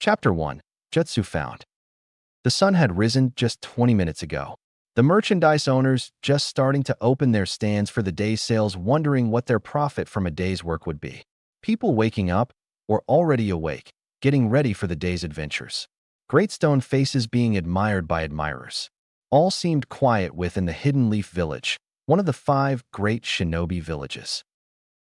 Chapter 1. Jutsu Found. The sun had risen just 20 minutes ago. The merchandise owners just starting to open their stands for the day's sales, wondering what their profit from a day's work would be. People waking up or already awake, getting ready for the day's adventures. Great stone faces being admired by admirers. All seemed quiet within the Hidden Leaf Village, one of the 5 great shinobi villages.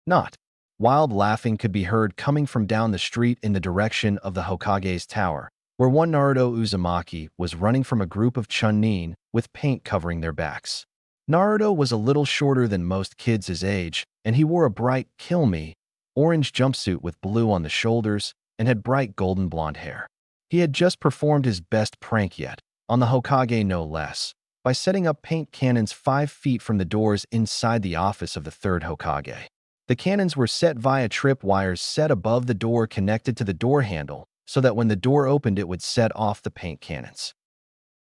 Not. Wild laughing could be heard coming from down the street in the direction of the Hokage's tower, where one Naruto Uzumaki was running from a group of Chunin with paint covering their backs. Naruto was a little shorter than most kids his age, and he wore a bright, kill me, orange jumpsuit with blue on the shoulders and had bright golden blonde hair. He had just performed his best prank yet, on the Hokage no less, by setting up paint cannons 5 feet from the doors inside the office of the 3rd Hokage. The cannons were set via trip wires set above the door connected to the door handle, so that when the door opened it would set off the paint cannons.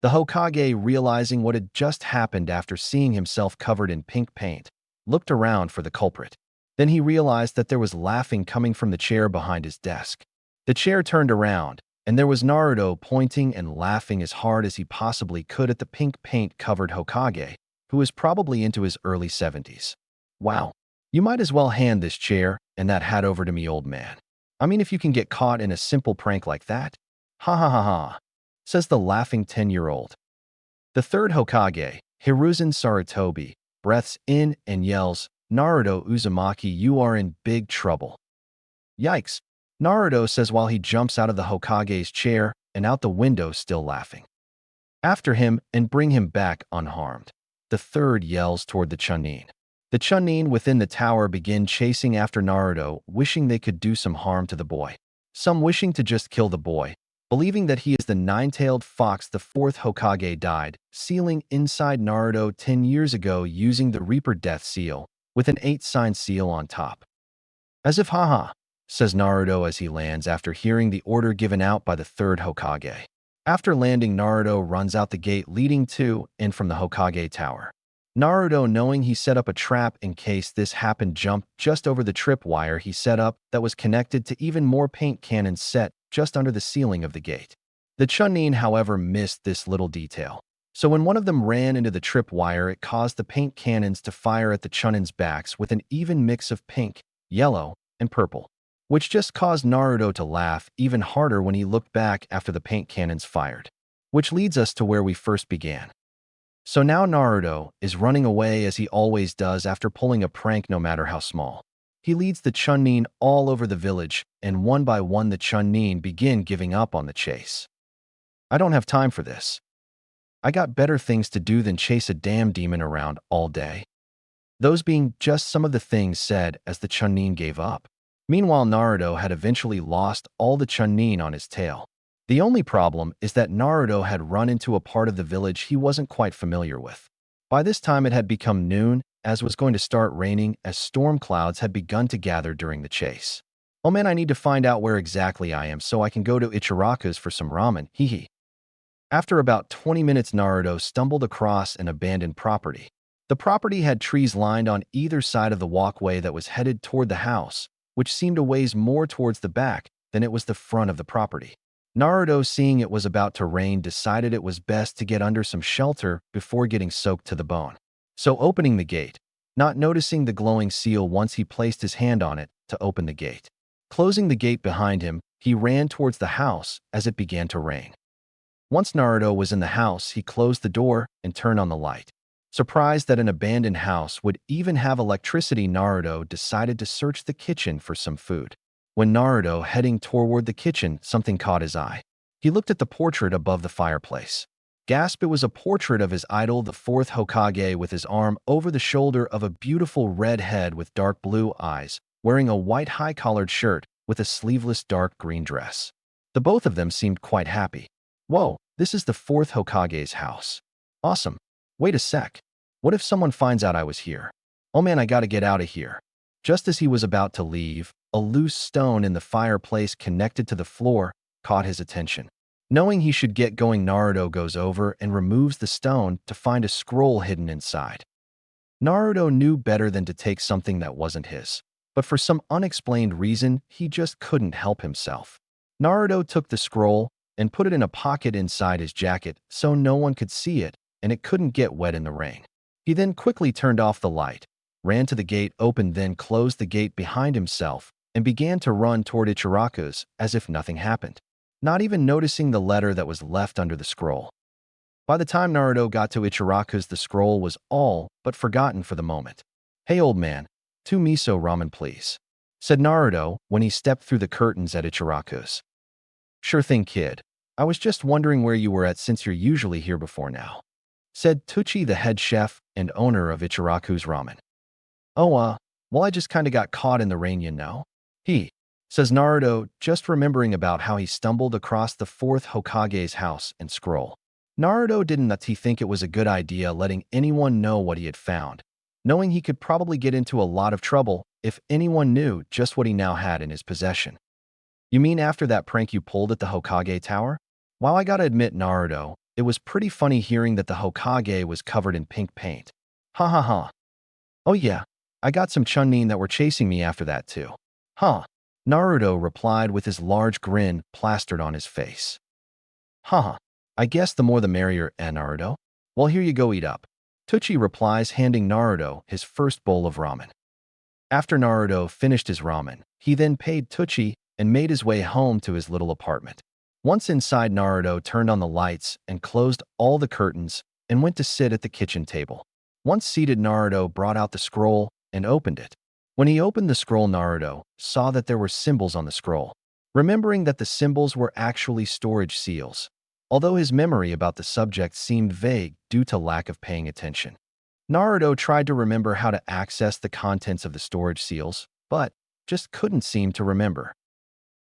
The Hokage, realizing what had just happened after seeing himself covered in pink paint, looked around for the culprit. Then he realized that there was laughing coming from the chair behind his desk. The chair turned around, and there was Naruto pointing and laughing as hard as he possibly could at the pink paint-covered Hokage, who was probably into his early 70s. Wow. You might as well hand this chair and that hat over to me, old man. I mean, if you can get caught in a simple prank like that. Ha ha ha ha, says the laughing 10-year-old. The 3rd Hokage, Hiruzen Sarutobi, breaths in and yells, Naruto Uzumaki, you are in big trouble. Yikes, Naruto says while he jumps out of the Hokage's chair and out the window still laughing. After him and bring him back unharmed. The 3rd yells toward the Chunin. The Chunin within the tower begin chasing after Naruto, wishing they could do some harm to the boy. Some wishing to just kill the boy, believing that he is the 9-tailed fox the 4th Hokage died, sealing inside Naruto 10 years ago using the Reaper Death Seal, with an 8-sign seal on top. As if haha, says Naruto as he lands after hearing the order given out by the 3rd Hokage. After landing, Naruto runs out the gate leading to and from the Hokage tower. Naruto, knowing he set up a trap in case this happened, jumped just over the tripwire he set up that was connected to even more paint cannons set just under the ceiling of the gate. The Chunin, however, missed this little detail. So when one of them ran into the tripwire, it caused the paint cannons to fire at the Chunin's backs with an even mix of pink, yellow, and purple, which just caused Naruto to laugh even harder when he looked back after the paint cannons fired. Which leads us to where we first began. So now Naruto is running away as he always does after pulling a prank no matter how small. He leads the Chunin all over the village, and one by one the Chunin begin giving up on the chase. I don't have time for this. I got better things to do than chase a damn demon around all day. Those being just some of the things said as the Chunin gave up. Meanwhile, Naruto had eventually lost all the Chunin on his tail. The only problem is that Naruto had run into a part of the village he wasn't quite familiar with. By this time it had become noon, as was going to start raining as storm clouds had begun to gather during the chase. Oh man, I need to find out where exactly I am so I can go to Ichiraku's for some ramen, hee. After about 20 minutes, Naruto stumbled across an abandoned property. The property had trees lined on either side of the walkway that was headed toward the house, which seemed a ways more towards the back than it was the front of the property. Naruto, seeing it was about to rain, decided it was best to get under some shelter before getting soaked to the bone. So opening the gate, not noticing the glowing seal once he placed his hand on it to open the gate. Closing the gate behind him, he ran towards the house as it began to rain. Once Naruto was in the house, he closed the door and turned on the light. Surprised that an abandoned house would even have electricity, Naruto decided to search the kitchen for some food. When Naruto heading toward the kitchen, something caught his eye. He looked at the portrait above the fireplace. Gasp, it was a portrait of his idol, the 4th Hokage, with his arm over the shoulder of a beautiful red head with dark blue eyes, wearing a white high-collared shirt with a sleeveless dark green dress. The both of them seemed quite happy. Whoa, this is the 4th Hokage's house. Awesome. Wait a sec. What if someone finds out I was here? Oh man, I gotta get out of here. Just as he was about to leave, a loose stone in the fireplace connected to the floor caught his attention. Knowing he should get going, Naruto goes over and removes the stone to find a scroll hidden inside. Naruto knew better than to take something that wasn't his, but for some unexplained reason, he just couldn't help himself. Naruto took the scroll and put it in a pocket inside his jacket so no one could see it and it couldn't get wet in the rain. He then quickly turned off the light, ran to the gate open, then closed the gate behind himself and began to run toward Ichiraku's as if nothing happened, not even noticing the letter that was left under the scroll. By the time Naruto got to Ichiraku's, the scroll was all but forgotten for the moment. "Hey old man, 2 miso ramen please," said Naruto when he stepped through the curtains at Ichiraku's. "Sure thing, kid. I was just wondering where you were at since you're usually here before now," said Tucci, the head chef and owner of Ichiraku's Ramen. "Oh, well, I just kinda got caught in the rain, you know," says Naruto, just remembering about how he stumbled across the fourth Hokage's house and scroll. Naruto didn't think it was a good idea letting anyone know what he had found, knowing he could probably get into a lot of trouble if anyone knew just what he now had in his possession. "You mean after that prank you pulled at the Hokage Tower? While I gotta admit, Naruto, it was pretty funny hearing that the Hokage was covered in pink paint. Ha ha ha. Oh yeah, I got some Chunin that were chasing me after that too. Huh." Naruto replied with his large grin plastered on his face. "Haha, I guess the more the merrier, Naruto? Well, here you go, eat up," Tucci replies, handing Naruto his first bowl of ramen. After Naruto finished his ramen, he then paid Tucci and made his way home to his little apartment. Once inside, Naruto turned on the lights and closed all the curtains and went to sit at the kitchen table. Once seated, Naruto brought out the scroll and opened it. When he opened the scroll, Naruto saw that there were symbols on the scroll, remembering that the symbols were actually storage seals, although his memory about the subject seemed vague due to lack of paying attention. Naruto tried to remember how to access the contents of the storage seals, but just couldn't seem to remember.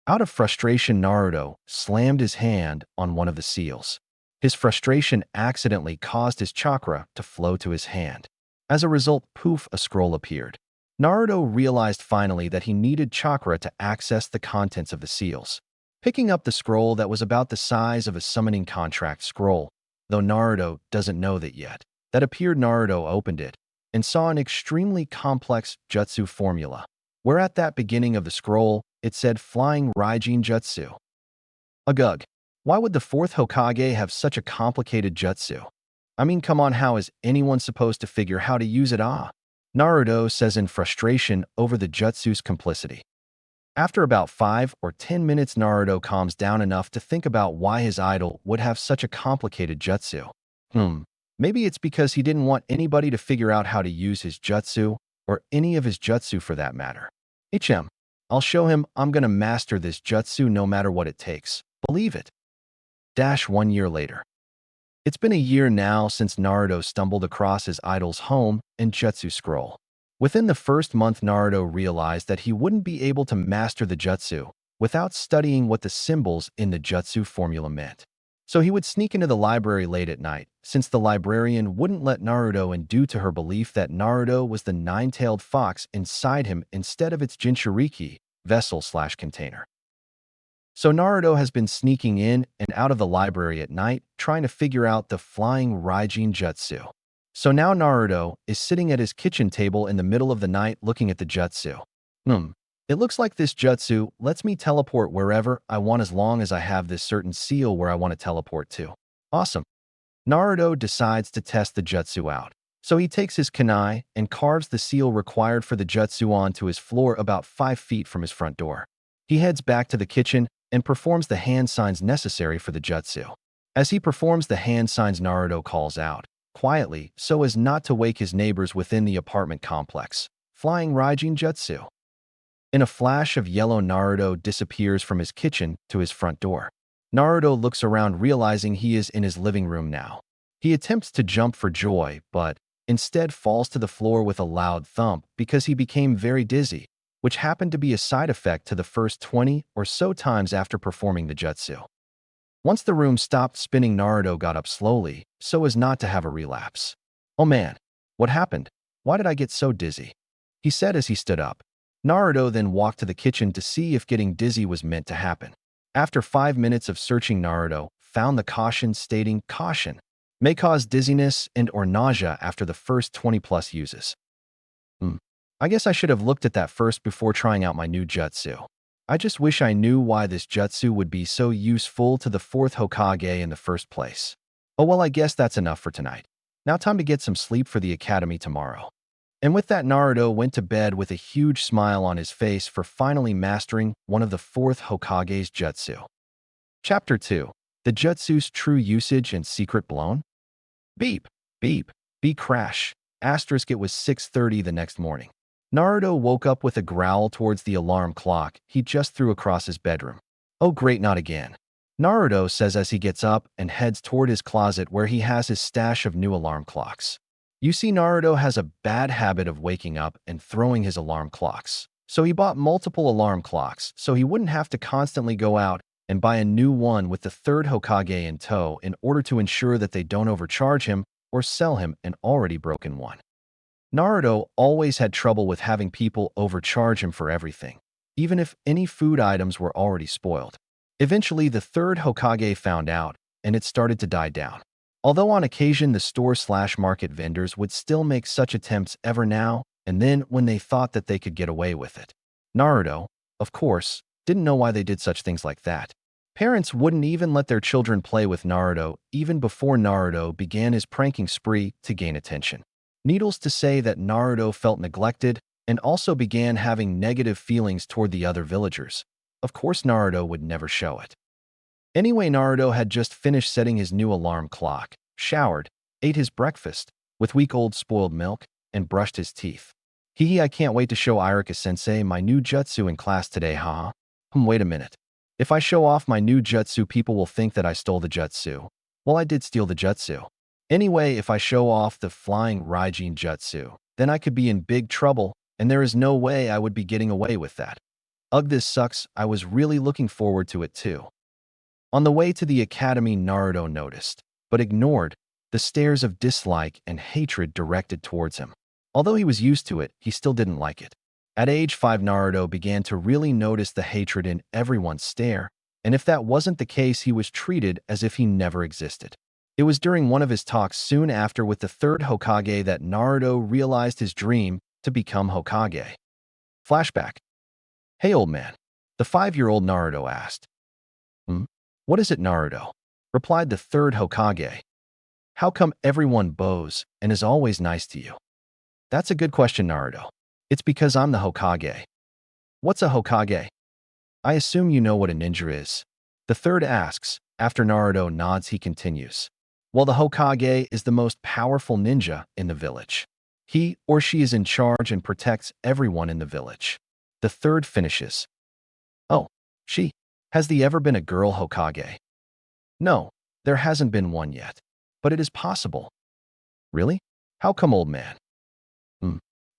Out of frustration, Naruto slammed his hand on one of the seals. His frustration accidentally caused his chakra to flow to his hand. As a result, poof, a scroll appeared. Naruto realized finally that he needed chakra to access the contents of the seals. Picking up the scroll that was about the size of a summoning contract scroll, though Naruto doesn't know that yet, that appeared, Naruto opened it and saw an extremely complex jutsu formula, where at that beginning of the scroll, it said Flying Raijin Jutsu. Agug. Why would the fourth Hokage have such a complicated jutsu? I mean, come on, how is anyone supposed to figure how to use it? Naruto says in frustration over the jutsu's complicity. After about 5 or 10 minutes, Naruto calms down enough to think about why his idol would have such a complicated jutsu. Maybe it's because he didn't want anybody to figure out how to use his jutsu, or any of his jutsu for that matter. I'll show him I'm gonna master this jutsu no matter what it takes. Believe it. 1 year later. It's been a year now since Naruto stumbled across his idol's home and jutsu scroll. Within the first month, Naruto realized that he wouldn't be able to master the jutsu without studying what the symbols in the jutsu formula meant. So he would sneak into the library late at night, since the librarian wouldn't let Naruto in due to her belief that Naruto was the nine-tailed fox inside him instead of its Jinchuriki vessel/container. So Naruto has been sneaking in and out of the library at night, trying to figure out the Flying Raijin Jutsu. So now Naruto is sitting at his kitchen table in the middle of the night looking at the jutsu. It looks like this jutsu lets me teleport wherever I want as long as I have this certain seal where I want to teleport to. Awesome. Naruto decides to test the jutsu out. So he takes his kunai and carves the seal required for the jutsu onto his floor about 5 feet from his front door. He heads back to the kitchen and performs the hand signs necessary for the jutsu. As he performs the hand signs, Naruto calls out, quietly so as not to wake his neighbors within the apartment complex, Flying Raijin Jutsu. In a flash of yellow, Naruto disappears from his kitchen to his front door. Naruto looks around, realizing he is in his living room now. He attempts to jump for joy, but instead falls to the floor with a loud thump because he became very dizzy, which happened to be a side effect to the first 20 or so times after performing the jutsu. Once the room stopped spinning, Naruto got up slowly so as not to have a relapse. "Oh man, what happened? Why did I get so dizzy?" he said as he stood up. Naruto then walked to the kitchen to see if getting dizzy was meant to happen. After 5 minutes of searching, Naruto found the caution stating, "Caution may cause dizziness and or nausea after the first 20+ uses." I guess I should have looked at that first before trying out my new jutsu. I just wish I knew why this jutsu would be so useful to the fourth Hokage in the first place. Oh well, I guess that's enough for tonight. Now time to get some sleep for the academy tomorrow. And with that, Naruto went to bed with a huge smile on his face for finally mastering one of the fourth Hokage's jutsu. Chapter 2. The Jutsu's True Usage and Secret Blown? Beep, beep, beep crash. Asterisk it was 6:30 the next morning. Naruto woke up with a growl towards the alarm clock he just threw across his bedroom. Oh great, not again. Naruto says as he gets up and heads toward his closet where he has his stash of new alarm clocks. You see, Naruto has a bad habit of waking up and throwing his alarm clocks. So he bought multiple alarm clocks so he wouldn't have to constantly go out and buy a new one with the third Hokage in tow in order to ensure that they don't overcharge him or sell him an already broken one. Naruto always had trouble with having people overcharge him for everything, even if any food items were already spoiled. Eventually, the third Hokage found out, and it started to die down. Although on occasion the store/market vendors would still make such attempts ever now and then when they thought that they could get away with it. Naruto, of course, didn't know why they did such things like that. Parents wouldn't even let their children play with Naruto even before Naruto began his pranking spree to gain attention. Needless to say that Naruto felt neglected and also began having negative feelings toward the other villagers. Of course, Naruto would never show it. Anyway, Naruto had just finished setting his new alarm clock, showered, ate his breakfast with week-old spoiled milk, and brushed his teeth. Hee, I can't wait to show Irika-sensei my new jutsu in class today, huh? Wait a minute. If I show off my new jutsu, people will think that I stole the jutsu. Well, I did steal the jutsu. Anyway, if I show off the flying Raijin jutsu, then I could be in big trouble, and there is no way I would be getting away with that. Ugh, this sucks. I was really looking forward to it too. On the way to the academy, Naruto noticed, but ignored, the stares of dislike and hatred directed towards him. Although he was used to it, he still didn't like it. At age 5, Naruto began to really notice the hatred in everyone's stare, and if that wasn't the case, he was treated as if he never existed. It was during one of his talks soon after with the third Hokage that Naruto realized his dream to become Hokage. Flashback. Hey, old man. The 5-year-old Naruto asked. What is it, Naruto? Replied the third Hokage. How come everyone bows and is always nice to you? That's a good question, Naruto. It's because I'm the Hokage. What's a Hokage? I assume you know what a ninja is. The third asks. After Naruto nods, he continues. Well, the Hokage is the most powerful ninja in the village. He or she is in charge and protects everyone in the village. The third finishes. Oh, she. Has there ever been a girl Hokage? No, there hasn't been one yet. But it is possible. Really? How come, old man?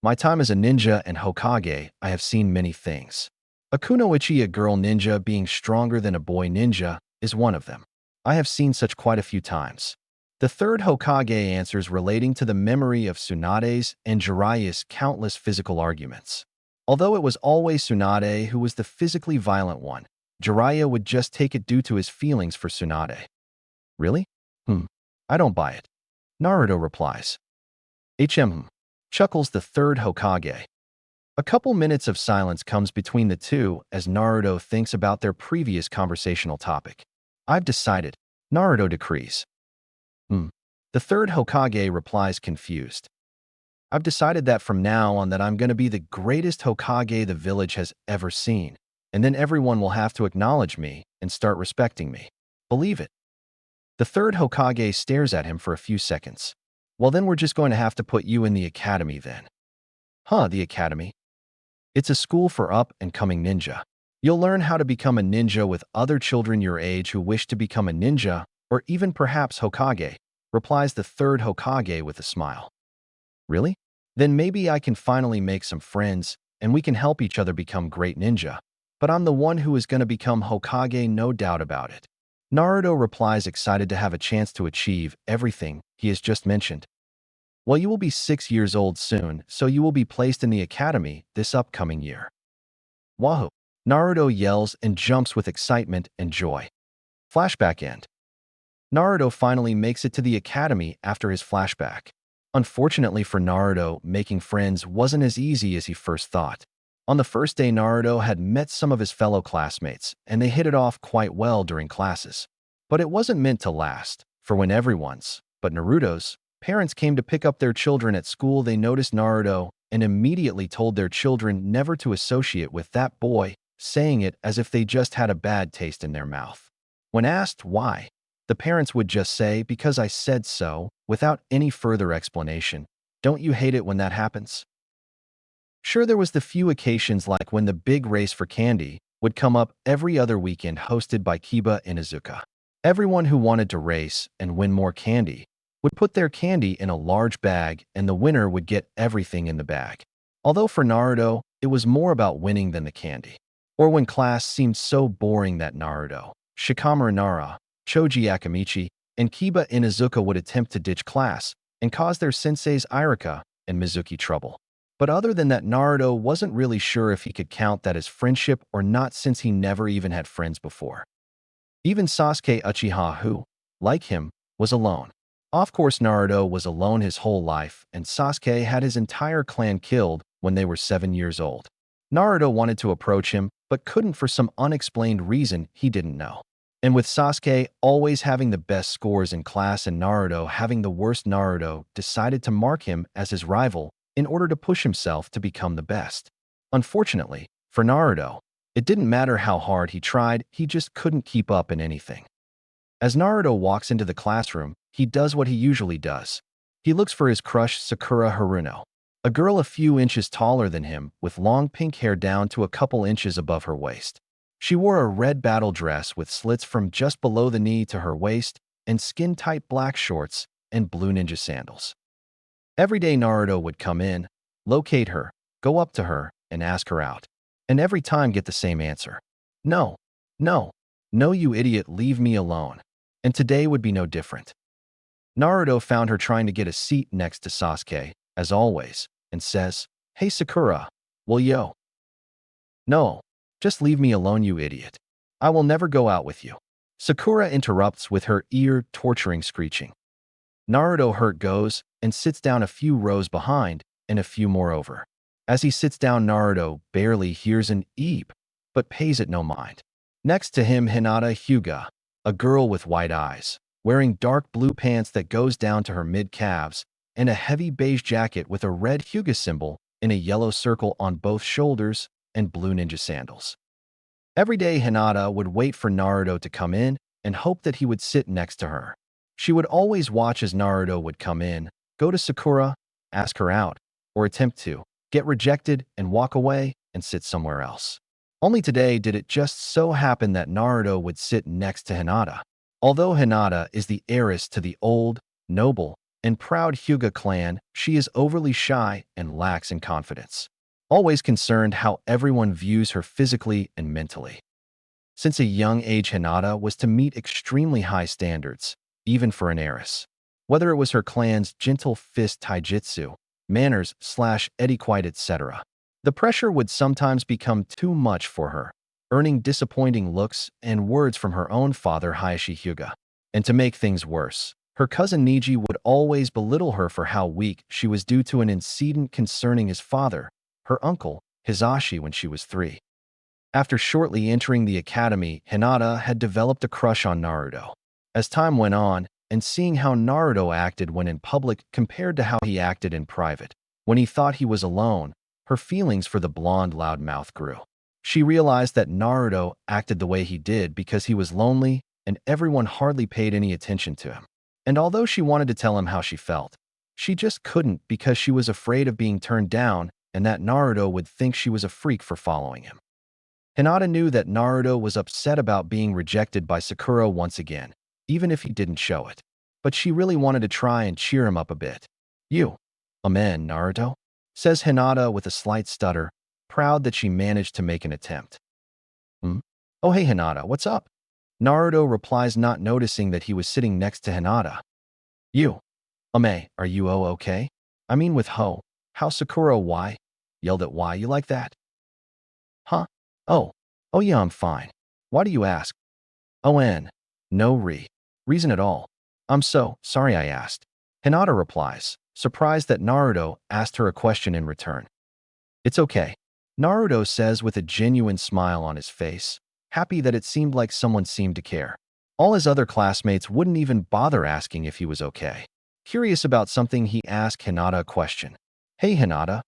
My time as a ninja and Hokage, I have seen many things. A kunoichi, a girl ninja being stronger than a boy ninja, is one of them. I have seen such quite a few times. The third Hokage answers relating to the memory of Tsunade's and Jiraiya's countless physical arguments. Although it was always Tsunade who was the physically violent one, Jiraiya would just take it due to his feelings for Tsunade. Really? I don't buy it. Naruto replies. Chuckles the third Hokage. A couple minutes of silence comes between the two as Naruto thinks about their previous conversational topic. I've decided. Naruto decrees. The third Hokage replies confused. I've decided that from now on that I'm going to be the greatest Hokage the village has ever seen, and then everyone will have to acknowledge me and start respecting me. Believe it. The third Hokage stares at him for a few seconds. Well, then we're just going to have to put you in the academy then. The academy? It's a school for up-and-coming ninja. You'll learn how to become a ninja with other children your age who wish to become a ninja, or even perhaps Hokage, replies the third Hokage with a smile. Really? Then maybe I can finally make some friends, and we can help each other become great ninja. But I'm the one who is going to become Hokage, no doubt about it. Naruto replies, excited to have a chance to achieve everything he has just mentioned. Well, you will be 6 years old soon, so you will be placed in the academy this upcoming year. Wahoo! Naruto yells and jumps with excitement and joy. Flashback end. Naruto finally makes it to the academy after his flashback. Unfortunately for Naruto, making friends wasn't as easy as he first thought. On the first day, Naruto had met some of his fellow classmates, and they hit it off quite well during classes. But it wasn't meant to last, for when everyone's, but Naruto's, parents came to pick up their children at school, they noticed Naruto and immediately told their children never to associate with that boy, saying it as if they just had a bad taste in their mouth. When asked why, the parents would just say, "Because I said so," without any further explanation. Don't you hate it when that happens? Sure, there was the few occasions like when the big race for candy would come up every other weekend hosted by Kiba Inuzuka. Everyone who wanted to race and win more candy would put their candy in a large bag and the winner would get everything in the bag. Although for Naruto, it was more about winning than the candy. Or when class seemed so boring that Naruto, Shikamaru Nara, Choji Akamichi, and Kiba Inuzuka would attempt to ditch class and cause their senseis Irika and Mizuki trouble. But other than that, Naruto wasn't really sure if he could count that as friendship or not since he never even had friends before. Even Sasuke Uchiha, who, like him, was alone. Of course, Naruto was alone his whole life, and Sasuke had his entire clan killed when they were 7 years old. Naruto wanted to approach him, but couldn't for some unexplained reason he didn't know. And with Sasuke always having the best scores in class and Naruto having the worst, Naruto decided to mark him as his rival in order to push himself to become the best. Unfortunately, for Naruto, it didn't matter how hard he tried, he just couldn't keep up in anything. As Naruto walks into the classroom, he does what he usually does. He looks for his crush Sakura Haruno, a girl a few inches taller than him with long pink hair down to a couple inches above her waist. She wore a red battle dress with slits from just below the knee to her waist and skin-tight black shorts and blue ninja sandals. Every day Naruto would come in, locate her, go up to her, and ask her out. And every time get the same answer. No, no, no, you idiot, leave me alone. And today would be no different. Naruto found her trying to get a seat next to Sasuke, as always, and says, "Hey Sakura, well yo. No, just leave me alone, you idiot. I will never go out with you." Sakura interrupts with her ear-torturing screeching. Naruto hurt goes and sits down a few rows behind and a few more over. As he sits down, Naruto barely hears an eep, but pays it no mind. Next to him, Hinata Hyuga, a girl with white eyes, wearing dark blue pants that goes down to her mid-calves and a heavy beige jacket with a red Hyuga symbol in a yellow circle on both shoulders and blue ninja sandals. Every day, Hinata would wait for Naruto to come in and hope that he would sit next to her. She would always watch as Naruto would come in, go to Sakura, ask her out, or attempt to, get rejected and walk away and sit somewhere else. Only today did it just so happen that Naruto would sit next to Hinata. Although Hinata is the heiress to the old, noble, and proud Hyuga clan, she is overly shy and lacks in confidence, always concerned how everyone views her physically and mentally. Since a young age, Hinata was to meet extremely high standards, even for an heiress. Whether it was her clan's gentle fist taijutsu, manners/etiquette, etc. The pressure would sometimes become too much for her, earning disappointing looks and words from her own father Hiraishin Hyuga. And to make things worse, her cousin Niji would always belittle her for how weak she was due to an incident concerning his father, her uncle, Hisashi, when she was 3. After shortly entering the academy, Hinata had developed a crush on Naruto. As time went on, and seeing how Naruto acted when in public compared to how he acted in private, when he thought he was alone, her feelings for the blonde loudmouth grew. She realized that Naruto acted the way he did because he was lonely and everyone hardly paid any attention to him. And although she wanted to tell him how she felt, she just couldn't because she was afraid of being turned down and that Naruto would think she was a freak for following him. Hinata knew that Naruto was upset about being rejected by Sakura once again, even if he didn't show it. But she really wanted to try and cheer him up a bit. "You, amen, Naruto," says Hinata with a slight stutter, proud that she managed to make an attempt. Oh hey Hinata, what's up?" Naruto replies, not noticing that he was sitting next to Hinata. "You, Ame, are you okay? I mean with how Sakura why? Yelled at why you like that?" "Huh? Oh yeah, I'm fine. Why do you ask?" No reason at all. I'm so sorry I asked." Hinata replies, surprised that Naruto asked her a question in return. "It's okay. Naruto says with a genuine smile on his face, happy that it seemed like someone seemed to care. All his other classmates wouldn't even bother asking if he was okay. Curious about something, he asked Hinata a question. Hey, Hinata.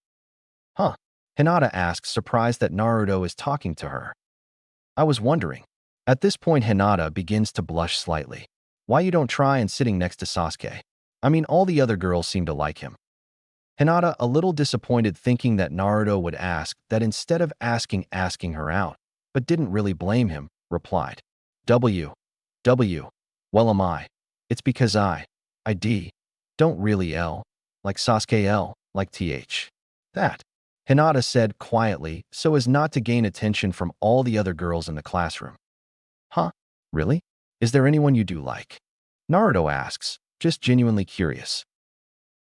Huh? Hinata asks, surprised that Naruto is talking to her. I was wondering. At this point, Hinata begins to blush slightly. Why you don't try and sitting next to Sasuke? I mean, all the other girls seem to like him. Hinata, a little disappointed thinking that Naruto would ask that instead of asking her out, but didn't really blame him, replied. W. Well, am I? It's because I don't really L, like Sasuke L, like TH. That, Hinata said quietly so as not to gain attention from all the other girls in the classroom. Huh? Really? Is there anyone you do like? Naruto asks, just genuinely curious.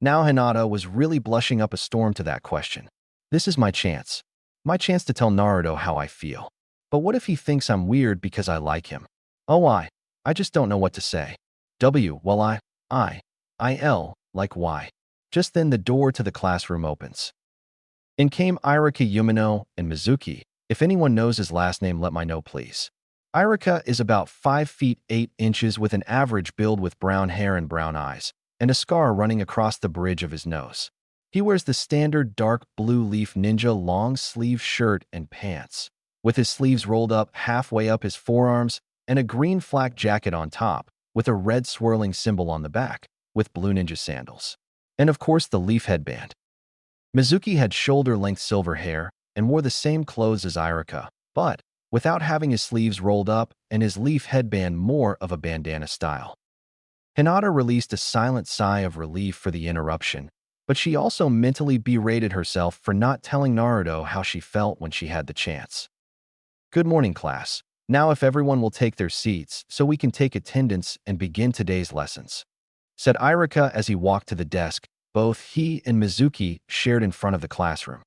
Now Hinata was really blushing up a storm to that question. This is my chance. My chance to tell Naruto how I feel. But what if he thinks I'm weird because I like him? Oh, I just don't know what to say. W, well, I, like Y. Just then the door to the classroom opens. In came Irika, Yumino, and Mizuki. If anyone knows his last name, let me know, please. Irika is about 5 feet 8 inches with an average build with brown hair and brown eyes, and a scar running across the bridge of his nose. He wears the standard dark blue leaf ninja long-sleeve shirt and pants, with his sleeves rolled up halfway up his forearms, and a green flak jacket on top, with a red swirling symbol on the back, with blue ninja sandals. And of course the leaf headband. Mizuki had shoulder-length silver hair and wore the same clothes as Irika, but without having his sleeves rolled up and his leaf headband more of a bandana style. Hinata released a silent sigh of relief for the interruption, but she also mentally berated herself for not telling Naruto how she felt when she had the chance. Good morning, class. Now if everyone will take their seats so we can take attendance and begin today's lessons, said Irika as he walked to the desk both he and Mizuki shared in front of the classroom.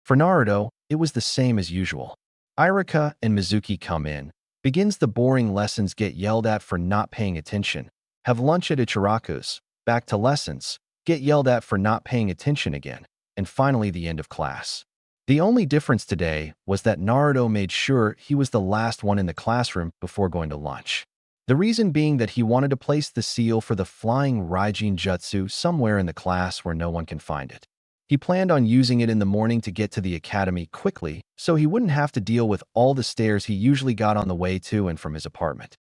For Naruto, it was the same as usual. Irika and Mizuki come in, begins the boring lessons, get yelled at for not paying attention, have lunch at Ichiraku's, back to lessons, get yelled at for not paying attention again, and finally the end of class. The only difference today was that Naruto made sure he was the last one in the classroom before going to lunch. The reason being that he wanted to place the seal for the flying Hiraishin jutsu somewhere in the class where no one can find it. He planned on using it in the morning to get to the academy quickly so he wouldn't have to deal with all the stairs he usually got on the way to and from his apartment.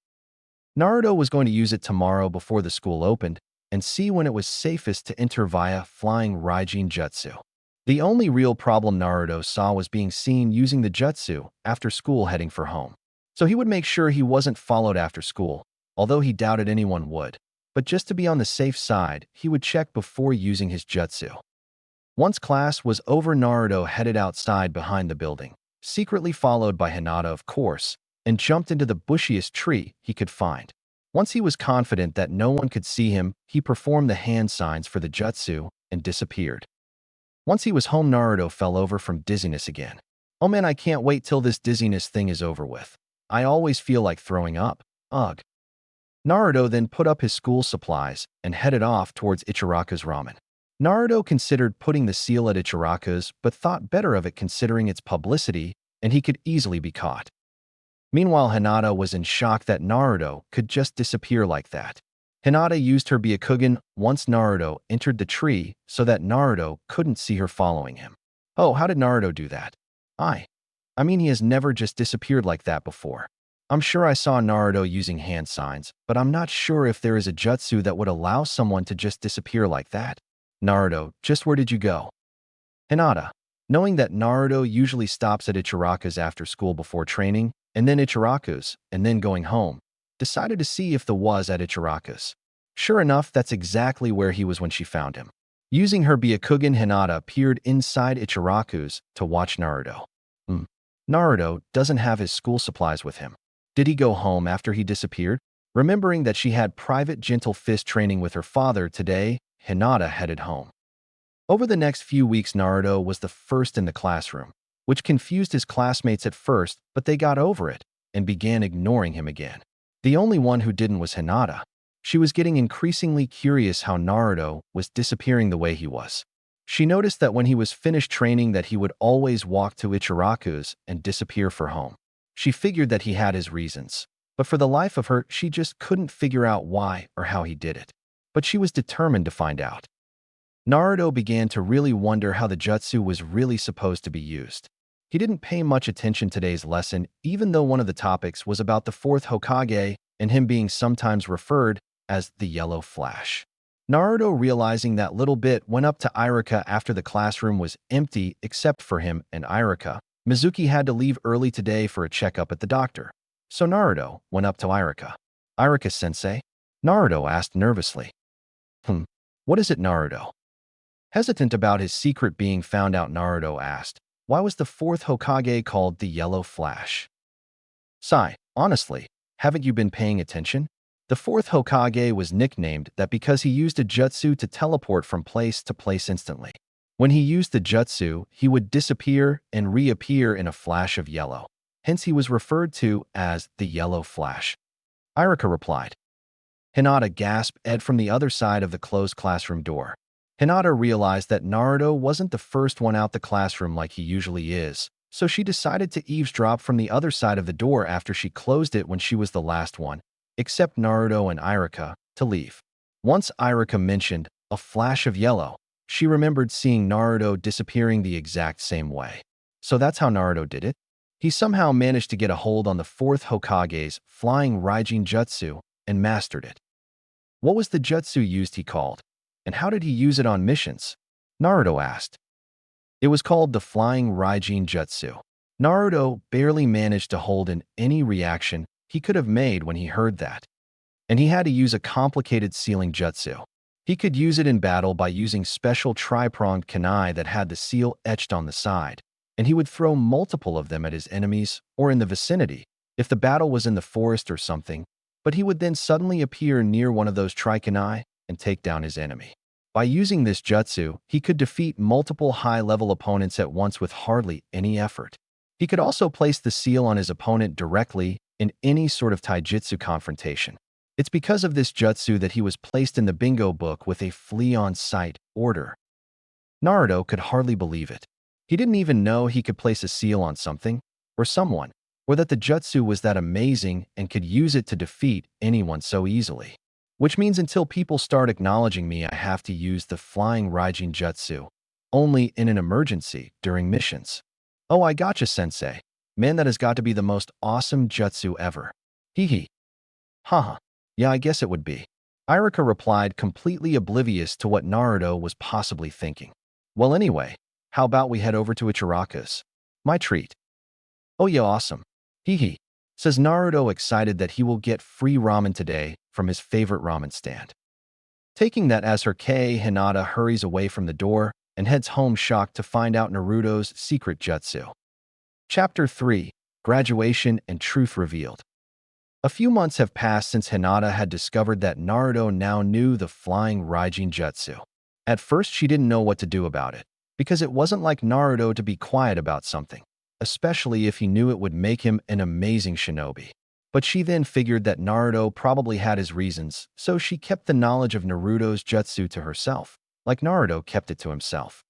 Naruto was going to use it tomorrow before the school opened and see when it was safest to enter via flying Hiraishin jutsu. The only real problem Naruto saw was being seen using the jutsu after school heading for home. So he would make sure he wasn't followed after school, although he doubted anyone would. But just to be on the safe side, he would check before using his jutsu. Once class was over, Naruto headed outside behind the building, secretly followed by Hinata, of course, and jumped into the bushiest tree he could find. Once he was confident that no one could see him, he performed the hand signs for the jutsu and disappeared. Once he was home, Naruto fell over from dizziness again. Oh man, I can't wait till this dizziness thing is over with. I always feel like throwing up. Ugh. Naruto then put up his school supplies and headed off towards Ichiraku's ramen. Naruto considered putting the seal at Ichiraku's, but thought better of it considering its publicity and he could easily be caught. Meanwhile, Hinata was in shock that Naruto could just disappear like that. Hinata used her Byakugan once Naruto entered the tree so that Naruto couldn't see her following him. Oh, how did Naruto do that? I mean, he has never just disappeared like that before. I'm sure I saw Naruto using hand signs, but I'm not sure if there is a jutsu that would allow someone to just disappear like that. Naruto, just where did you go? Hinata, knowing that Naruto usually stops at Ichiraku's after school before training, and then Ichiraku's, and then going home, decided to see if the was at Ichiraku's. Sure enough, that's exactly where he was when she found him. Using her Byakugan, Hinata peered inside Ichiraku's to watch Naruto. Naruto doesn't have his school supplies with him. Did he go home after he disappeared? Remembering that she had private gentle fist training with her father today, Hinata headed home. Over the next few weeks, Naruto was the first in the classroom, which confused his classmates at first, but they got over it and began ignoring him again. The only one who didn't was Hinata. She was getting increasingly curious how Naruto was disappearing the way he was. She noticed that when he was finished training that he would always walk to Ichiraku's and disappear for home. She figured that he had his reasons, but for the life of her, she just couldn't figure out why or how he did it. But she was determined to find out. Naruto began to really wonder how the jutsu was really supposed to be used. He didn't pay much attention to today's lesson, even though one of the topics was about the fourth Hokage and him being sometimes referred as the Yellow Flash. Naruto, realizing that little bit, went up to Iruka after the classroom was empty except for him and Iruka. Mizuki had to leave early today for a checkup at the doctor. So Naruto went up to Iruka. "Iruka-sensei?" Naruto asked nervously. What is it, Naruto?" Hesitant about his secret being found out, Naruto asked, "Why was the fourth Hokage called the Yellow Flash?" "Sai, honestly, haven't you been paying attention? The fourth Hokage was nicknamed that because he used a jutsu to teleport from place to place instantly. When he used the jutsu, he would disappear and reappear in a flash of yellow. Hence he was referred to as the Yellow Flash." Iruka replied. Hinata gasped from the other side of the closed classroom door. Hinata realized that Naruto wasn't the first one out the classroom like he usually is, so she decided to eavesdrop from the other side of the door after she closed it when she was the last one, except Naruto and Iruka, to leave. Once Iruka mentioned a flash of yellow, she remembered seeing Naruto disappearing the exact same way. So that's how Naruto did it? He somehow managed to get a hold on the fourth Hokage's flying Raijin jutsu and mastered it. What was the jutsu used he called? And how did he use it on missions? Naruto asked. It was called the Flying Raijin Jutsu. Naruto barely managed to hold in any reaction he could have made when he heard that. And he had to use a complicated sealing jutsu. He could use it in battle by using special tri-pronged kunai that had the seal etched on the side, and he would throw multiple of them at his enemies or in the vicinity if the battle was in the forest or something, but he would then suddenly appear near one of those tri-kunai and take down his enemy. By using this jutsu, he could defeat multiple high-level opponents at once with hardly any effort. He could also place the seal on his opponent directly in any sort of taijutsu confrontation. It's because of this jutsu that he was placed in the bingo book with a flee-on-sight order. Naruto could hardly believe it. He didn't even know he could place a seal on something, or someone, or that the jutsu was that amazing and could use it to defeat anyone so easily. Which means until people start acknowledging me, I have to use the Flying Raijin Jutsu, only in an emergency during missions. Oh, I gotcha, sensei. Man, that has got to be the most awesome jutsu ever. Hee. Haha. Yeah, I guess it would be. Iruka replied, completely oblivious to what Naruto was possibly thinking. Well, anyway, how about we head over to Ichiraku's? My treat. Oh yeah, awesome. Hee. Says Naruto, excited that he will get free ramen today from his favorite ramen stand. Taking that as her K, Hinata hurries away from the door and heads home, shocked to find out Naruto's secret jutsu. Chapter 3. Graduation and Truth Revealed. A few months have passed since Hinata had discovered that Naruto now knew the Flying Raijin Jutsu. At first, she didn't know what to do about it, because it wasn't like Naruto to be quiet about something, especially if he knew it would make him an amazing shinobi. But she then figured that Naruto probably had his reasons, so she kept the knowledge of Naruto's jutsu to herself, like Naruto kept it to himself.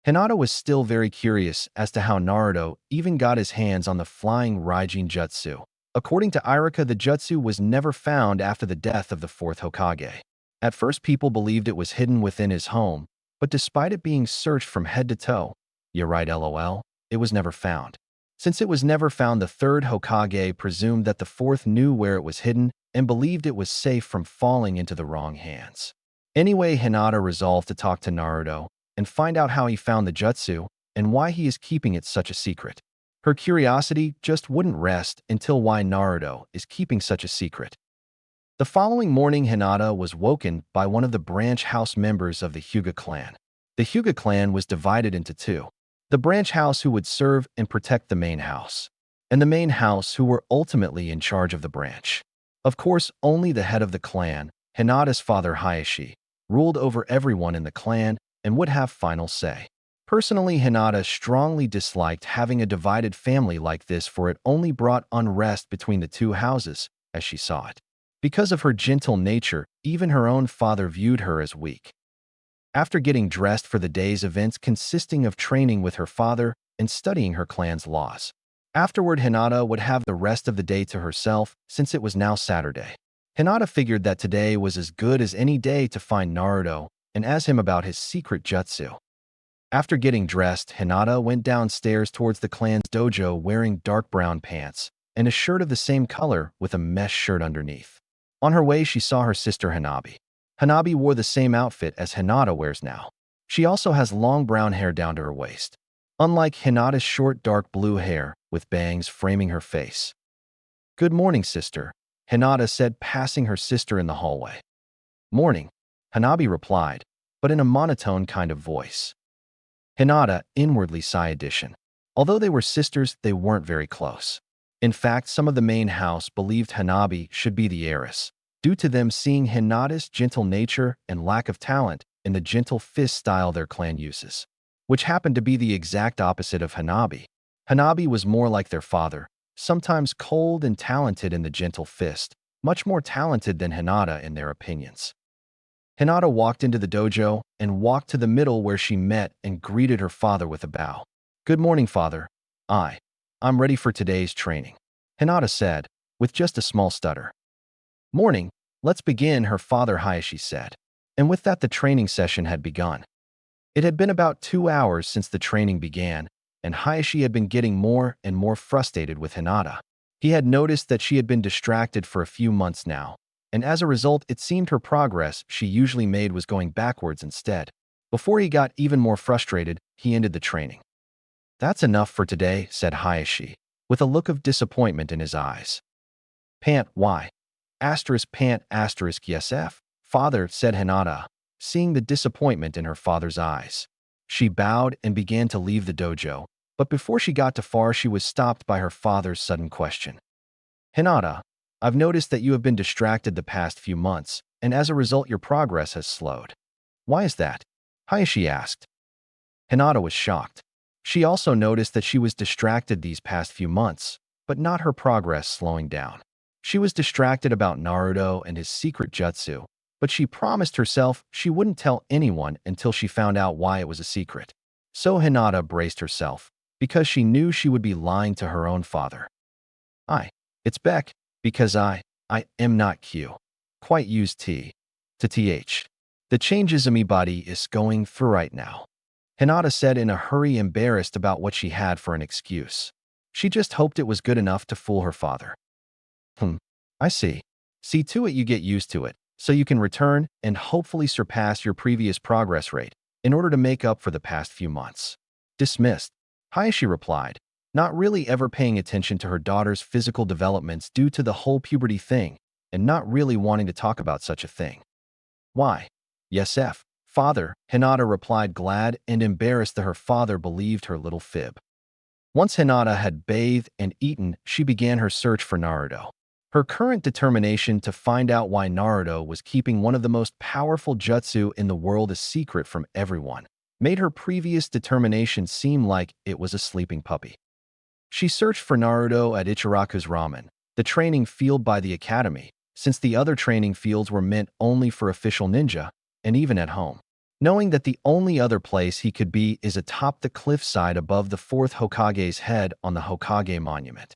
Hinata was still very curious as to how Naruto even got his hands on the Flying Raijin Jutsu. According to Iruka, the jutsu was never found after the death of the fourth Hokage. At first, people believed it was hidden within his home, but despite it being searched from head to toe, you're right, lol, it was never found. Since it was never found, the third Hokage presumed that the fourth knew where it was hidden and believed it was safe from falling into the wrong hands. Anyway, Hinata resolved to talk to Naruto and find out how he found the jutsu and why he is keeping it such a secret. Her curiosity just wouldn't rest until why Naruto is keeping such a secret. The following morning, Hinata was woken by one of the branch house members of the Hyuga clan. The Hyuga clan was divided into two. The branch house, who would serve and protect the main house, and the main house, who were ultimately in charge of the branch. Of course, only the head of the clan, Hinata's father Hiraishin, ruled over everyone in the clan and would have final say. Personally, Hinata strongly disliked having a divided family like this, for it only brought unrest between the two houses, as she saw it. Because of her gentle nature, even her own father viewed her as weak. After getting dressed for the day's events consisting of training with her father and studying her clan's laws. Afterward, Hinata would have the rest of the day to herself since it was now Saturday. Hinata figured that today was as good as any day to find Naruto and ask him about his secret jutsu. After getting dressed, Hinata went downstairs towards the clan's dojo wearing dark brown pants and a shirt of the same color with a mesh shirt underneath. On her way, she saw her sister Hanabi. Hanabi wore the same outfit as Hinata wears now. She also has long brown hair down to her waist, unlike Hinata's short dark blue hair with bangs framing her face. "Good morning, sister," Hinata said, passing her sister in the hallway. "Morning," Hanabi replied, but in a monotone kind of voice. Hinata inwardly sighed addition. Although they were sisters, they weren't very close. In fact, some of the main house believed Hanabi should be the heiress, due to them seeing Hinata's gentle nature and lack of talent in the gentle fist style their clan uses, which happened to be the exact opposite of Hanabi. Hanabi was more like their father, sometimes cold and talented in the gentle fist, much more talented than Hinata in their opinions. Hinata walked into the dojo and walked to the middle where she met and greeted her father with a bow. "Good morning, father. I'm ready for today's training," Hinata said, with just a small stutter. "Morning, let's begin," her father Hiraishin said. And with that, the training session had begun. It had been about 2 hours since the training began, and Hiraishin had been getting more and more frustrated with Hinata. He had noticed that she had been distracted for a few months now, and as a result, it seemed her progress she usually made was going backwards instead. Before he got even more frustrated, he ended the training. "That's enough for today," said Hiraishin, with a look of disappointment in his eyes. "Pant, why? Pant, yes, father," said Hinata, seeing the disappointment in her father's eyes. She bowed and began to leave the dojo, but before she got too far, she was stopped by her father's sudden question. "Hinata, I've noticed that you have been distracted the past few months, and as a result, your progress has slowed. Why is that?" Hiraishin asked. Hinata was shocked. She also noticed that she was distracted these past few months, but not her progress slowing down. She was distracted about Naruto and his secret jutsu, but she promised herself she wouldn't tell anyone until she found out why it was a secret. So Hinata braced herself, because she knew she would be lying to her own father. It's Beck, because I am not Q. Quite used T to TH. The changes my body is going through right now," Hinata said in a hurry, embarrassed about what she had for an excuse. She just hoped it was good enough to fool her father. I see. See to it you get used to it, so you can return and hopefully surpass your previous progress rate in order to make up for the past few months." "Dismissed," Hiraishin replied, not really ever paying attention to her daughter's physical developments due to the whole puberty thing and not really wanting to talk about such a thing. "Why? Yes, father," Hinata replied, glad and embarrassed that her father believed her little fib. Once Hinata had bathed and eaten, she began her search for Naruto. Her current determination to find out why Naruto was keeping one of the most powerful jutsu in the world a secret from everyone made her previous determination seem like it was a sleeping puppy. She searched for Naruto at Ichiraku's ramen, the training field by the academy, since the other training fields were meant only for official ninja, and even at home. Knowing that the only other place he could be is atop the cliffside above the 4th Hokage's head on the Hokage monument.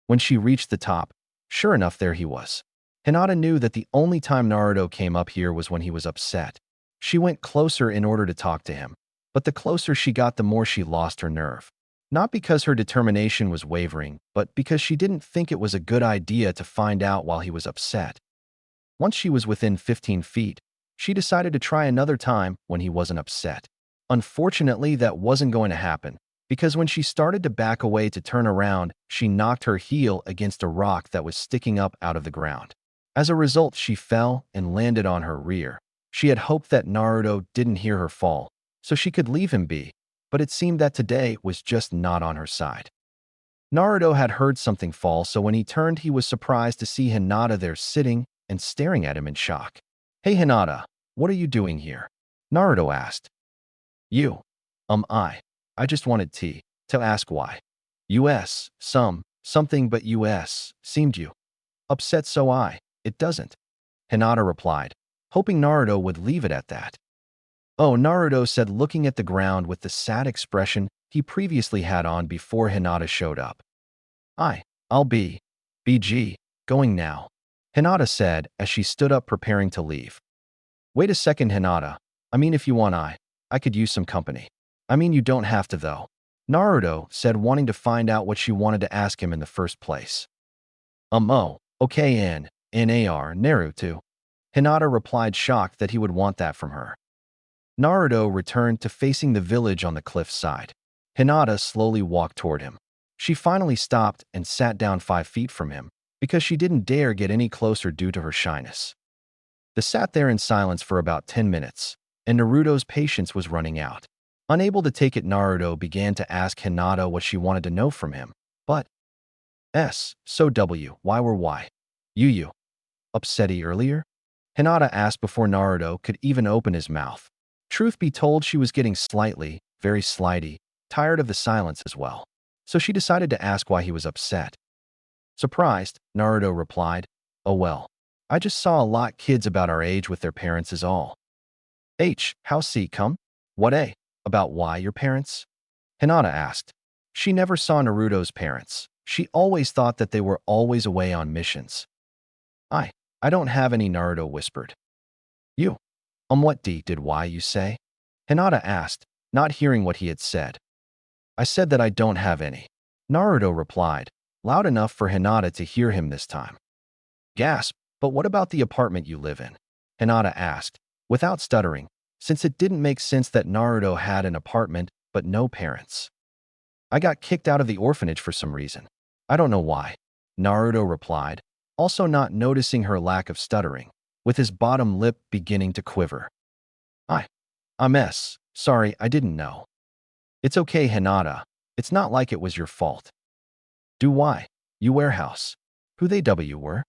When she reached the top, sure enough, there he was. Hinata knew that the only time Naruto came up here was when he was upset. She went closer in order to talk to him, but the closer she got, the more she lost her nerve. Not because her determination was wavering, but because she didn't think it was a good idea to find out while he was upset. Once she was within 15 feet, she decided to try another time when he wasn't upset. Unfortunately, that wasn't going to happen, because when she started to back away to turn around, she knocked her heel against a rock that was sticking up out of the ground. As a result, she fell and landed on her rear. She had hoped that Naruto didn't hear her fall, so she could leave him be, but it seemed that today was just not on her side. Naruto had heard something fall, so when he turned, he was surprised to see Hinata there sitting and staring at him in shock. "Hey Hinata, what are you doing here?" Naruto asked. "You. I just wanted to ask why. Something but seemed you upset, so it doesn't," Hinata replied, hoping Naruto would leave it at that. Oh, Naruto said, looking at the ground with the sad expression he previously had on before Hinata showed up. I'll be BG, going now, Hinata said as she stood up preparing to leave. Wait a second, Hinata. I mean, if you want, I could use some company. I mean, you don't have to, though, Naruto said, wanting to find out what she wanted to ask him in the first place. Oh, okay, Nar, Naruto. Hinata replied, shocked that he would want that from her. Naruto returned to facing the village on the cliff side. Hinata slowly walked toward him. She finally stopped and sat down 5 feet from him because she didn't dare get any closer due to her shyness. They sat there in silence for about 10 minutes, and Naruto's patience was running out. Unable to take it, Naruto began to ask Hinata what she wanted to know from him. But, so why were why? You upsetty earlier? Hinata asked before Naruto could even open his mouth. Truth be told, she was getting slightly, very slightly, tired of the silence as well. So she decided to ask why he was upset. Surprised, Naruto replied, oh well, I just saw a lot kids about our age with their parents is all. How see come? What about why your parents? Hinata asked. She never saw Naruto's parents. She always thought that they were always away on missions. I don't have any, Naruto whispered. You? What did why you say? Hinata asked, not hearing what he had said. I said that I don't have any, Naruto replied, loud enough for Hinata to hear him this time. Gasp, but what about the apartment you live in? Hinata asked, without stuttering, since it didn't make sense that Naruto had an apartment but no parents. I got kicked out of the orphanage for some reason. I don't know why, Naruto replied, also not noticing her lack of stuttering, with his bottom lip beginning to quiver. I'm sorry, I didn't know. It's okay, Hinata. It's not like it was your fault. Do why? You warehouse. Who they were?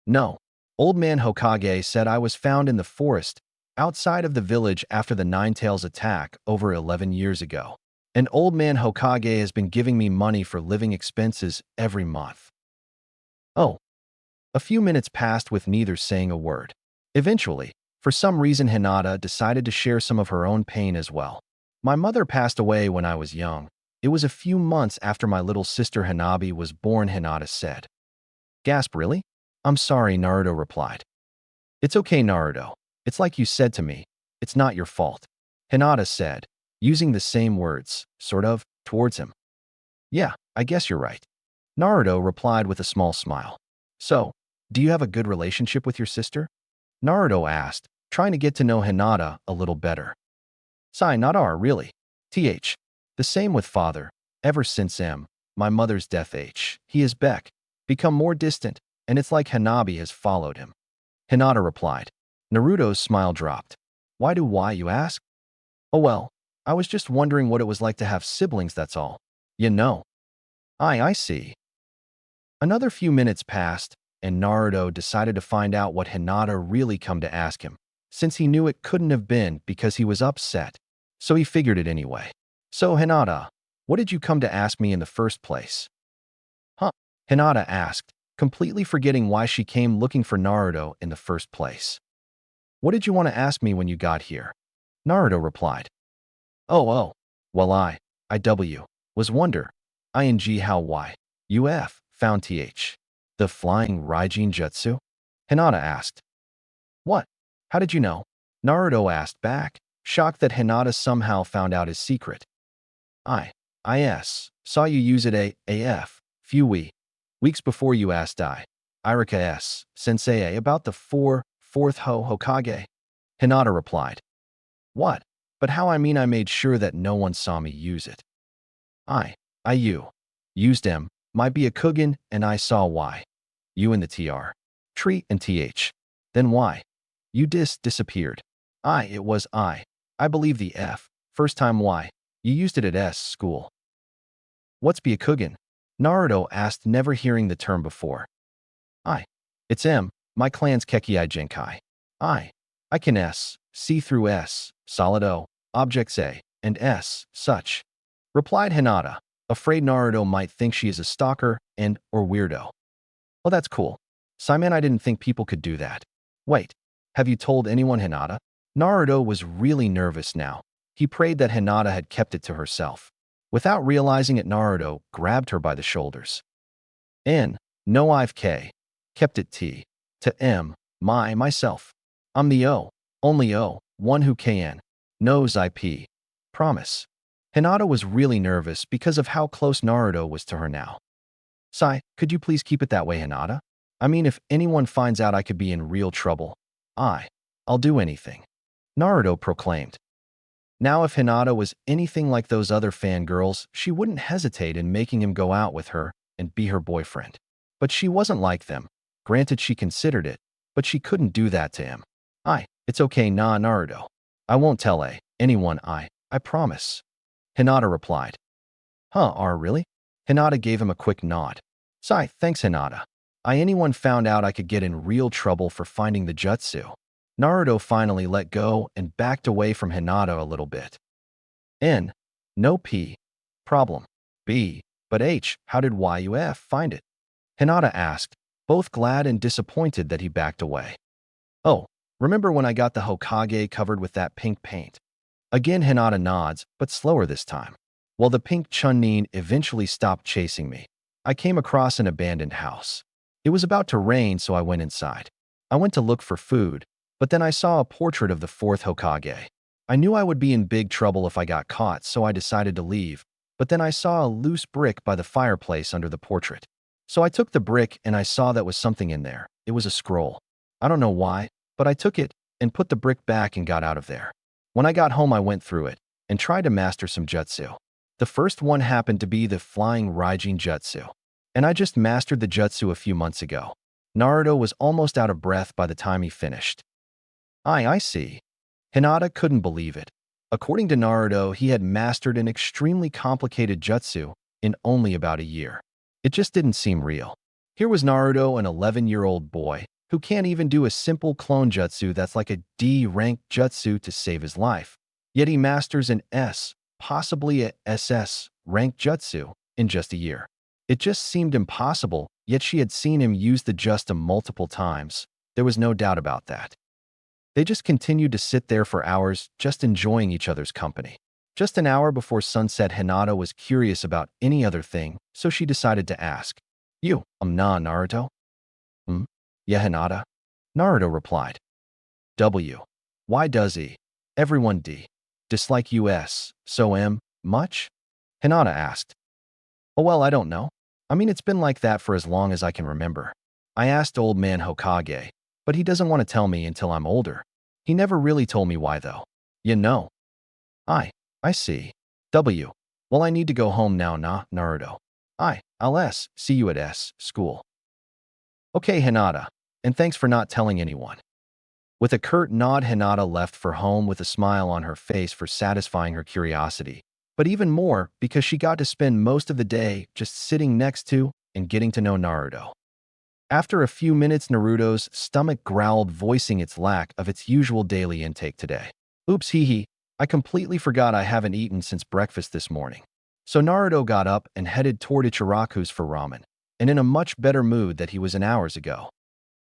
No. Old man Hokage said I was found in the forest, outside of the village after the Nine-Tails attack over 11 years ago. And old man Hokage has been giving me money for living expenses every month. Oh. A few minutes passed with neither saying a word. Eventually, for some reason, Hinata decided to share some of her own pain as well. My mother passed away when I was young. It was a few months after my little sister Hanabi was born, Hinata said. Gasp, really? I'm sorry, Naruto replied. It's okay, Naruto. It's like you said to me. It's not your fault, Hinata said, using the same words, sort of, towards him. Yeah, I guess you're right, Naruto replied with a small smile. So, do you have a good relationship with your sister? Naruto asked, trying to get to know Hinata a little better. Not really. The same with father. Ever since my mother's death, he has become more distant, and it's like Hanabi has followed him. Hinata replied. Naruto's smile dropped. Why you ask? Oh well, I was just wondering what it was like to have siblings, that's all. You know. I see. Another few minutes passed, and Naruto decided to find out what Hinata really come to ask him, since he knew it couldn't have been because he was upset. So he figured it anyway. So Hinata, what did you come to ask me in the first place? Hinata asked, completely forgetting why she came looking for Naruto in the first place. What did you want to ask me when you got here? Naruto replied. Oh, well I was wonder, how why, found the flying Raijin Jutsu? Hinata asked. What? How did you know? Naruto asked back, shocked that Hinata somehow found out his secret. I saw you use it few weeks before you asked Irika sensei about the fourth Hokage. Hinata replied. What? But how? I mean, I made sure that no one saw me use it. Used him, might be a Kugan, and I saw why. You in the tree and Then why? You disappeared. I believe the first time why. You used it at school. What's be a Kugan? Naruto asked, never hearing the term before. It's my clan's Kekkei Genkai. I can see through solid O, objects A, and such, replied Hinata, afraid Naruto might think she is a stalker or weirdo. Oh, that's cool. Simon, I didn't think people could do that. Wait, have you told anyone, Hinata? Naruto was really nervous now. He prayed that Hinata had kept it to herself. Without realizing it, Naruto grabbed her by the shoulders. N. No, I've K. Kept it T. To M. Myself. I'm the O. Only O. One who can. Knows IP. Promise. Hinata was really nervous because of how close Naruto was to her now. Sai, could you please keep it that way, Hinata? I mean, if anyone finds out, I could be in real trouble. I'll do anything. Naruto proclaimed. Now, if Hinata was anything like those other fangirls, she wouldn't hesitate in making him go out with her and be her boyfriend. But she wasn't like them. Granted, she considered it, but she couldn't do that to him. It's okay, nah, Naruto. I won't tell anyone, I promise. Hinata replied. Really? Hinata gave him a quick nod. Sai, thanks, Hinata. Anyone found out, I could get in real trouble for finding the jutsu. Naruto finally let go and backed away from Hinata a little bit. N. No P. Problem. B. But H. How did YUF find it? Hinata asked, both glad and disappointed that he backed away. Oh, remember when I got the Hokage covered with that pink paint? Again, Hinata nods, but slower this time. Well, the pink Chunin eventually stopped chasing me. I came across an abandoned house. It was about to rain, so I went inside. I went to look for food, but then I saw a portrait of the fourth Hokage. I knew I would be in big trouble if I got caught, so I decided to leave, but then I saw a loose brick by the fireplace under the portrait. So I took the brick and I saw that was something in there. It was a scroll. I don't know why, but I took it and put the brick back and got out of there. When I got home, I went through it and tried to master some jutsu. The first one happened to be the flying Hiraishin jutsu, and I just mastered the jutsu a few months ago. Naruto was almost out of breath by the time he finished. I see. Hinata couldn't believe it. According to Naruto, he had mastered an extremely complicated jutsu in only about a year. It just didn't seem real. Here was Naruto, an 11-year-old boy, who can't even do a simple clone jutsu that's like a D-rank jutsu to save his life. Yet he masters an S, possibly a SS, rank jutsu in just a year. It just seemed impossible, yet she had seen him use the justa multiple times. There was no doubt about that. They just continued to sit there for hours, just enjoying each other's company. Just an hour before sunset, Hinata was curious about any other thing, so she decided to ask, nah, Naruto? Yeah, Hinata. Naruto replied. W. Why does E? Everyone D. Dislike US, so M. Much? Hinata asked. Oh, well, I don't know. I mean, it's been like that for as long as I can remember. I asked old man Hokage, but he doesn't want to tell me until I'm older. He never really told me why, though. You know. I see. W. Well, I need to go home now, nah, Naruto. I'll see you at school. Okay, Hinata, and thanks for not telling anyone. With a curt nod, Hinata left for home with a smile on her face for satisfying her curiosity, but even more because she got to spend most of the day just sitting next to and getting to know Naruto. After a few minutes, Naruto's stomach growled, voicing its lack of its usual daily intake today. Oops, hee. I completely forgot I haven't eaten since breakfast this morning. So Naruto got up and headed toward Ichiraku's for ramen, and in a much better mood than he was in hours ago.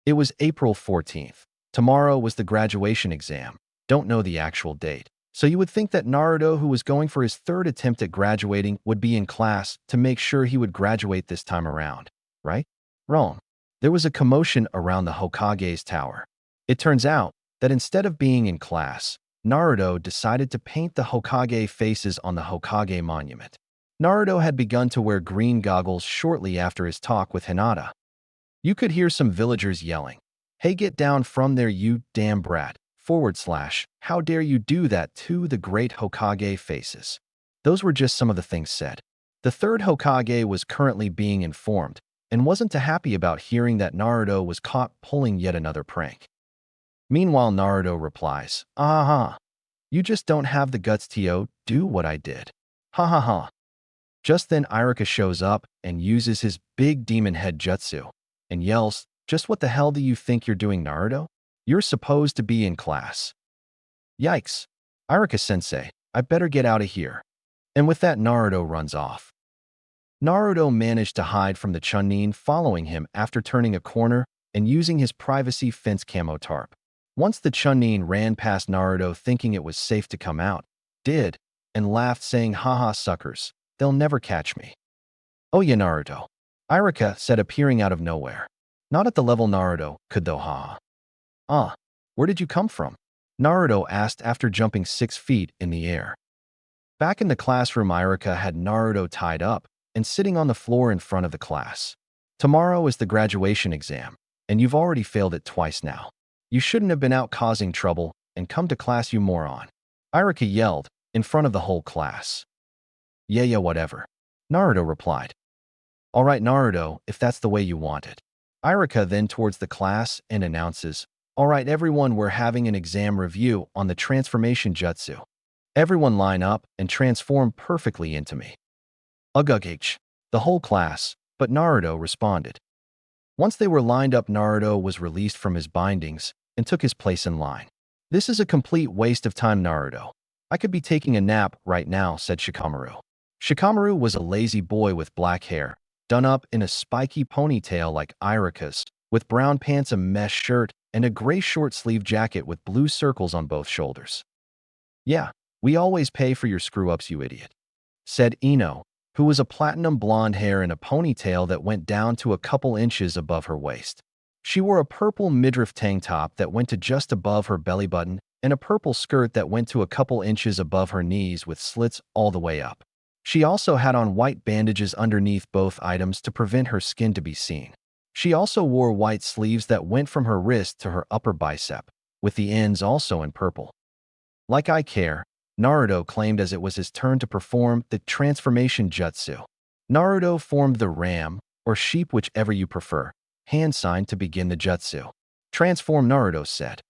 It was April 14th. Tomorrow was the graduation exam. Don't know the actual date. So you would think that Naruto, who was going for his third attempt at graduating, would be in class to make sure he would graduate this time around, right? Wrong. There was a commotion around the Hokage's tower. It turns out that instead of being in class, Naruto decided to paint the Hokage faces on the Hokage monument. Naruto had begun to wear green goggles shortly after his talk with Hinata. You could hear some villagers yelling, "Hey, get down from there, you damn brat, / how dare you do that to the great Hokage faces." Those were just some of the things said. The third Hokage was currently being informed and wasn't too happy about hearing that Naruto was caught pulling yet another prank. Meanwhile, Naruto replies, you just don't have the guts to do what I did. Ha ha ha. Just then, Irika shows up and uses his big demon head jutsu and yells, "Just what the hell do you think you're doing, Naruto? You're supposed to be in class." Yikes. Irika-sensei, I better get out of here. And with that, Naruto runs off. Naruto managed to hide from the Chunin following him after turning a corner and using his privacy fence camo tarp. Once the Chunin ran past Naruto thinking it was safe to come out, did, and laughed saying, haha suckers, they'll never catch me. Oh yeah Naruto, Irika said appearing out of nowhere. Not at the level Naruto could though haha. Ah, where did you come from? Naruto asked after jumping 6 feet in the air. Back in the classroom, Irika had Naruto tied up and sitting on the floor in front of the class. Tomorrow is the graduation exam, and you've already failed it twice now. You shouldn't have been out causing trouble and come to class, you moron. Irika yelled in front of the whole class. Yeah, whatever. Naruto replied. All right, Naruto, if that's the way you want it. Irika then towards the class and announces, all right, everyone, we're having an exam review on the transformation jutsu. Everyone line up and transform perfectly into me. Ugh, the whole class, but Naruto responded. Once they were lined up, Naruto was released from his bindings and took his place in line. This is a complete waste of time, Naruto. I could be taking a nap right now, said Shikamaru. Shikamaru was a lazy boy with black hair, done up in a spiky ponytail like Irika's, with brown pants, a mesh shirt, and a gray short-sleeve jacket with blue circles on both shoulders. Yeah, we always pay for your screw-ups, you idiot, said Ino, who was a platinum blonde hair in a ponytail that went down to a couple inches above her waist. She wore a purple midriff tank top that went to just above her belly button and a purple skirt that went to a couple inches above her knees with slits all the way up. She also had on white bandages underneath both items to prevent her skin to be seen. She also wore white sleeves that went from her wrist to her upper bicep, with the ends also in purple. Like I care, Naruto claimed as it was his turn to perform the transformation jutsu. Naruto formed the ram, or sheep whichever you prefer, hand sign to begin the jutsu. Transform, Naruto said.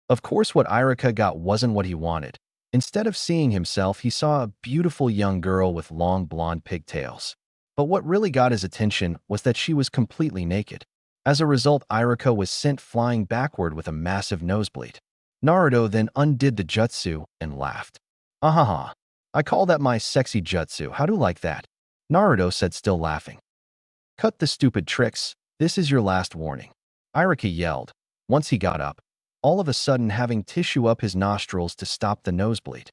Of course what Irika got wasn't what he wanted. Instead of seeing himself, he saw a beautiful young girl with long blonde pigtails. But what really got his attention was that she was completely naked. As a result, Irika was sent flying backward with a massive nosebleed. Naruto then undid the jutsu and laughed. Ahaha, I call that my sexy jutsu, how do you like that? Naruto said, still laughing. Cut the stupid tricks, this is your last warning. Irika yelled, once he got up, all of a sudden having tissue up his nostrils to stop the nosebleed.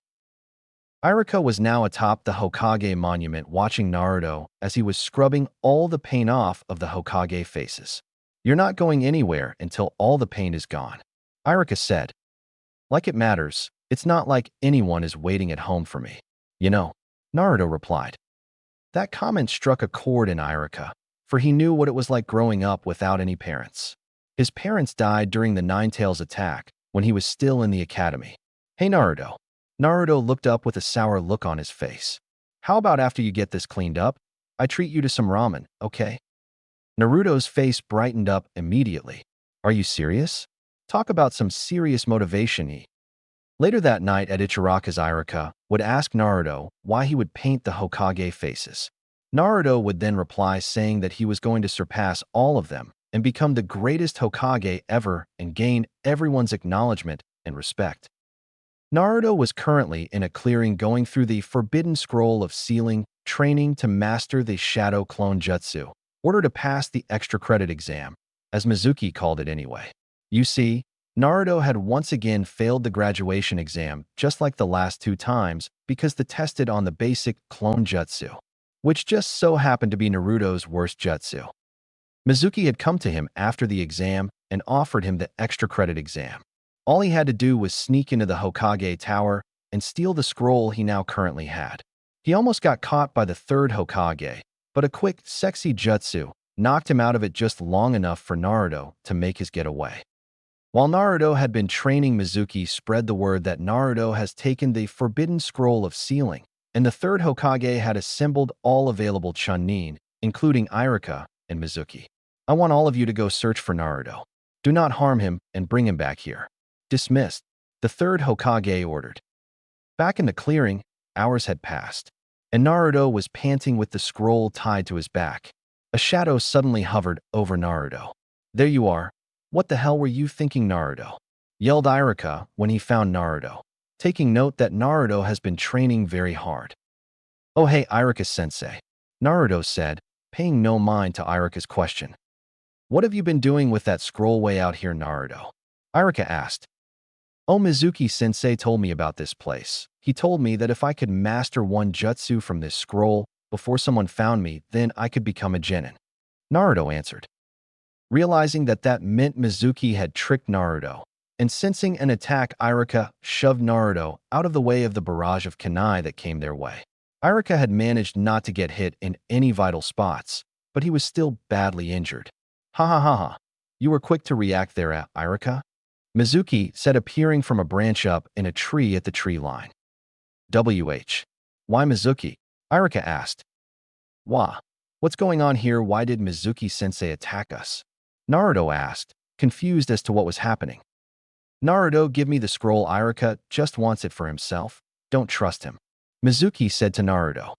Irika was now atop the Hokage monument watching Naruto as he was scrubbing all the paint off of the Hokage faces. You're not going anywhere until all the paint is gone, Irika said. Like it matters, it's not like anyone is waiting at home for me. You know, Naruto replied. That comment struck a chord in Irika, for he knew what it was like growing up without any parents. His parents died during the Ninetales attack when he was still in the academy. Hey Naruto. Naruto looked up with a sour look on his face. How about after you get this cleaned up, I treat you to some ramen, okay? Naruto's face brightened up immediately. Are you serious? Talk about some serious motivation. Later that night at Ichiraka's, Irika would ask Naruto why he would paint the Hokage faces. Naruto would then reply saying that he was going to surpass all of them and become the greatest Hokage ever and gain everyone's acknowledgement and respect. Naruto was currently in a clearing going through the forbidden scroll of sealing, training to master the shadow clone jutsu, order to pass the extra credit exam, as Mizuki called it anyway. You see, Naruto had once again failed the graduation exam just like the last 2 times because they tested on the basic clone jutsu, which just so happened to be Naruto's worst jutsu. Mizuki had come to him after the exam and offered him the extra credit exam. All he had to do was sneak into the Hokage tower and steal the scroll he now currently had. He almost got caught by the 3rd Hokage, but a quick, sexy jutsu knocked him out of it just long enough for Naruto to make his getaway. While Naruto had been training, Mizuki spread the word that Naruto has taken the forbidden scroll of sealing, and the 3rd Hokage had assembled all available Chunin, including Irika and Mizuki. I want all of you to go search for Naruto. Do not harm him and bring him back here. Dismissed, the 3rd Hokage ordered. Back in the clearing, hours had passed, and Naruto was panting with the scroll tied to his back. A shadow suddenly hovered over Naruto. There you are. What the hell were you thinking, Naruto? Yelled Irika when he found Naruto, taking note that Naruto has been training very hard. Oh hey Irika-sensei, Naruto said, paying no mind to Irika's question. What have you been doing with that scroll way out here, Naruto? Iruka asked. Oh, Mizuki-sensei told me about this place. He told me that if I could master one jutsu from this scroll before someone found me, then I could become a genin. Naruto answered. Realizing that that meant Mizuki had tricked Naruto, and sensing an attack, Iruka shoved Naruto out of the way of the barrage of kunai that came their way. Iruka had managed not to get hit in any vital spots, but he was still badly injured. Ha ha ha ha. You were quick to react there, Iruka, Mizuki said, appearing from a branch up in a tree at the tree line. Why Mizuki? Iruka asked. Wah. What's going on here? Why did Mizuki-sensei attack us? Naruto asked, confused as to what was happening. Naruto, give me the scroll. Iruka just wants it for himself. Don't trust him. Mizuki said to Naruto.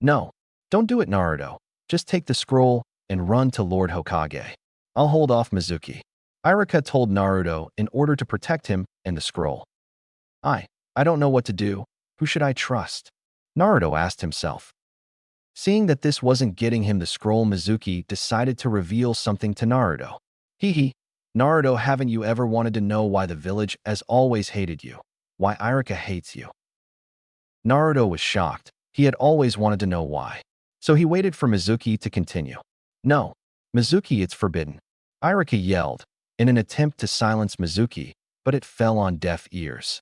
No, don't do it, Naruto. Just take the scroll and run to Lord Hokage. I'll hold off Mizuki. Iruka told Naruto in order to protect him and the scroll. I don't know what to do. Who should I trust? Naruto asked himself. Seeing that this wasn't getting him the scroll, Mizuki decided to reveal something to Naruto. Hee. Naruto, haven't you ever wanted to know why the village has always hated you? Why Iruka hates you? Naruto was shocked. He had always wanted to know why. So he waited for Mizuki to continue. No, Mizuki, it's forbidden. Iruka yelled in an attempt to silence Mizuki, but it fell on deaf ears.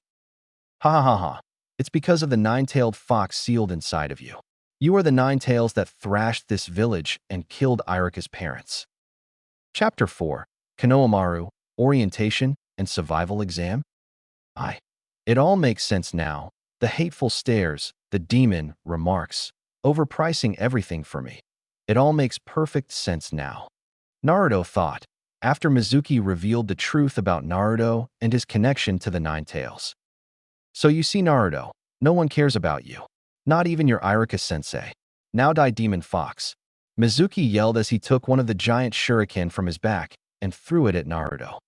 Ha ha ha ha. It's because of the nine-tailed fox sealed inside of you. You are the nine tails that thrashed this village and killed Iruka's parents. Chapter 4. Konohamaru, Orientation and Survival Exam? It all makes sense now. The hateful stares, the demon remarks, overpricing everything for me. It all makes perfect sense now. Naruto thought, after Mizuki revealed the truth about Naruto and his connection to the Nine Tails. So you see, Naruto, no one cares about you. Not even your Iruka-sensei. Now die, Demon Fox. Mizuki yelled as he took one of the giant shuriken from his back and threw it at Naruto.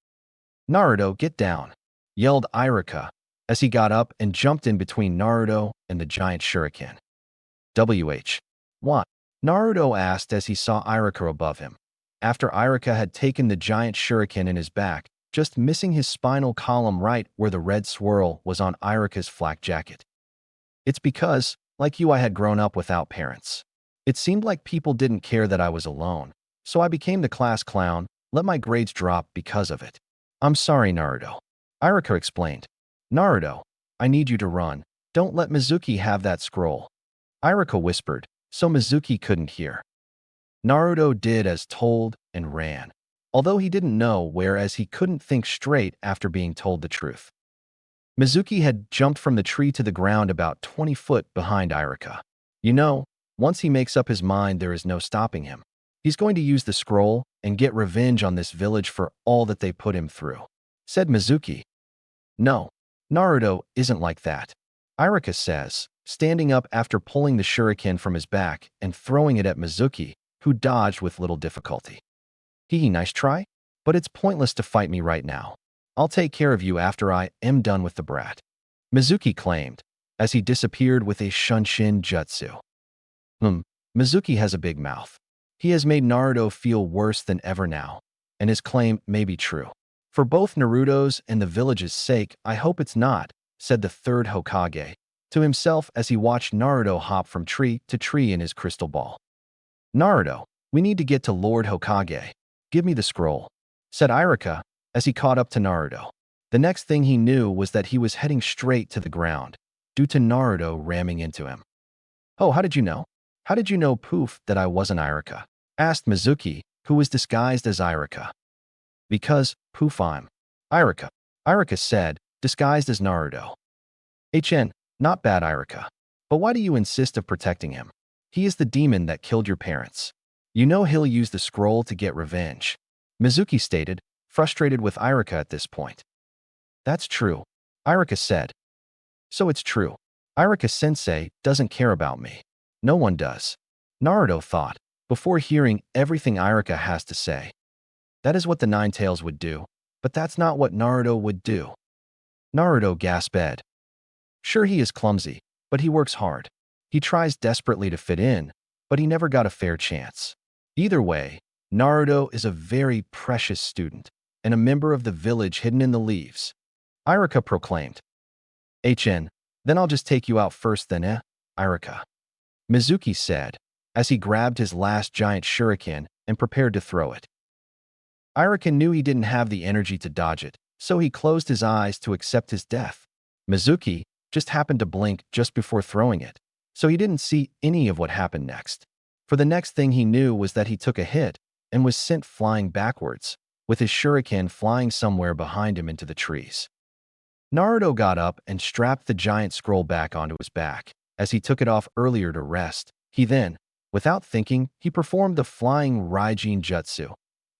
Naruto, get down, yelled Iruka as he got up and jumped in between Naruto and the giant shuriken. What? Naruto asked as he saw Iruka above him. After Iruka had taken the giant shuriken in his back, just missing his spinal column right where the red swirl was on Iruka's flak jacket. It's because, like you, I had grown up without parents. It seemed like people didn't care that I was alone, so I became the class clown, let my grades drop because of it. I'm sorry, Naruto. Iruka explained. Naruto, I need you to run. Don't let Mizuki have that scroll. Iruka whispered, so Mizuki couldn't hear. Naruto did as told and ran, although he didn't know where, as he couldn't think straight after being told the truth. Mizuki had jumped from the tree to the ground about 20 foot behind Iruka. You know, once he makes up his mind, there is no stopping him. He's going to use the scroll and get revenge on this village for all that they put him through, said Mizuki. No, Naruto isn't like that, Iruka says, standing up after pulling the shuriken from his back and throwing it at Mizuki, who dodged with little difficulty. Nice try, but it's pointless to fight me right now. I'll take care of you after I am done with the brat, Mizuki claimed, as he disappeared with a Shunshin jutsu. Mizuki has a big mouth. He has made Naruto feel worse than ever now, and his claim may be true. For both Naruto's and the village's sake, I hope it's not, said the third Hokage to himself as he watched Naruto hop from tree to tree in his crystal ball. Naruto, we need to get to Lord Hokage. Give me the scroll, said Iruka as he caught up to Naruto. The next thing he knew was that he was heading straight to the ground, due to Naruto ramming into him. Oh, how did you know? How did you know, poof, that I wasn't Iruka? Asked Mizuki, who was disguised as Iruka. Because, poof, I'm Iruka, Iruka said, disguised as Naruto. Not bad, Iruka. But why do you insist of protecting him? He is the demon that killed your parents. You know he'll use the scroll to get revenge, Mizuki stated, frustrated with Iruka at this point. That's true, Iruka said. So it's true. Iruka-sensei doesn't care about me. No one does, Naruto thought, before hearing everything Iruka has to say. That is what the Nine Tails would do, but that's not what Naruto would do. Naruto gasped. Sure, he is clumsy, but he works hard. He tries desperately to fit in, but he never got a fair chance. Either way, Naruto is a very precious student. and a member of the village hidden in the leaves. Irika proclaimed. Then I'll just take you out first then, Irika. Mizuki said, as he grabbed his last giant shuriken and prepared to throw it. Irika knew he didn't have the energy to dodge it, so he closed his eyes to accept his death. Mizuki just happened to blink just before throwing it, so he didn't see any of what happened next. For the next thing he knew was that he took a hit and was sent flying backwards, with his shuriken flying somewhere behind him into the trees. Naruto got up and strapped the giant scroll back onto his back. As he took it off earlier to rest, he then, without thinking, he performed the flying Hiraishin jutsu.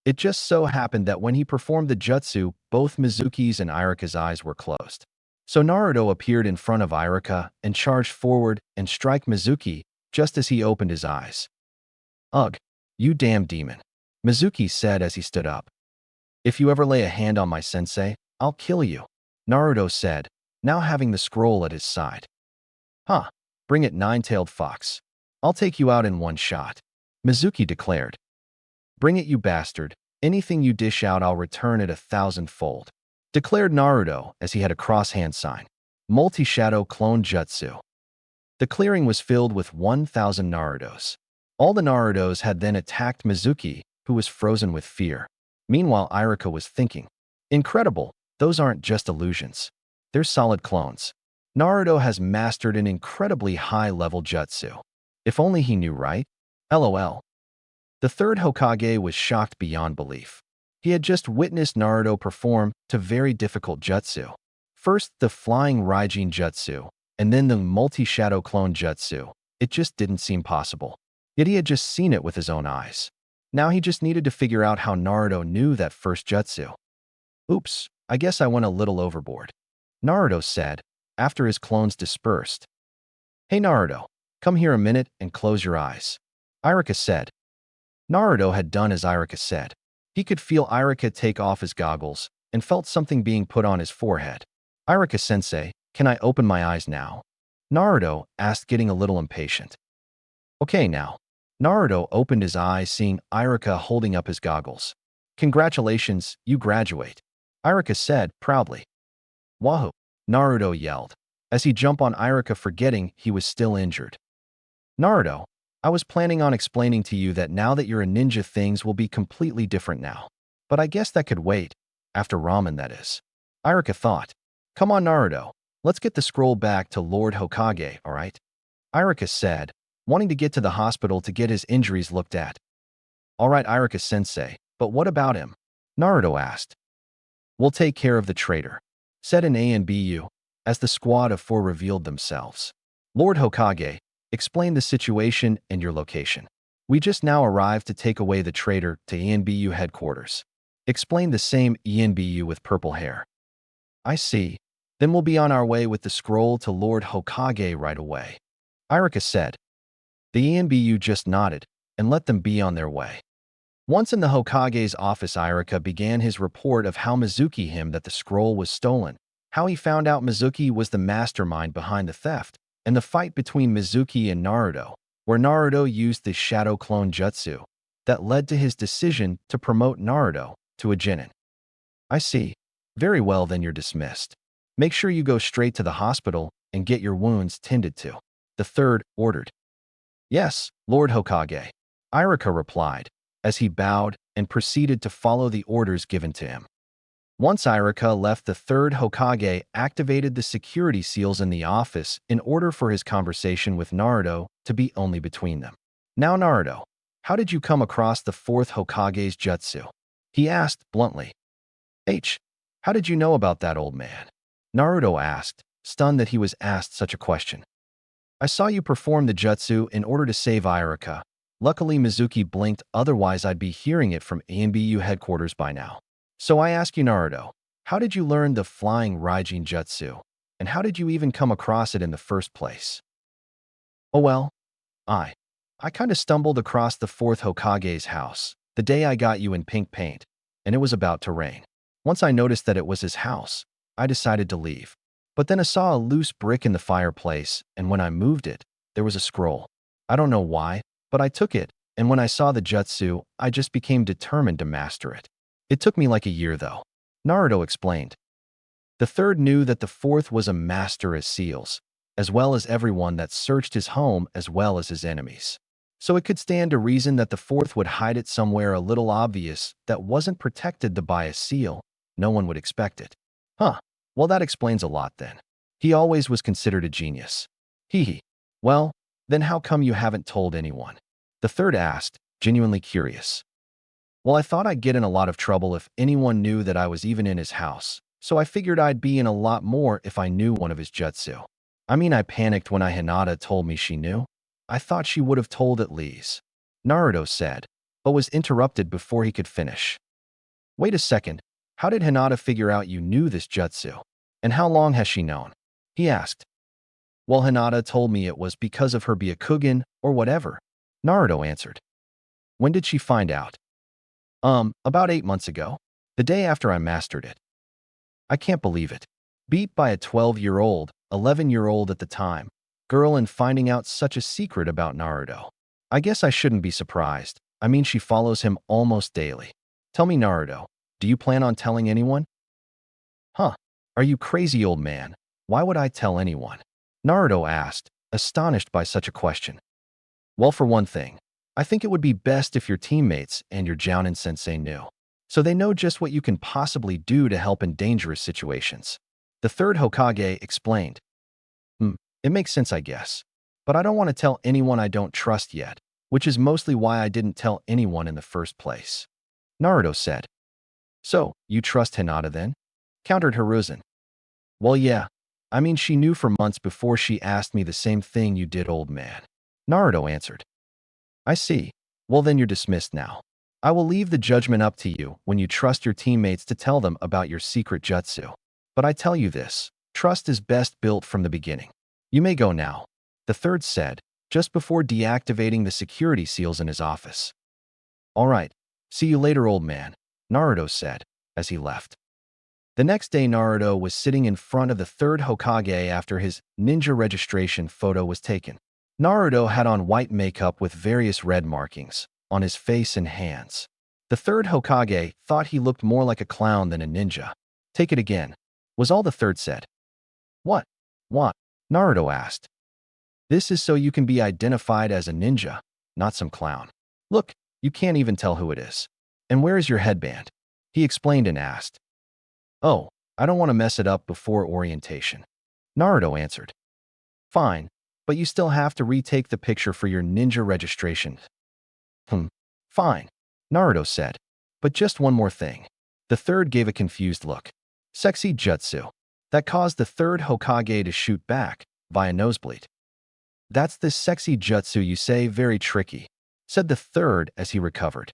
It just so happened that when he performed the jutsu, both Mizuki's and Irika's eyes were closed. So Naruto appeared in front of Irika and charged forward and struck Mizuki just as he opened his eyes. "Ugh, you damn demon," Mizuki said as he stood up. "If you ever lay a hand on my sensei, I'll kill you," Naruto said, now having the scroll at his side. "Huh, bring it, nine-tailed fox. I'll take you out in one shot," Mizuki declared. "Bring it, you bastard. Anything you dish out, I'll return it 1,000-fold," declared Naruto as he had a cross-hand sign. Multi-shadow clone jutsu. The clearing was filled with 1,000 Narutos. All the Narutos had then attacked Mizuki, who was frozen with fear. Meanwhile, Irika was thinking, "Incredible, those aren't just illusions. They're solid clones. Naruto has mastered an incredibly high-level jutsu. If only he knew, right? LOL. The third Hokage was shocked beyond belief. He had just witnessed Naruto perform to very difficult jutsu. First, the flying Raijin jutsu, and then the multi-shadow clone jutsu. It just didn't seem possible. Yet he had just seen it with his own eyes. Now he just needed to figure out how Naruto knew that first jutsu. "Oops, I guess I went a little overboard," Naruto said, after his clones dispersed. "Hey Naruto, come here a minute and close your eyes," Irika said. Naruto had done as Irika said. He could feel Irika take off his goggles and felt something being put on his forehead. "Irika-sensei, can I open my eyes now?" Naruto asked, getting a little impatient. "Okay now." Naruto opened his eyes, seeing Irika holding up his goggles. "Congratulations, you graduate," Irika said proudly. "Wahoo!" Naruto yelled, as he jumped on Irika, forgetting he was still injured. "Naruto, I was planning on explaining to you that now that you're a ninja, things will be completely different now. But I guess that could wait. After ramen, that is," Irika thought. "Come on, Naruto. Let's get the scroll back to Lord Hokage, all right?" Irika said, wanting to get to the hospital to get his injuries looked at. "All right, Irika-sensei, but what about him?" Naruto asked. "We'll take care of the traitor," said an ANBU, as the squad of 4 revealed themselves. "Lord Hokage, explain the situation and your location. We just now arrived to take away the traitor to ENBU headquarters," explained the same ENBU with purple hair. "I see. Then we'll be on our way with the scroll to Lord Hokage right away," Irika said. The ENBU just nodded and let them be on their way. Once in the Hokage's office, Irika began his report of how Mizuki him that the scroll was stolen, how he found out Mizuki was the mastermind behind the theft, and the fight between Mizuki and Naruto, where Naruto used the shadow clone jutsu that led to his decision to promote Naruto to a Chunin. "I see. Very well, then you're dismissed. Make sure you go straight to the hospital and get your wounds tended to," the third ordered. "Yes, Lord Hokage," Irika replied, as he bowed and proceeded to follow the orders given to him. Once Irika left, the third Hokage activated the security seals in the office in order for his conversation with Naruto to be only between them. "Now, Naruto, how did you come across the fourth Hokage's jutsu?" he asked bluntly. How did you know about that, old man?" Naruto asked, stunned that he was asked such a question. "I saw you perform the jutsu in order to save Irika. Luckily, Mizuki blinked, otherwise I'd be hearing it from ANBU headquarters by now. So I ask you, Naruto, how did you learn the flying Raijin jutsu? And how did you even come across it in the first place?" "Oh well, I kinda stumbled across the fourth Hokage's house the day I got you in pink paint, and it was about to rain. Once I noticed that it was his house, I decided to leave. But then I saw a loose brick in the fireplace, and when I moved it, there was a scroll. I don't know why, but I took it, and when I saw the jutsu, I just became determined to master it. It took me like a year, though. Naruto explained. The third knew that the fourth was a master as seals, as well as everyone that searched his home as well as his enemies. So it could stand to reason that the fourth would hide it somewhere a little obvious that wasn't protected by a seal. No one would expect it. Huh. Well, that explains a lot then. He always was considered a genius. Hee hee. Well, then how come you haven't told anyone? The third asked, genuinely curious. Well, I thought I'd get in a lot of trouble if anyone knew that I was even in his house, so I figured I'd be in a lot more if I knew one of his jutsu. I mean, I panicked when Hinata told me she knew. I thought she would have told at least, Naruto said, but was interrupted before he could finish. Wait a second, how did Hinata figure out you knew this jutsu? And how long has she known? He asked. Well, Hinata told me it was because of her Byakugan or whatever, Naruto answered. When did she find out? About 8 months ago, the day after I mastered it. I can't believe it. Beat by a 12-year-old, 11-year-old at the time, girl and finding out such a secret about Naruto. I guess I shouldn't be surprised. I mean, she follows him almost daily. Tell me, Naruto, do you plan on telling anyone? Huh? Are you crazy, old man? Why would I tell anyone? Naruto asked, astonished by such a question. Well, for one thing, I think it would be best if your teammates and your Jounin sensei knew, so they know just what you can possibly do to help in dangerous situations. The third Hokage explained. It makes sense, I guess. But I don't want to tell anyone I don't trust yet, which is mostly why I didn't tell anyone in the first place. Naruto said. So, you trust Hinata then? Countered Hiruzen. Well, yeah. I mean, she knew for months before she asked me the same thing you did, old man. Naruto answered. I see. Well, then you're dismissed now. I will leave the judgment up to you when you trust your teammates to tell them about your secret jutsu. But I tell you this, trust is best built from the beginning. You may go now, the third said, just before deactivating the security seals in his office. All right, see you later, old man, Naruto said, as he left. The next day, Naruto was sitting in front of the third Hokage after his ninja registration photo was taken. Naruto had on white makeup with various red markings on his face and hands. The third Hokage thought he looked more like a clown than a ninja. Take it again, was all the third said. What? What? Naruto asked. This is so you can be identified as a ninja, not some clown. Look, you can't even tell who it is. And where is your headband? He explained and asked. Oh, I don't want to mess it up before orientation. Naruto answered. Fine, but you still have to retake the picture for your ninja registration. Fine, Naruto said. But just one more thing. The third gave a confused look. Sexy jutsu. That caused the third Hokage to shoot back, via nosebleed. That's this sexy jutsu you say, very tricky, said the third as he recovered.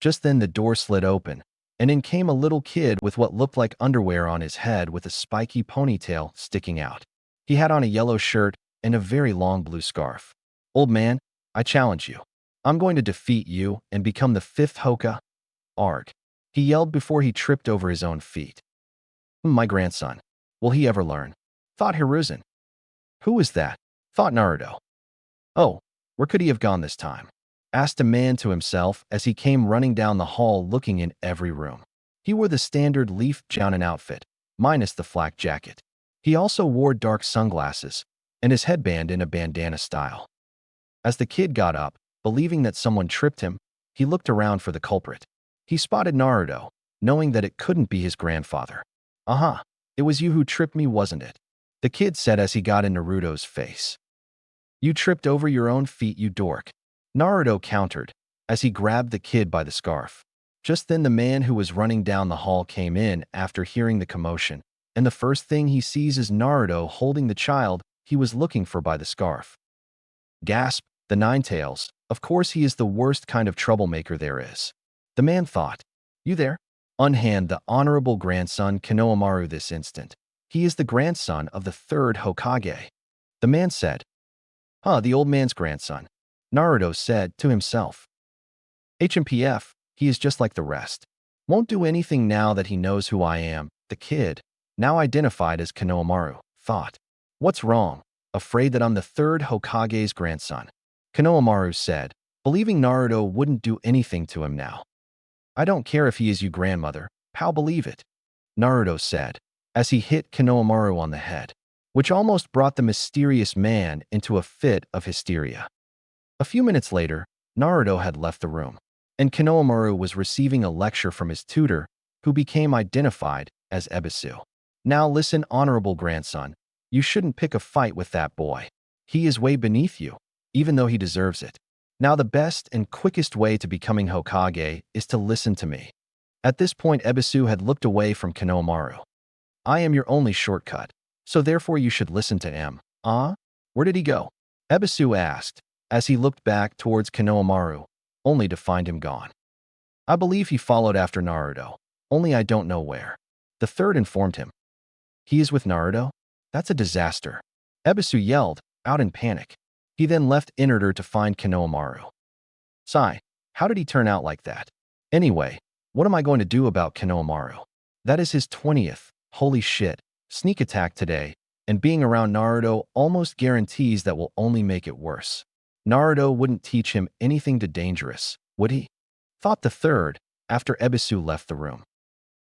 Just then the door slid open, and in came a little kid with what looked like underwear on his head with a spiky ponytail sticking out. He had on a yellow shirt and a very long blue scarf. Old man, I challenge you. I'm going to defeat you and become the fifth Hokage. Arg. He yelled before he tripped over his own feet. My grandson. Will he ever learn? Thought Hiruzen. Who is that? Thought Naruto. Oh, where could he have gone this time? Asked a man to himself as he came running down the hall looking in every room. He wore the standard leaf Jounin outfit, minus the flak jacket. He also wore dark sunglasses and his headband in a bandana style. As the kid got up, believing that someone tripped him, he looked around for the culprit. He spotted Naruto, knowing that it couldn't be his grandfather. Aha, it was you who tripped me, wasn't it? The kid said as he got in Naruto's face. You tripped over your own feet, you dork. Naruto countered, as he grabbed the kid by the scarf. Just then the man who was running down the hall came in after hearing the commotion, and the first thing he sees is Naruto holding the child he was looking for by the scarf. Gasp, the Ninetales. Of course he is the worst kind of troublemaker there is. The man thought. You there? Unhand the honorable grandson Konohamaru this instant. He is the grandson of the third Hokage. The man said. The old man's grandson. Naruto said to himself. HMPF, he is just like the rest. Won't do anything now that he knows who I am, the kid, now identified as Konohamaru, thought. What's wrong? Afraid that I'm the third Hokage's grandson. Konohamaru said, believing Naruto wouldn't do anything to him now. I don't care if he is your grandmother. How believe it? Naruto said, as he hit Konohamaru on the head, which almost brought the mysterious man into a fit of hysteria. A few minutes later, Naruto had left the room, and Konohamaru was receiving a lecture from his tutor, who became identified as Ebisu. Now listen, honorable grandson, you shouldn't pick a fight with that boy. He is way beneath you, even though he deserves it. Now the best and quickest way to becoming Hokage is to listen to me. At this point, Ebisu had looked away from Konohamaru. I am your only shortcut, so therefore you should listen to him. Where did he go? Ebisu asked, as he looked back towards Konohamaru, only to find him gone. I believe he followed after Naruto, only I don't know where. The third informed him. He is with Naruto? That's a disaster. Ebisu yelled, out in panic. He then left in order to find Konohamaru. Sigh, how did he turn out like that? Anyway, what am I going to do about Konohamaru? That is his 20th, holy shit, sneak attack today, and being around Naruto almost guarantees that will only make it worse. Naruto wouldn't teach him anything too dangerous, would he? Thought the third, after Ebisu left the room.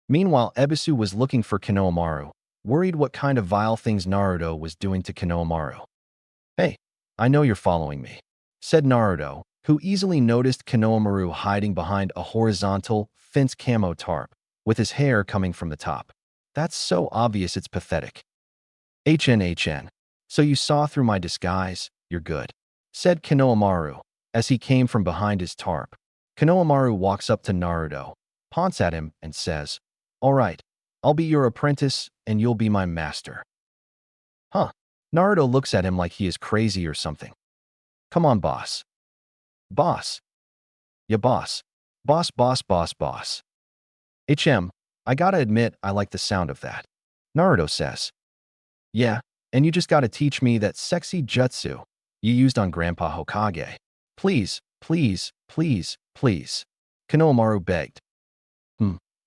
Meanwhile, Ebisu was looking for Konohamaru, worried what kind of vile things Naruto was doing to Konohamaru. Hey, I know you're following me, said Naruto, who easily noticed Konohamaru hiding behind a horizontal, fence camo tarp, with his hair coming from the top. That's so obvious it's pathetic. HN. So you saw through my disguise, you're good, said Konohamaru, as he came from behind his tarp. Konohamaru walks up to Naruto, taunts at him, and says, all right, I'll be your apprentice, and you'll be my master. Huh? Naruto looks at him like he is crazy or something. Come on, boss. Boss. Yeah, boss. Boss. I gotta admit I like the sound of that. Naruto says. Yeah, and you just gotta teach me that sexy jutsu you used on Grandpa Hokage. Please. Konohamaru begged.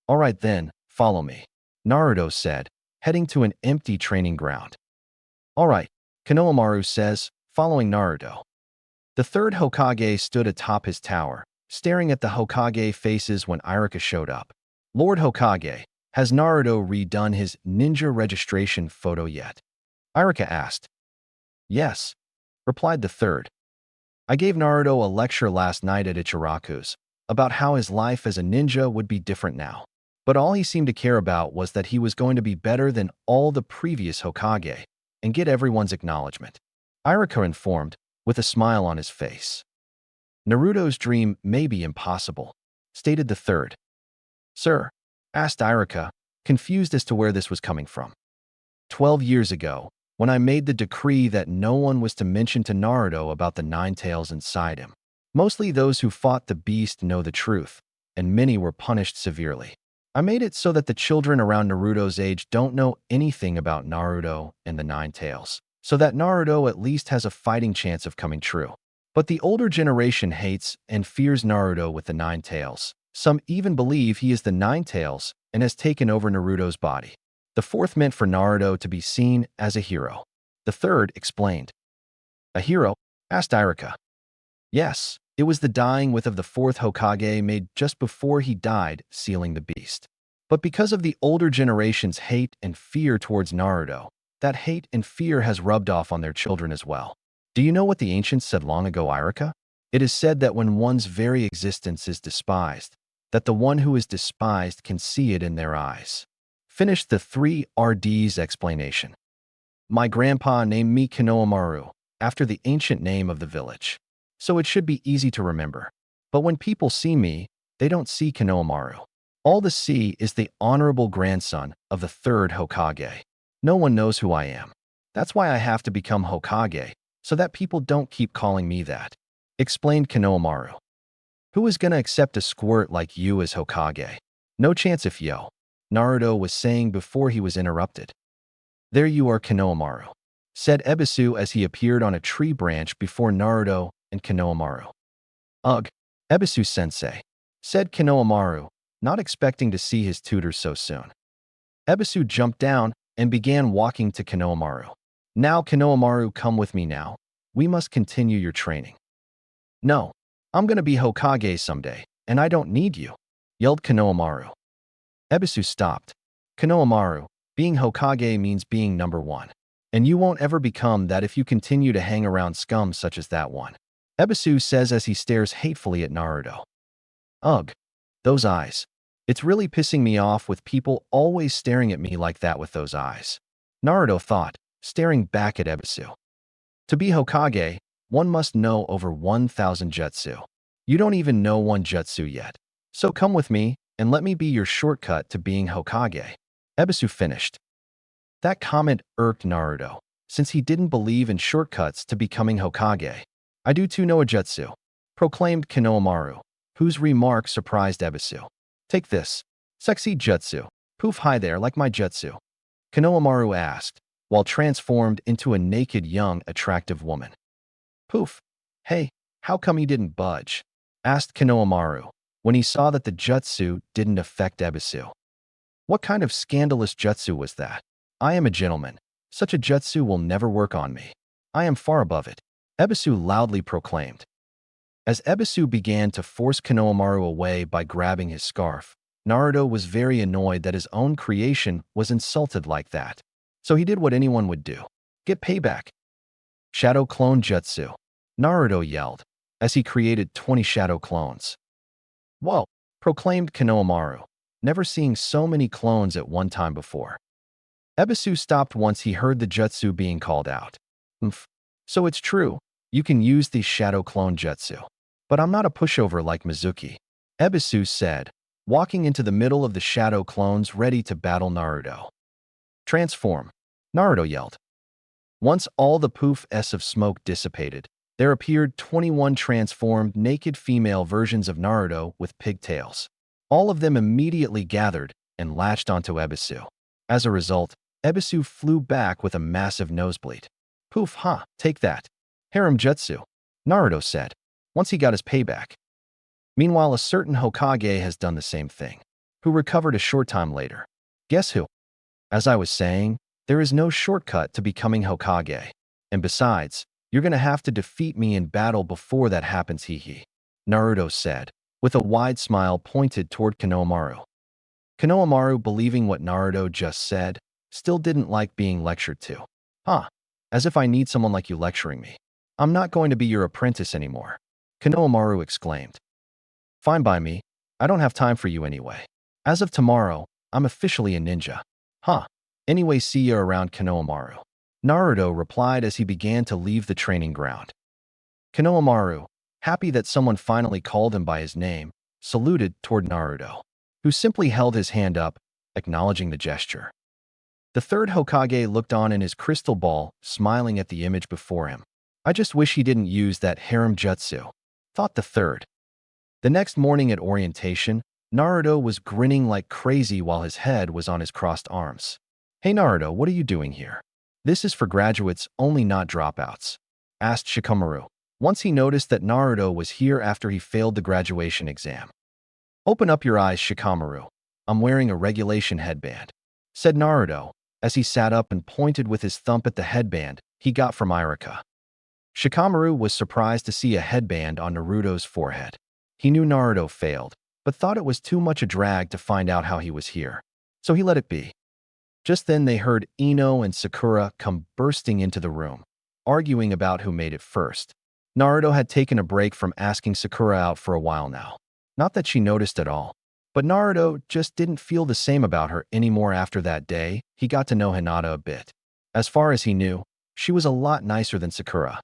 All right then, follow me, Naruto said, heading to an empty training ground. All right, Konohamaru says, following Naruto. The third Hokage stood atop his tower, staring at the Hokage faces when Iruka showed up. Lord Hokage, has Naruto redone his ninja registration photo yet? Iruka asked. Yes, replied the third. I gave Naruto a lecture last night at Ichiraku's about how his life as a ninja would be different now. But all he seemed to care about was that he was going to be better than all the previous Hokage and get everyone's acknowledgement. Iruka informed, with a smile on his face. Naruto's dream may be impossible, stated the third. Sir, asked Iruka, confused as to where this was coming from. 12 years ago, when I made the decree that no one was to mention to Naruto about the 9 tails inside him. Mostly those who fought the beast know the truth, and many were punished severely. I made it so that the children around Naruto's age don't know anything about Naruto and the 9 tails, so that Naruto at least has a fighting chance of coming true. But the older generation hates and fears Naruto with the 9 tails. Some even believe he is the 9 tails and has taken over Naruto's body. The fourth meant for Naruto to be seen as a hero. The third explained. A hero? Asked Iruka. Yes, it was the dying with of the fourth Hokage made just before he died, sealing the beast. But because of the older generation's hate and fear towards Naruto, that hate and fear has rubbed off on their children as well. Do you know what the ancients said long ago, Iruka? It is said that when one's very existence is despised, that the one who is despised can see it in their eyes. Finished the 3 RD's explanation. My grandpa named me Konohamaru, after the ancient name of the village. So it should be easy to remember. But when people see me, they don't see Konohamaru. All they see is the honorable grandson of the third Hokage. No one knows who I am. That's why I have to become Hokage, so that people don't keep calling me that, explained Konohamaru. Who is gonna accept a squirt like you as Hokage? No chance if yo, Naruto was saying before he was interrupted. There you are, Konohamaru, said Ebisu as he appeared on a tree branch before Naruto and Konohamaru. Ugh, Ebisu-sensei, said Konohamaru, not expecting to see his tutor so soon. Ebisu jumped down and began walking to Konohamaru. Now, Konohamaru, come with me now. We must continue your training. No, I'm gonna be Hokage someday, and I don't need you. yelled Konohamaru. Ebisu stopped. Konohamaru, being Hokage means being number one. And you won't ever become that if you continue to hang around scum such as that one. Ebisu says as he stares hatefully at Naruto. Ugh. Those eyes. It's really pissing me off with people always staring at me like that with those eyes. Naruto thought, staring back at Ebisu. To be Hokage, one must know over 1,000 jutsu. You don't even know one jutsu yet. So come with me, and let me be your shortcut to being Hokage. Ebisu finished. That comment irked Naruto, since he didn't believe in shortcuts to becoming Hokage. I do too know a jutsu, proclaimed Konohamaru, whose remark surprised Ebisu. Take this. Sexy jutsu. Poof, hi there, like my jutsu. Konohamaru asked, while transformed into a naked young attractive woman. Poof. Hey, how come he didn't budge? Asked Konohamaru, when he saw that the jutsu didn't affect Ebisu. What kind of scandalous jutsu was that? I am a gentleman. Such a jutsu will never work on me. I am far above it. Ebisu loudly proclaimed. As Ebisu began to force Konohamaru away by grabbing his scarf, Naruto was very annoyed that his own creation was insulted like that. So he did what anyone would do. Get payback. Shadow clone jutsu. Naruto yelled, as he created 20 shadow clones. Whoa, proclaimed Konohamaru, never seeing so many clones at one time before. Ebisu stopped once he heard the jutsu being called out. So it's true, you can use the shadow clone jutsu. But I'm not a pushover like Mizuki, Ebisu said, walking into the middle of the shadow clones ready to battle Naruto. Transform, Naruto yelled. Once all the poof-s of smoke dissipated, there appeared 21 transformed naked female versions of Naruto with pigtails. All of them immediately gathered and latched onto Ebisu. As a result, Ebisu flew back with a massive nosebleed. Poof, ha, take that. Harem jutsu, Naruto said, once he got his payback. Meanwhile, a certain Hokage has done the same thing, who recovered a short time later. Guess who? As I was saying, there is no shortcut to becoming Hokage. And besides, you're gonna have to defeat me in battle before that happens, hee. Naruto said, with a wide smile pointed toward Konohamaru. Konohamaru, believing what Naruto just said, still didn't like being lectured to. As if I need someone like you lecturing me. I'm not going to be your apprentice anymore, Konohamaru exclaimed. Fine by me, I don't have time for you anyway. As of tomorrow, I'm officially a ninja. Anyway, see you around, Konohamaru. Naruto replied as he began to leave the training ground. Konohamaru, happy that someone finally called him by his name, saluted toward Naruto, who simply held his hand up, acknowledging the gesture. The third Hokage looked on in his crystal ball, smiling at the image before him. I just wish he didn't use that harem jutsu, thought the third. The next morning at orientation, Naruto was grinning like crazy while his head was on his crossed arms. Hey Naruto, what are you doing here? This is for graduates only, not dropouts, asked Shikamaru, once he noticed that Naruto was here after he failed the graduation exam. Open up your eyes, Shikamaru. I'm wearing a regulation headband, said Naruto, as he sat up and pointed with his thumb at the headband he got from Irika. Shikamaru was surprised to see a headband on Naruto's forehead. He knew Naruto failed, but thought it was too much a drag to find out how he was here, so he let it be. Just then they heard Ino and Sakura come bursting into the room, arguing about who made it first. Naruto had taken a break from asking Sakura out for a while now. Not that she noticed at all, but Naruto just didn't feel the same about her anymore after that day. He got to know Hinata a bit. As far as he knew, she was a lot nicer than Sakura.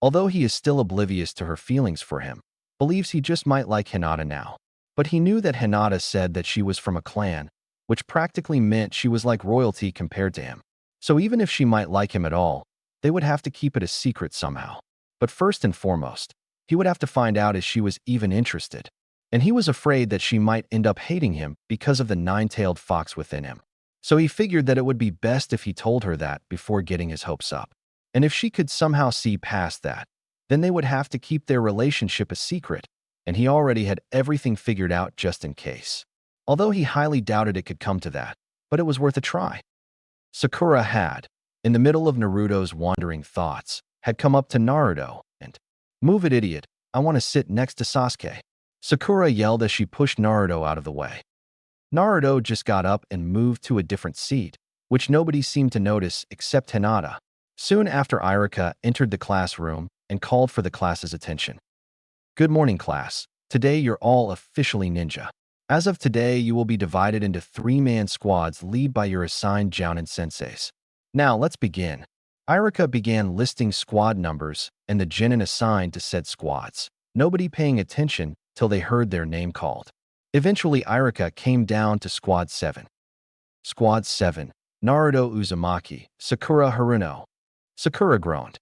Although he is still oblivious to her feelings for him, believes he just might like Hinata now. But he knew that Hinata said that she was from a clan, which practically meant she was like royalty compared to him. So even if she might like him at all, they would have to keep it a secret somehow. But first and foremost, he would have to find out if she was even interested. And he was afraid that she might end up hating him because of the nine-tailed fox within him. So he figured that it would be best if he told her that before getting his hopes up. And if she could somehow see past that, then they would have to keep their relationship a secret, and he already had everything figured out just in case. Although he highly doubted it could come to that, but it was worth a try. Sakura had, in the middle of Naruto's wandering thoughts, had come up to Naruto and, "Move it, idiot, I want to sit next to Sasuke," Sakura yelled as she pushed Naruto out of the way. Naruto just got up and moved to a different seat, which nobody seemed to notice except Hinata. Soon after, Irika entered the classroom and called for the class's attention. Good morning, class. Today you're all officially ninja. As of today, you will be divided into 3-man squads led by your assigned Jounin senseis. Now let's begin. Irika began listing squad numbers and the genin assigned to said squads, nobody paying attention till they heard their name called. Eventually, Irika came down to Squad 7. Squad 7, Naruto Uzumaki, Sakura Haruno. Sakura groaned.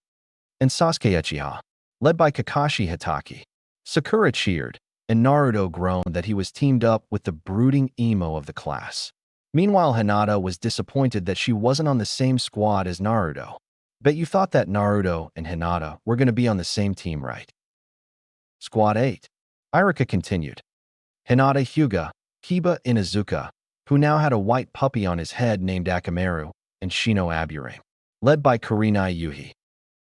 And Sasuke Uchiha, led by Kakashi Hitaki. Sakura cheered, and Naruto groaned that he was teamed up with the brooding emo of the class. Meanwhile, Hinata was disappointed that she wasn't on the same squad as Naruto. Bet you thought that Naruto and Hinata were going to be on the same team, right? Squad 8. Irika continued. Hinata Hyuga, Kiba Inazuka, who now had a white puppy on his head named Akamaru, and Shino Aburame, led by Kurenai Yuhi.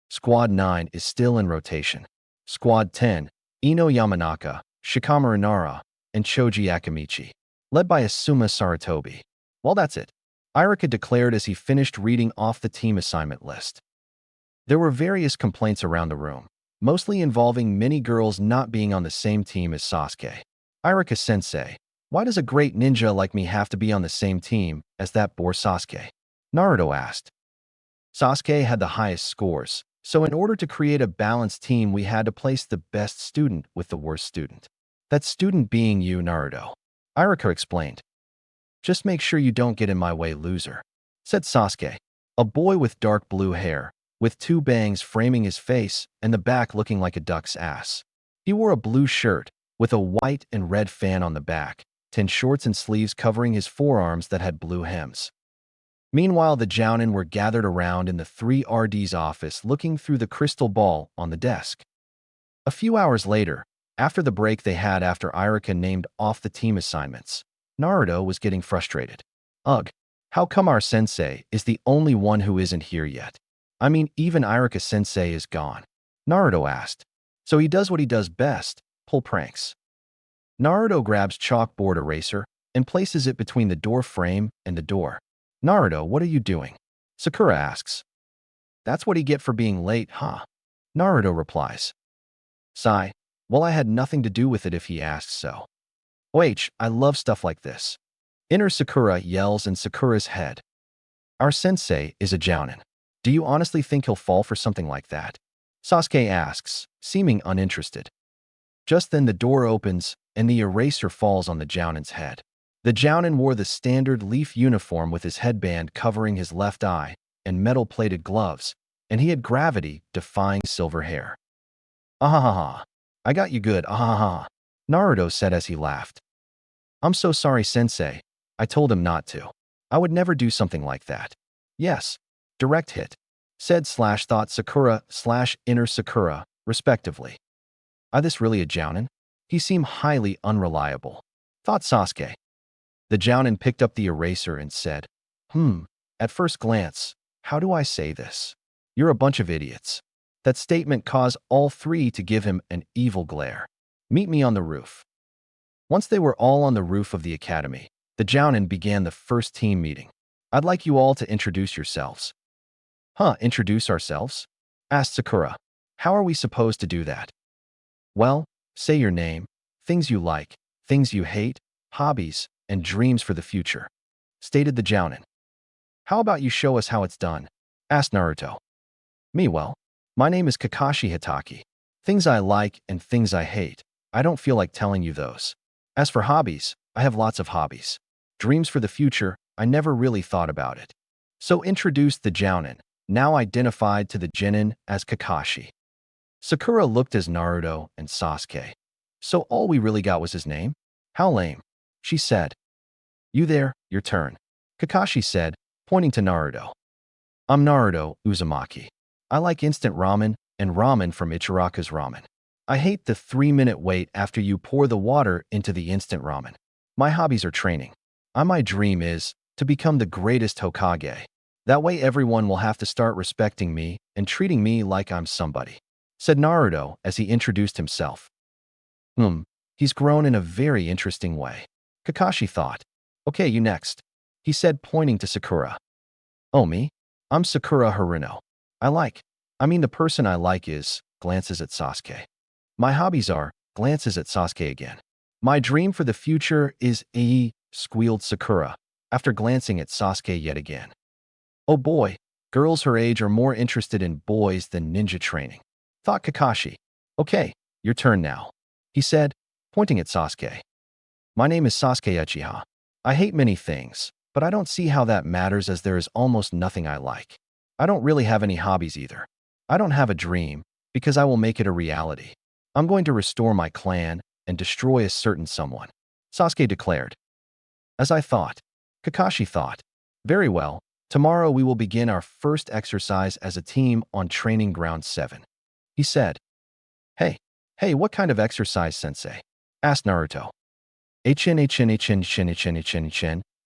Squad 9 is still in rotation. Squad 10, Ino Yamanaka, Shikamaru Nara, and Choji Akamichi, led by Asuma Saratobi. Well, that's it, Irika declared as he finished reading off the team assignment list. There were various complaints around the room, mostly involving many girls not being on the same team as Sasuke. Irika-sensei, why does a great ninja like me have to be on the same team as that boor Sasuke? Naruto asked. Sasuke had the highest scores, so in order to create a balanced team, we had to place the best student with the worst student. That student being you, Naruto. Irika explained. Just make sure you don't get in my way, loser, said Sasuke, a boy with dark blue hair, with 2 bangs framing his face and the back looking like a duck's ass. He wore a blue shirt, with a white and red fan on the back, 10 shorts and sleeves covering his forearms that had blue hems. Meanwhile, the Jounin were gathered around in the 3RD's office looking through the crystal ball on the desk. A few hours later, after the break they had after Irika named off the team assignments, Naruto was getting frustrated. Ugh, how come our sensei is the only one who isn't here yet? I mean, even Irika-sensei is gone. Naruto asked. So he does what he does best, pull pranks. Naruto grabs chalkboard eraser and places it between the door frame and the door. Naruto, what are you doing? Sakura asks. That's what he get for being late, huh? Naruto replies. Sigh, well, I had nothing to do with it if he asks so. I love stuff like this. Inner Sakura yells in Sakura's head. Our sensei is a Jounin. Do you honestly think he'll fall for something like that? Sasuke asks, seeming uninterested. Just then the door opens and the eraser falls on the Jounin's head. The Jounin wore the standard leaf uniform with his headband covering his left eye and metal-plated gloves, and he had gravity-defying silver hair. Ahahaha, I got you good, ahaha, Naruto said as he laughed. I'm so sorry, sensei. I told him not to. I would never do something like that. Yes, direct hit, said/thought Sakura/inner Sakura, respectively. Are this really a Jounin? He seemed highly unreliable, thought Sasuke. The Jounin picked up the eraser and said, at first glance, how do I say this? You're a bunch of idiots. That statement caused all 3 to give him an evil glare. Meet me on the roof. Once they were all on the roof of the academy, the Jounin began the first team meeting. I'd like you all to introduce yourselves. Introduce ourselves? Asked Sakura. How are we supposed to do that? Well, say your name, things you like, things you hate, hobbies, and dreams for the future, stated the Jounin. How about you show us how it's done? Asked Naruto. Me, well, my name is Kakashi Hitaki. Things I like and things I hate. I don't feel like telling you those. As for hobbies, I have lots of hobbies. Dreams for the future, I never really thought about it. So introduced the Jounin, now identified to the genin as Kakashi. Sakura looked as Naruto and Sasuke. So all we really got was his name? How lame, she said. You there, your turn, Kakashi said, pointing to Naruto. I'm Naruto Uzumaki. I like instant ramen and ramen from Ichiraku's Ramen. I hate the 3-minute wait after you pour the water into the instant ramen. My hobbies are training. My dream is to become the greatest Hokage. That way everyone will have to start respecting me and treating me like I'm somebody, said Naruto as he introduced himself. He He's grown in a very interesting way. Kakashi thought. Okay, you next, he said, pointing to Sakura. Oh, me? I'm Sakura Haruno. The person I like is, glances at Sasuke. My hobbies are, glances at Sasuke again. My dream for the future is, squealed Sakura, after glancing at Sasuke yet again. Oh boy, girls her age are more interested in boys than ninja training, thought Kakashi. Okay, your turn now, he said, pointing at Sasuke. My name is Sasuke Uchiha. I hate many things, but I don't see how that matters as there is almost nothing I like. I don't really have any hobbies either. I don't have a dream, because I will make it a reality. I'm going to restore my clan and destroy a certain someone, Sasuke declared. As I thought, Kakashi thought. Very well, tomorrow we will begin our first exercise as a team on Training Ground 7, he said. Hey, what kind of exercise, sensei? Asked Naruto. Chen,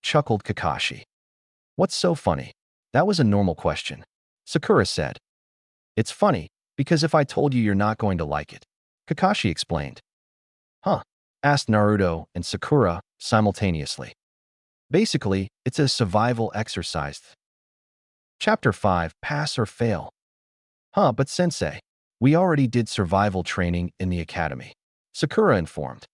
chuckled Kakashi. What's so funny? That was a normal question, Sakura said. It's funny, because if I told you you're not going to like it, Kakashi explained. Huh? Asked Naruto and Sakura simultaneously. Basically, it's a survival exercise. Chapter 5, Pass or Fail. Huh, but sensei, we already did survival training in the academy, Sakura informed.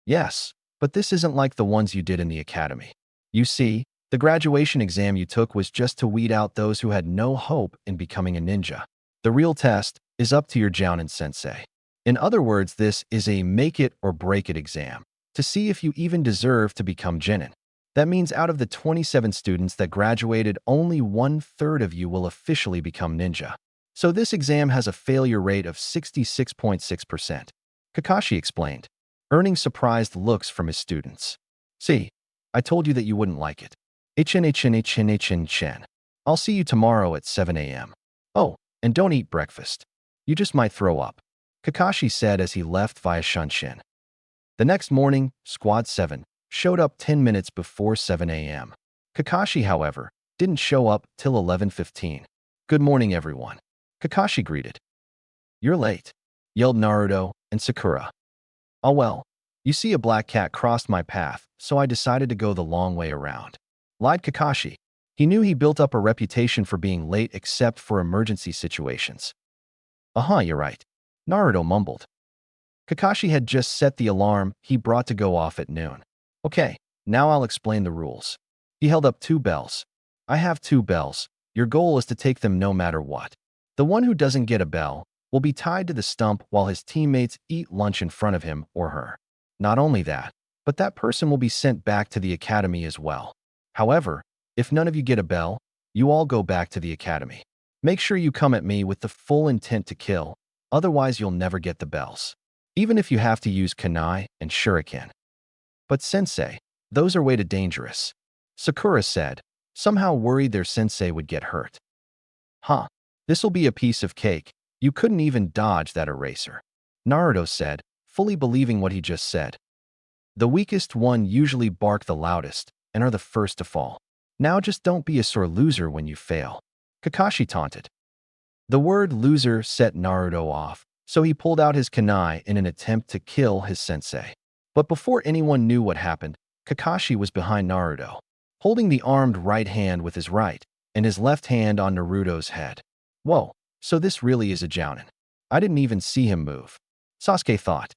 Yes, but this isn't like the ones you did in the academy. You see, the graduation exam you took was just to weed out those who had no hope in becoming a ninja. The real test is up to your Jounin sensei. In other words, this is a make-it-or-break-it exam to see if you even deserve to become Genin. That means out of the 27 students that graduated, only 1/3 of you will officially become ninja. So this exam has a failure rate of 66.6%, Kakashi explained, earning surprised looks from his students. See, I told you that you wouldn't like it. Chen. I'll see you tomorrow at 7 a.m. Oh, and don't eat breakfast. You just might throw up, Kakashi said as he left via Shunshin. The next morning, Squad 7 showed up 10 minutes before 7 a.m. Kakashi, however, didn't show up till 11:15. Good morning, everyone, Kakashi greeted. You're late, yelled Naruto and Sakura. Oh well, you see, a black cat crossed my path, so I decided to go the long way around, lied Kakashi. He knew he built up a reputation for being late except for emergency situations. You're right, Naruto mumbled. Kakashi had just set the alarm he brought to go off at noon. Okay, now I'll explain the rules. He held up 2 bells. I have 2 bells. Your goal is to take them no matter what. The one who doesn't get a bell will be tied to the stump while his teammates eat lunch in front of him or her. Not only that, but that person will be sent back to the academy as well. However, if none of you get a bell, you all go back to the academy. Make sure you come at me with the full intent to kill, otherwise you'll never get the bells. Even if you have to use kunai and shuriken. But sensei, those are way too dangerous, Sakura said, somehow worried their sensei would get hurt. This'll be a piece of cake. You couldn't even dodge that eraser, Naruto said, fully believing what he just said. The weakest one usually bark the loudest and are the first to fall. Now just don't be a sore loser when you fail, Kakashi taunted. The word loser set Naruto off, so he pulled out his kunai in an attempt to kill his sensei. But before anyone knew what happened, Kakashi was behind Naruto, holding the armed right hand with his right and his left hand on Naruto's head. Whoa, so this really is a Jounin. I didn't even see him move, Sasuke thought.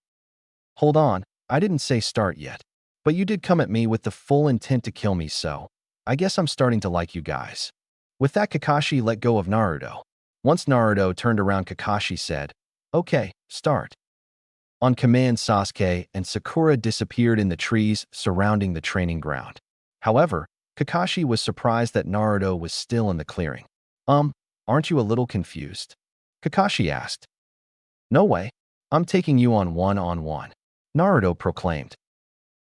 Hold on, I didn't say start yet. But you did come at me with the full intent to kill me, so I guess I'm starting to like you guys. With that, Kakashi let go of Naruto. Once Naruto turned around, Kakashi said, Okay, start. On command, Sasuke and Sakura disappeared in the trees surrounding the training ground. However, Kakashi was surprised that Naruto was still in the clearing. Aren't you a little confused? Kakashi asked. No way. I'm taking you on one-on-one, Naruto proclaimed.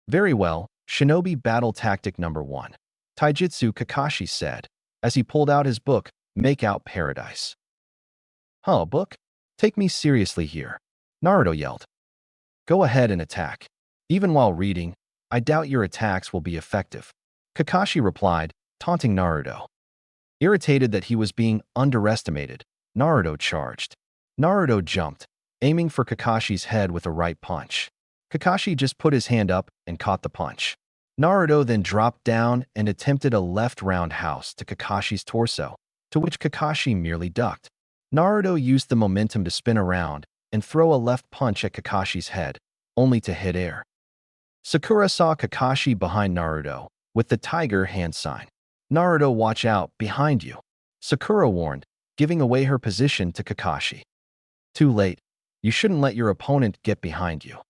Very well, Shinobi Battle Tactic Number 1. Taijutsu, Kakashi said, as he pulled out his book, Make Out Paradise. A book? Take me seriously here, Naruto yelled. Go ahead and attack. Even while reading, I doubt your attacks will be effective, Kakashi replied, taunting Naruto. Irritated that he was being underestimated, Naruto charged. Naruto jumped, aiming for Kakashi's head with a right punch. Kakashi just put his hand up and caught the punch. Naruto then dropped down and attempted a left roundhouse to Kakashi's torso, to which Kakashi merely ducked. Naruto used the momentum to spin around and throw a left punch at Kakashi's head, only to hit air. Sakura saw Kakashi behind Naruto, with the tiger hand sign. "Naruto, watch out, behind you," Sakura warned, giving away her position to Kakashi. "Too late. You shouldn't let your opponent get behind you."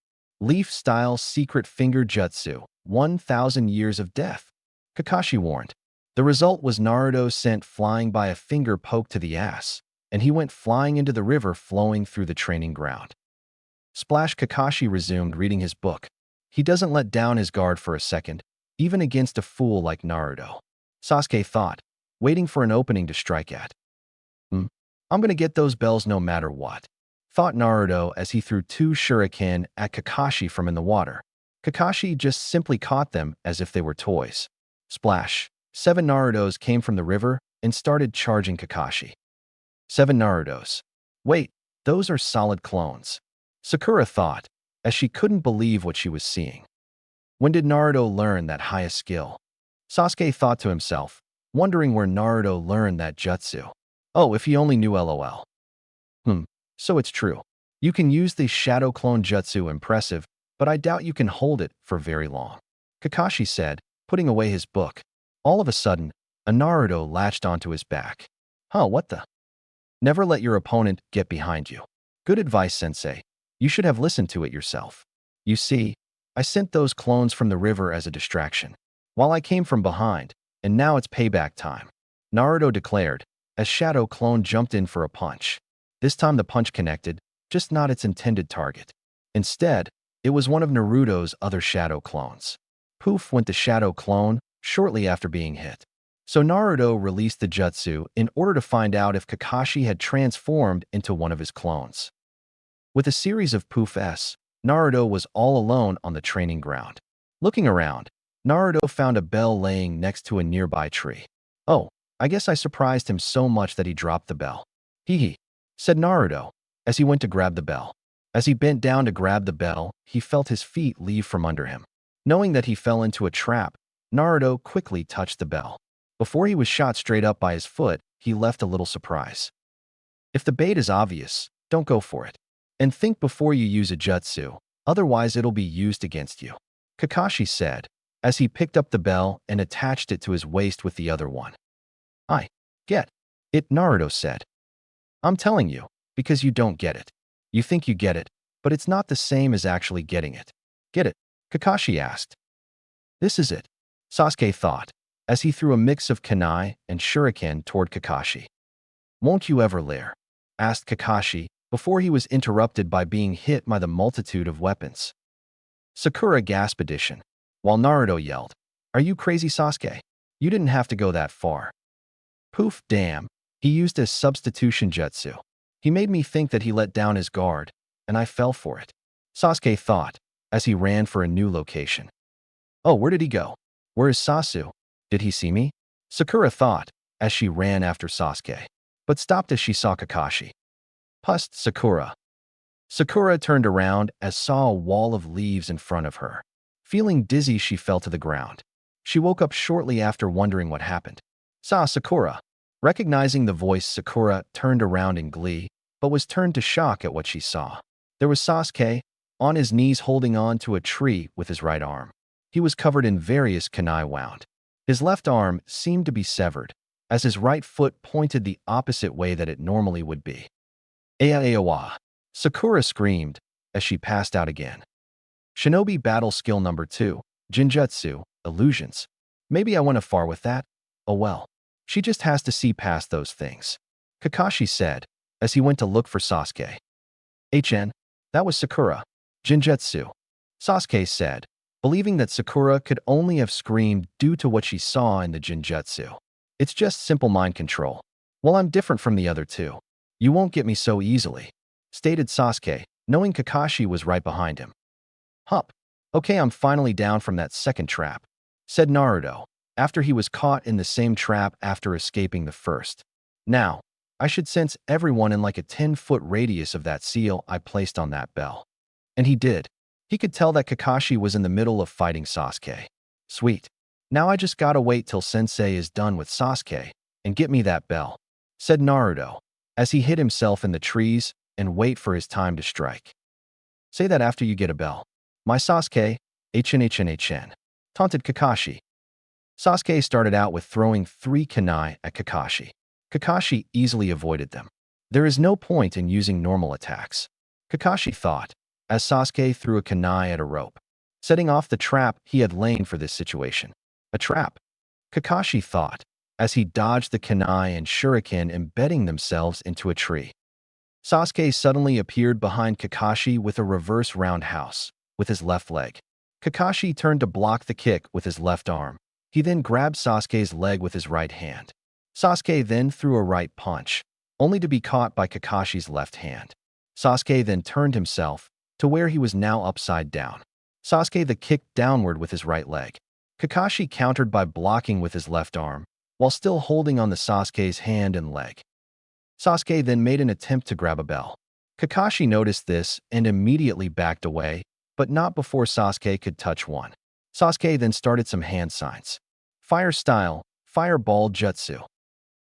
Leaf-style secret finger jutsu, 1,000 years of death, Kakashi warned. The result was Naruto sent flying by a finger poke to the ass, and he went flying into the river flowing through the training ground. Splash. Kakashi resumed reading his book. He doesn't let down his guard for a second, even against a fool like Naruto. Sasuke thought, waiting for an opening to strike at. I'm gonna get those bells no matter what, thought Naruto as he threw 2 shuriken at Kakashi from in the water. Kakashi just simply caught them as if they were toys. Splash. 7 Narutos came from the river and started charging Kakashi. 7 Narutos. Wait, those are solid clones, Sakura thought, as she couldn't believe what she was seeing. When did Naruto learn that highest skill? Sasuke thought to himself, wondering where Naruto learned that jutsu. Oh, if he only knew, lol. So it's true. You can use the shadow clone jutsu, impressive, but I doubt you can hold it for very long, Kakashi said, putting away his book. All of a sudden, a Naruto latched onto his back. What the? Never let your opponent get behind you. Good advice, sensei. You should have listened to it yourself. You see, I sent those clones from the river as a distraction, while I came from behind, and now it's payback time, Naruto declared, as Shadow Clone jumped in for a punch. This time the punch connected, just not its intended target. Instead, it was one of Naruto's other Shadow Clones. Poof went the Shadow Clone shortly after being hit. So Naruto released the jutsu in order to find out if Kakashi had transformed into one of his clones. With a series of poofs, Naruto was all alone on the training ground. Looking around, Naruto found a bell laying next to a nearby tree. Oh, I guess I surprised him so much that he dropped the bell. Hee, said Naruto, as he went to grab the bell. As he bent down to grab the bell, he felt his feet leave from under him. Knowing that he fell into a trap, Naruto quickly touched the bell. Before he was shot straight up by his foot, he left a little surprise. If the bait is obvious, don't go for it. And think before you use a jutsu, otherwise it'll be used against you, Kakashi said, as he picked up the bell and attached it to his waist with the other one. I get it, Naruto said. I'm telling you, because you don't get it. You think you get it, but it's not the same as actually getting it. Get it? Kakashi asked. This is it, Sasuke thought, as he threw a mix of kunai and shuriken toward Kakashi. Won't you ever learn? Asked Kakashi, before he was interrupted by being hit by the multitude of weapons. Sakura gasped addition, while Naruto yelled, Are you crazy, Sasuke? You didn't have to go that far. Poof, damn, he used a substitution jutsu. He made me think that he let down his guard, and I fell for it, Sasuke thought, as he ran for a new location. Oh, where did he go? Where is Sasu? Did he see me? Sakura thought, as she ran after Sasuke, but stopped as she saw Kakashi. Pust, Sakura. Sakura turned around as saw a wall of leaves in front of her. Feeling dizzy, she fell to the ground. She woke up shortly after, wondering what happened. Sakura. Recognizing the voice, Sakura turned around in glee, but was turned to shock at what she saw. There was Sasuke, on his knees holding on to a tree with his right arm. He was covered in various kunai wound. His left arm seemed to be severed, as his right foot pointed the opposite way that it normally would be. Awa! Sakura screamed as she passed out again. Shinobi battle skill number 2, Jinjutsu, illusions. Maybe I went afar with that? Oh well. She just has to see past those things, Kakashi said, as he went to look for Sasuke. That was Sakura. Jinjutsu, Sasuke said, believing that Sakura could only have screamed due to what she saw in the Jinjutsu. It's just simple mind control. Well, I'm different from the other two. You won't get me so easily, stated Sasuke, knowing Kakashi was right behind him. Hup. Okay, I'm finally down from that second trap, said Naruto, after he was caught in the same trap after escaping the first. Now, I should sense everyone in like a 10-foot radius of that seal I placed on that bell. And he did. He could tell that Kakashi was in the middle of fighting Sasuke. Sweet. Now I just gotta wait till Sensei is done with Sasuke and get me that bell, said Naruto, as he hid himself in the trees and wait for his time to strike. Say that after you get a bell. My Sasuke, HN, taunted Kakashi. Sasuke started out with throwing 3 kunai at Kakashi. Kakashi easily avoided them. There is no point in using normal attacks, Kakashi thought, as Sasuke threw a kunai at a rope, setting off the trap he had laid for this situation. A trap, Kakashi thought, as he dodged the kunai and shuriken embedding themselves into a tree. Sasuke suddenly appeared behind Kakashi with a reverse roundhouse, with his left leg. Kakashi turned to block the kick with his left arm. He then grabbed Sasuke's leg with his right hand. Sasuke then threw a right punch, only to be caught by Kakashi's left hand. Sasuke then turned himself to where he was now upside down. Sasuke then kicked downward with his right leg. Kakashi countered by blocking with his left arm, while still holding on to Sasuke's hand and leg. Sasuke then made an attempt to grab a bell. Kakashi noticed this and immediately backed away, but not before Sasuke could touch one. Sasuke then started some hand signs. Fire style, fireball jutsu.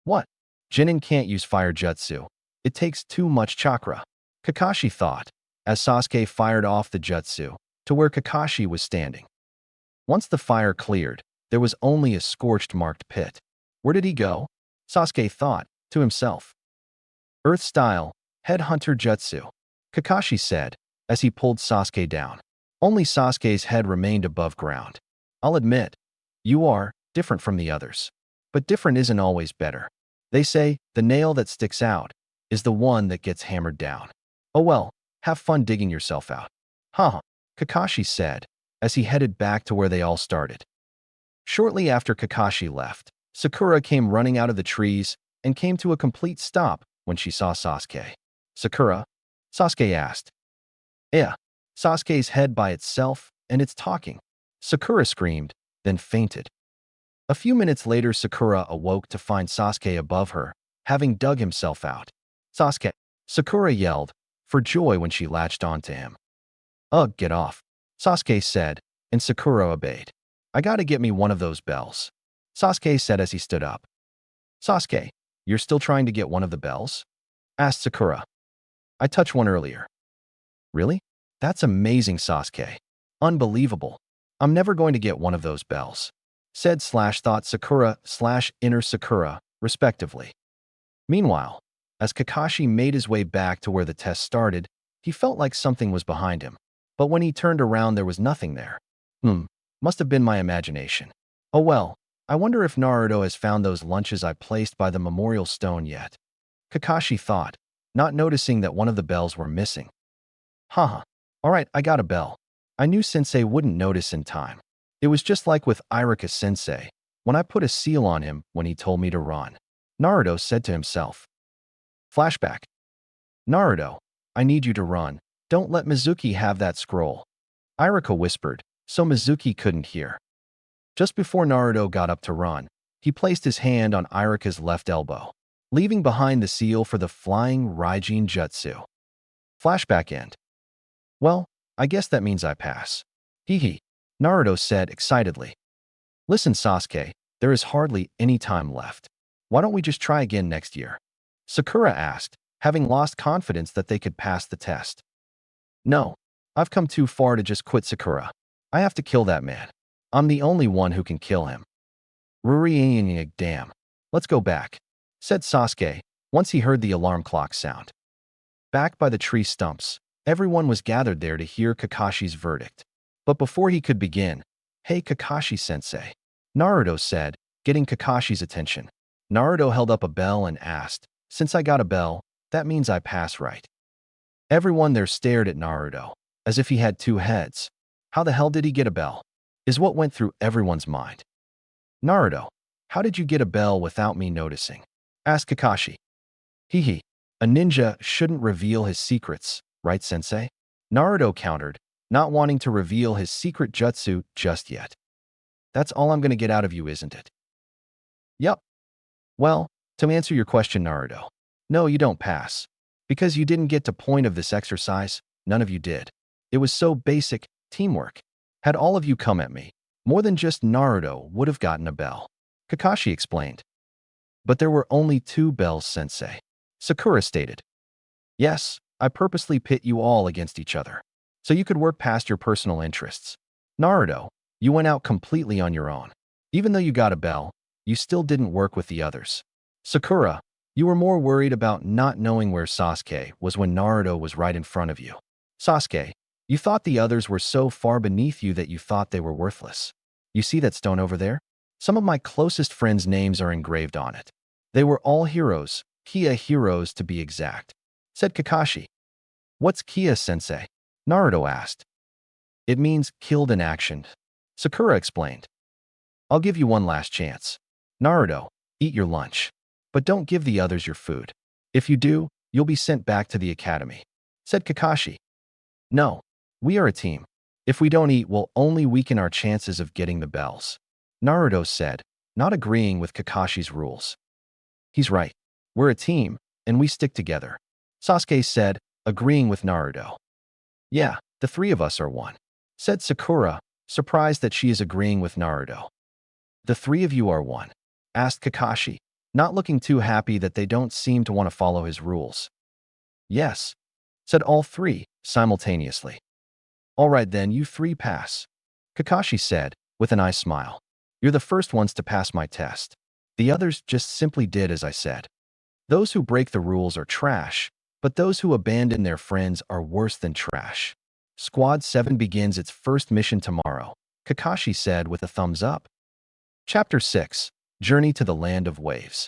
What? Chunin can't use fire jutsu. It takes too much chakra, Kakashi thought, as Sasuke fired off the jutsu to where Kakashi was standing. Once the fire cleared, there was only a scorched marked pit. Where did he go? Sasuke thought to himself. Earth style, headhunter jutsu, Kakashi said as he pulled Sasuke down. Only Sasuke's head remained above ground. I'll admit, you are different from the others. But different isn't always better. They say the nail that sticks out is the one that gets hammered down. Oh well, have fun digging yourself out. Haha, Kakashi said as he headed back to where they all started. Shortly after Kakashi left, Sakura came running out of the trees and came to a complete stop when she saw Sasuke. Sakura? Sasuke asked. Yeah, Sasuke's head by itself, and it's talking. Sakura screamed, then fainted. A few minutes later, Sakura awoke to find Sasuke above her, having dug himself out. Sasuke! Sakura yelled, for joy when she latched onto him. Ugh, get off, Sasuke said, and Sakura obeyed. I gotta get me one of those bells, Sasuke said as he stood up. Sasuke, you're still trying to get one of the bells? Asked Sakura. I touched one earlier. Really? That's amazing, Sasuke. Unbelievable. I'm never going to get one of those bells, said thought Sakura inner Sakura, respectively. Meanwhile, as Kakashi made his way back to where the test started, he felt like something was behind him. But when he turned around, there was nothing there. Must have been my imagination. Oh well, I wonder if Naruto has found those lunches I placed by the memorial stone yet. Kakashi thought, not noticing that one of the bells were missing. Haha. Alright, I got a bell. I knew Sensei wouldn't notice in time. It was just like with Irika Sensei, when I put a seal on him when he told me to run. Naruto said to himself. Flashback. Naruto, I need you to run. Don't let Mizuki have that scroll. Irika whispered, so Mizuki couldn't hear. Just before Naruto got up to run, he placed his hand on Irika's left elbow, leaving behind the seal for the flying Raijin Jutsu. Flashback end. Well, I guess that means I pass. Hee, Naruto said excitedly. Listen, Sasuke, there is hardly any time left. Why don't we just try again next year? Sakura asked, having lost confidence that they could pass the test. No, I've come too far to just quit, Sakura. I have to kill that man. I'm the only one who can kill him. Ruri, damn. Let's go back, said Sasuke, once he heard the alarm clock sound. Back by the tree stumps, everyone was gathered there to hear Kakashi's verdict. But before he could begin, hey Kakashi-sensei, Naruto said, getting Kakashi's attention. Naruto held up a bell and asked, since I got a bell, that means I pass, right? Everyone there stared at Naruto, as if he had two heads. How the hell did he get a bell? Is what went through everyone's mind. Naruto, how did you get a bell without me noticing? Asked Kakashi. Hee, a ninja shouldn't reveal his secrets, right, sensei? Naruto countered, not wanting to reveal his secret jutsu just yet. That's all I'm gonna get out of you, isn't it? Yup. Well, to answer your question, Naruto, no, you don't pass. Because you didn't get to point of this exercise, none of you did. It was so basic, teamwork. Had all of you come at me, more than just Naruto would have gotten a bell. Kakashi explained. But there were only 2 bells, sensei. Sakura stated. Yes, I purposely pit you all against each other, so you could work past your personal interests. Naruto, you went out completely on your own. Even though you got a bell, you still didn't work with the others. Sakura, you were more worried about not knowing where Sasuke was when Naruto was right in front of you. Sasuke, you thought the others were so far beneath you that you thought they were worthless. You see that stone over there? Some of my closest friends' names are engraved on it. They were all heroes, Kia heroes to be exact, said Kakashi. What's Kia, sensei? Naruto asked. It means killed in action, Sakura explained. I'll give you one last chance. Naruto, eat your lunch. But don't give the others your food. If you do, you'll be sent back to the academy, said Kakashi. No, we are a team. If we don't eat, we'll only weaken our chances of getting the bells, Naruto said, not agreeing with Kakashi's rules. He's right. We're a team, and we stick together, Sasuke said, agreeing with Naruto. Yeah, the 3 of us are one, said Sakura, surprised that she is agreeing with Naruto. The 3 of you are one, asked Kakashi, not looking too happy that they don't seem to want to follow his rules. Yes, said all 3 simultaneously. All right then, you 3 pass, Kakashi said, with an eye smile. You're the first ones to pass my test. The others just simply did as I said. Those who break the rules are trash, but those who abandon their friends are worse than trash. Squad 7 begins its first mission tomorrow, Kakashi said with a thumbs up. Chapter 6, Journey to the Land of Waves.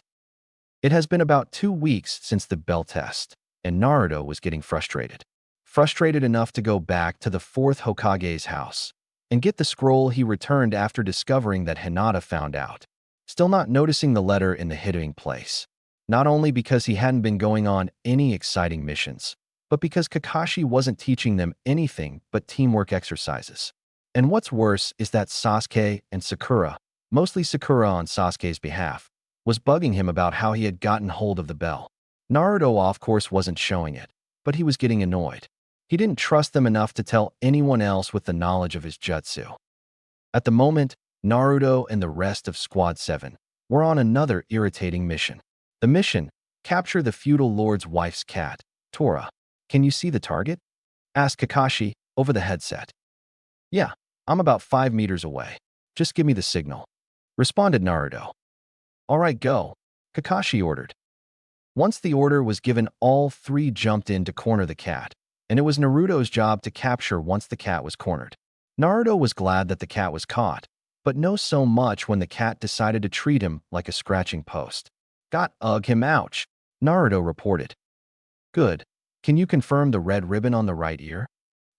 It has been about 2 weeks since the bell test, and Naruto was getting frustrated. Frustrated enough to go back to the 4th Hokage's house and get the scroll he returned after discovering that Hinata found out. Still not noticing the letter in the hiding place. Not only because he hadn't been going on any exciting missions, but because Kakashi wasn't teaching them anything but teamwork exercises. And what's worse is that Sasuke and Sakura, mostly Sakura on Sasuke's behalf, was bugging him about how he had gotten hold of the bell. Naruto, of course, wasn't showing it, but he was getting annoyed. He didn't trust them enough to tell anyone else with the knowledge of his jutsu. At the moment, Naruto and the rest of Squad 7 were on another irritating mission. The mission, capture the feudal lord's wife's cat, Tora. Can you see the target? Asked Kakashi over the headset. Yeah, I'm about 5 meters away. Just give me the signal, responded Naruto. All right, go, Kakashi ordered. Once the order was given, all 3 jumped in to corner the cat, and it was Naruto's job to capture once the cat was cornered. Naruto was glad that the cat was caught, but no so much when the cat decided to treat him like a scratching post. Got him, ouch, Naruto reported. Good. Can you confirm the red ribbon on the right ear?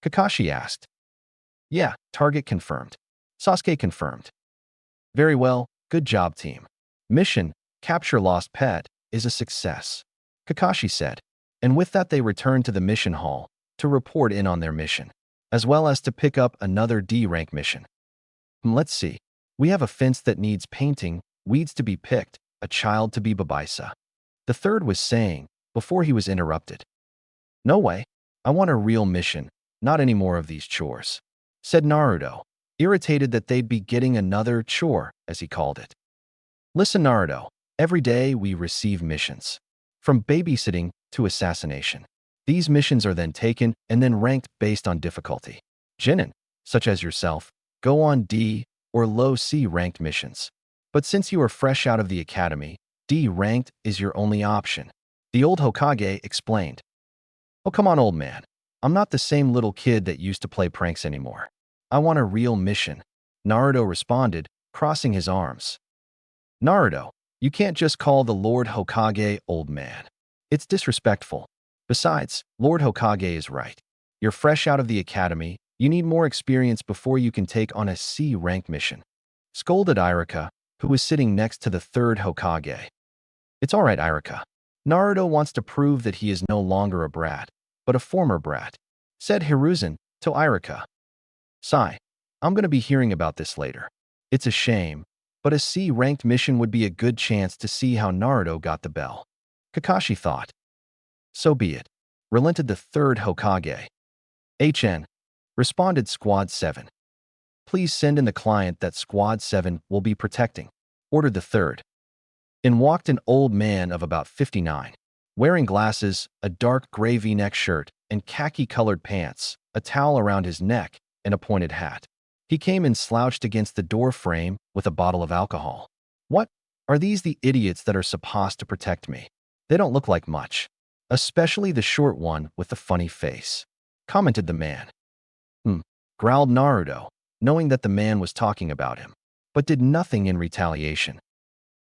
Kakashi asked. Yeah, target confirmed. Sasuke confirmed. Very well, good job team. Mission, capture lost pet, is a success, Kakashi said, and with that they returned to the mission hall to report in on their mission, as well as to pick up another D-rank mission. Let's see. We have a fence that needs painting, weeds to be picked, a child to be Babaisa. The third was saying, before he was interrupted. No way. I want a real mission, not any more of these chores, said Naruto, irritated that they'd be getting another chore, as he called it. Listen, Naruto, every day we receive missions. From babysitting to assassination. These missions are then taken and then ranked based on difficulty. Chunin, such as yourself, go on D or low C ranked missions. But since you are fresh out of the academy, D ranked is your only option, the old Hokage explained. Oh, come on, old man. I'm not the same little kid that used to play pranks anymore. I want a real mission, Naruto responded, crossing his arms. Naruto, you can't just call the Lord Hokage old man. It's disrespectful. Besides, Lord Hokage is right. You're fresh out of the academy, you need more experience before you can take on a C-rank mission, scolded Irika, who was sitting next to the 3rd Hokage. It's all right, Irika. Naruto wants to prove that he is no longer a brat, but a former brat, said Hiraishin to Irika. Sigh, I'm going to be hearing about this later. It's a shame, but a C-ranked mission would be a good chance to see how Naruto got the bell. Kakashi thought. So be it, relented the 3rd Hokage. HN, responded Squad 7. Please send in the client that Squad 7 will be protecting, ordered the third. In walked an old man of about 59, wearing glasses, a dark gray V-neck shirt, and khaki-colored pants, a towel around his neck, and a pointed hat. He came in slouched against the door frame with a bottle of alcohol. What? Are these the idiots that are supposed to protect me? They don't look like much. Especially the short one with the funny face, commented the man. Growled Naruto, knowing that the man was talking about him, but did nothing in retaliation.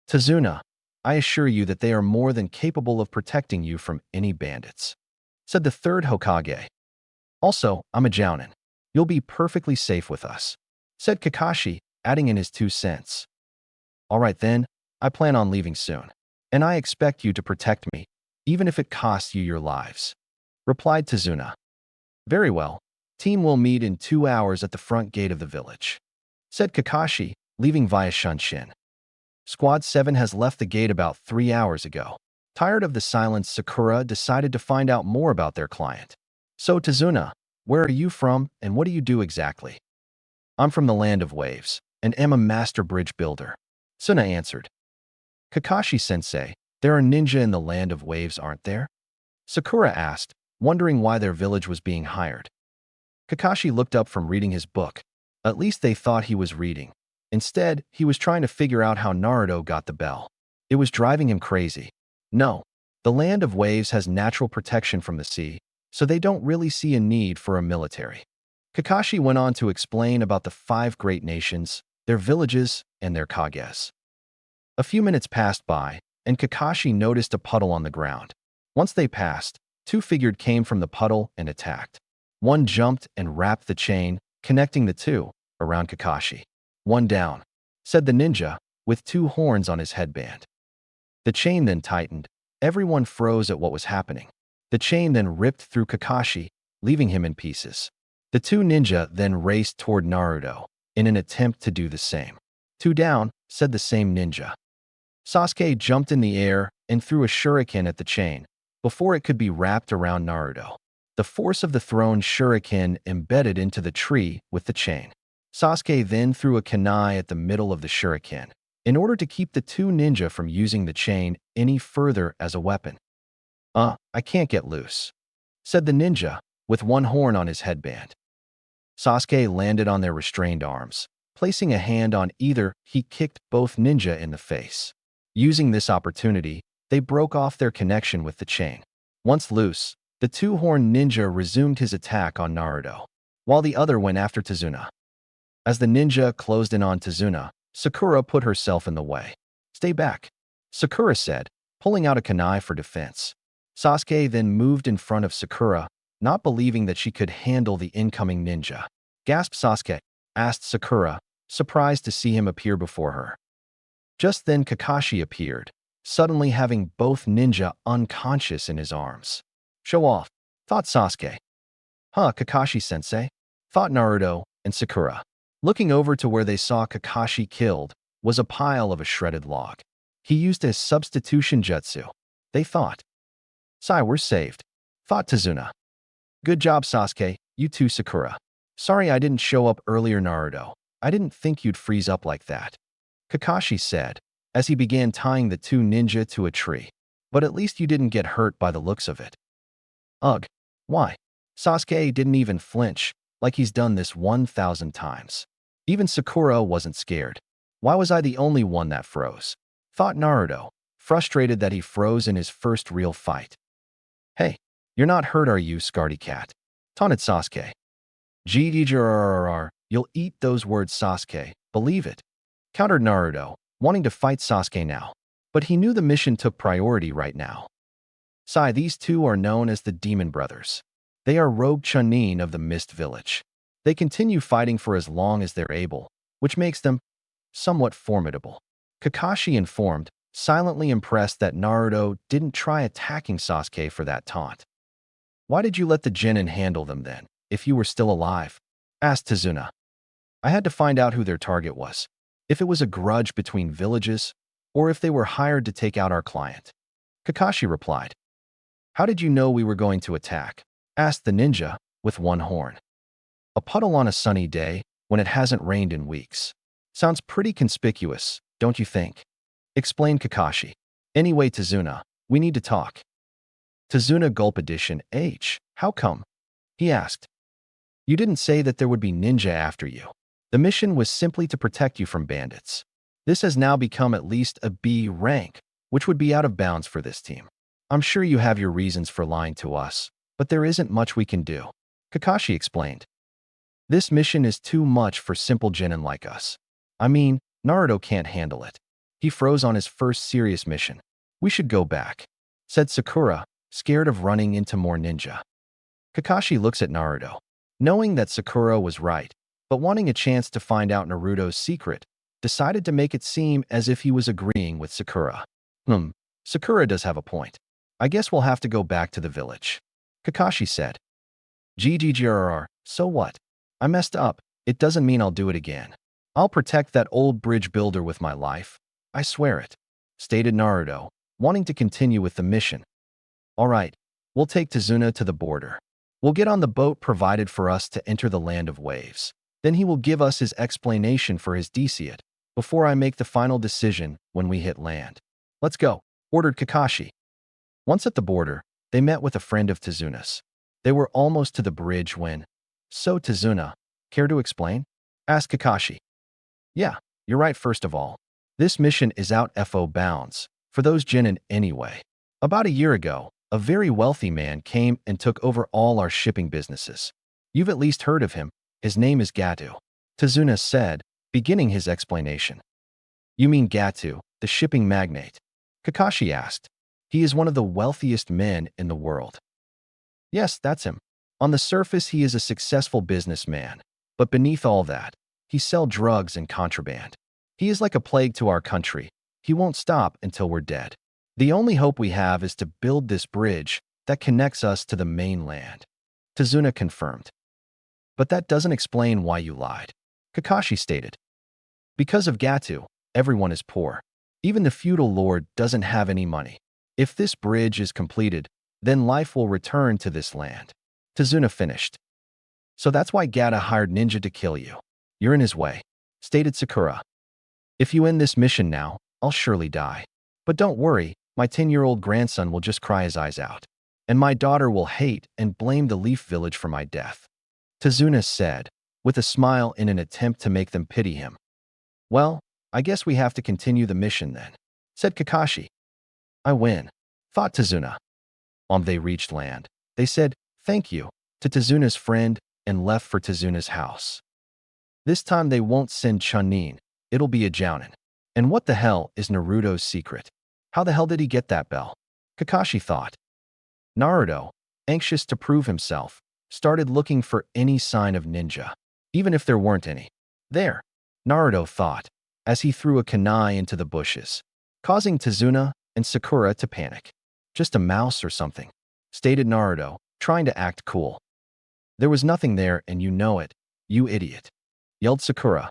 Tazuna, I assure you that they are more than capable of protecting you from any bandits, said the third Hokage. Also, I'm a Jounin. You'll be perfectly safe with us, said Kakashi, adding in his 2 cents. All right then, I plan on leaving soon, and I expect you to protect me, even if it costs you your lives, replied Tazuna. Very well. Team will meet in 2 hours at the front gate of the village, said Kakashi, leaving via Shunshin. Squad 7 has left the gate about 3 hours ago. Tired of the silence, Sakura decided to find out more about their client. So Tazuna, where are you from and what do you do exactly? I'm from the land of waves and am a master bridge builder, Suna answered. Kakashi-sensei, there are ninja in the land of waves, aren't there? Sakura asked, wondering why their village was being hired. Kakashi looked up from reading his book. At least they thought he was reading. Instead, he was trying to figure out how Naruto got the bell. It was driving him crazy. No, the land of waves has natural protection from the sea, so they don't really see a need for a military. Kakashi went on to explain about the 5 great nations, their villages, and their kages. A few minutes passed by, and Kakashi noticed a puddle on the ground. Once they passed, 2 figures came from the puddle and attacked. One jumped and wrapped the chain, connecting the 2, around Kakashi. One down, said the ninja, with 2 horns on his headband. The chain then tightened. Everyone froze at what was happening. The chain then ripped through Kakashi, leaving him in pieces. The 2 ninja then raced toward Naruto, in an attempt to do the same. 2 down, said the same ninja. Sasuke jumped in the air and threw a shuriken at the chain, before it could be wrapped around Naruto. The force of the thrown shuriken embedded into the tree with the chain. Sasuke then threw a kunai at the middle of the shuriken, in order to keep the 2 ninja from using the chain any further as a weapon. I can't get loose, said the ninja, with 1 horn on his headband. Sasuke landed on their restrained arms. Placing a hand on either, he kicked both ninja in the face. Using this opportunity, they broke off their connection with the chain. Once loose, the 2-horned ninja resumed his attack on Naruto, while the other went after Tazuna. As the ninja closed in on Tazuna, Sakura put herself in the way. Stay back, Sakura said, pulling out a kunai for defense. Sasuke then moved in front of Sakura, not believing that she could handle the incoming ninja. Gasped Sasuke, asked Sakura, surprised to see him appear before her. Just then Kakashi appeared, suddenly having both ninja unconscious in his arms. Show off, thought Sasuke. Kakashi-sensei, thought Naruto and Sakura. Looking over to where they saw Kakashi killed was a pile of a shredded log. He used a substitution jutsu, they thought. Sai, we're saved, thought Tazuna. Good job, Sasuke, you too, Sakura. Sorry I didn't show up earlier, Naruto. I didn't think you'd freeze up like that, Kakashi said, as he began tying the 2 ninja to a tree. But at least you didn't get hurt by the looks of it. Ugh, why? Sasuke didn't even flinch, like he's done this 1,000 times. Even Sakura wasn't scared. Why was I the only one that froze? Thought Naruto, frustrated that he froze in his first real fight. Hey, you're not hurt, are you, Scaredy Cat? Taunted Sasuke. You'll eat those words, Sasuke, believe it, countered Naruto, wanting to fight Sasuke now. But he knew the mission took priority right now. Sai, these 2 are known as the Demon Brothers. They are rogue Chunin of the Mist Village. They continue fighting for as long as they're able, which makes them somewhat formidable. Kakashi informed, silently impressed that Naruto didn't try attacking Sasuke for that taunt. Why did you let the genin handle them then, if you were still alive? Asked Tazuna. I had to find out who their target was, if it was a grudge between villages, or if they were hired to take out our client. Kakashi replied. How did you know we were going to attack? Asked the ninja, with 1 horn. A puddle on a sunny day when it hasn't rained in weeks. Sounds pretty conspicuous, don't you think? Explained Kakashi. Anyway, Tazuna, we need to talk. Tazuna Gulp Edition H. How come? He asked. You didn't say that there would be ninja after you. The mission was simply to protect you from bandits. This has now become at least a B rank, which would be out of bounds for this team. I'm sure you have your reasons for lying to us, but there isn't much we can do. Kakashi explained. This mission is too much for simple genin like us. I mean, Naruto can't handle it. He froze on his first serious mission. We should go back, said Sakura, scared of running into more ninja. Kakashi looks at Naruto, knowing that Sakura was right, but wanting a chance to find out Naruto's secret, decided to make it seem as if he was agreeing with Sakura. Sakura does have a point. I guess we'll have to go back to the village. Kakashi said. GGGRR, so what? I messed up. It doesn't mean I'll do it again. I'll protect that old bridge builder with my life. I swear it, stated Naruto, wanting to continue with the mission. All right, we'll take Tazuna to the border. We'll get on the boat provided for us to enter the land of waves. Then he will give us his explanation for his Deciate before I make the final decision when we hit land. Let's go, ordered Kakashi. Once at the border, they met with a friend of Tazuna's. They were almost to the bridge when, so Tazuna, care to explain? Asked Kakashi. Yeah, you're right first of all. This mission is out FO bounds, for those genin anyway. About a year ago, a very wealthy man came and took over all our shipping businesses. You've at least heard of him. His name is Gatu. Tazuna said, beginning his explanation. You mean Gatu, the shipping magnate? Kakashi asked. He is one of the wealthiest men in the world. Yes, that's him. On the surface, he is a successful businessman, but beneath all that, he sells drugs and contraband. He is like a plague to our country. He won't stop until we're dead. The only hope we have is to build this bridge that connects us to the mainland. Tazuna confirmed. But that doesn't explain why you lied. Kakashi stated. Because of Gatu, everyone is poor. Even the feudal lord doesn't have any money. If this bridge is completed, then life will return to this land. Tazuna finished. So that's why Gata hired ninja to kill you. You're in his way, stated Sakura. If you end this mission now, I'll surely die. But don't worry, my 10-year-old grandson will just cry his eyes out. And my daughter will hate and blame the Leaf Village for my death. Tazuna said, with a smile in an attempt to make them pity him. Well, I guess we have to continue the mission then, said Kakashi. I win, thought Tazuna. They reached land. They said, thank you, to Tazuna's friend and left for Tazuna's house. This time they won't send Chunin, it'll be a Jounin. And what the hell is Naruto's secret? How the hell did he get that bell? Kakashi thought. Naruto, anxious to prove himself, started looking for any sign of ninja, even if there weren't any. There, Naruto thought, as he threw a kunai into the bushes, causing Tazuna and Sakura to panic. Just a mouse or something, stated Naruto, trying to act cool. There was nothing there and you know it, you idiot, yelled Sakura.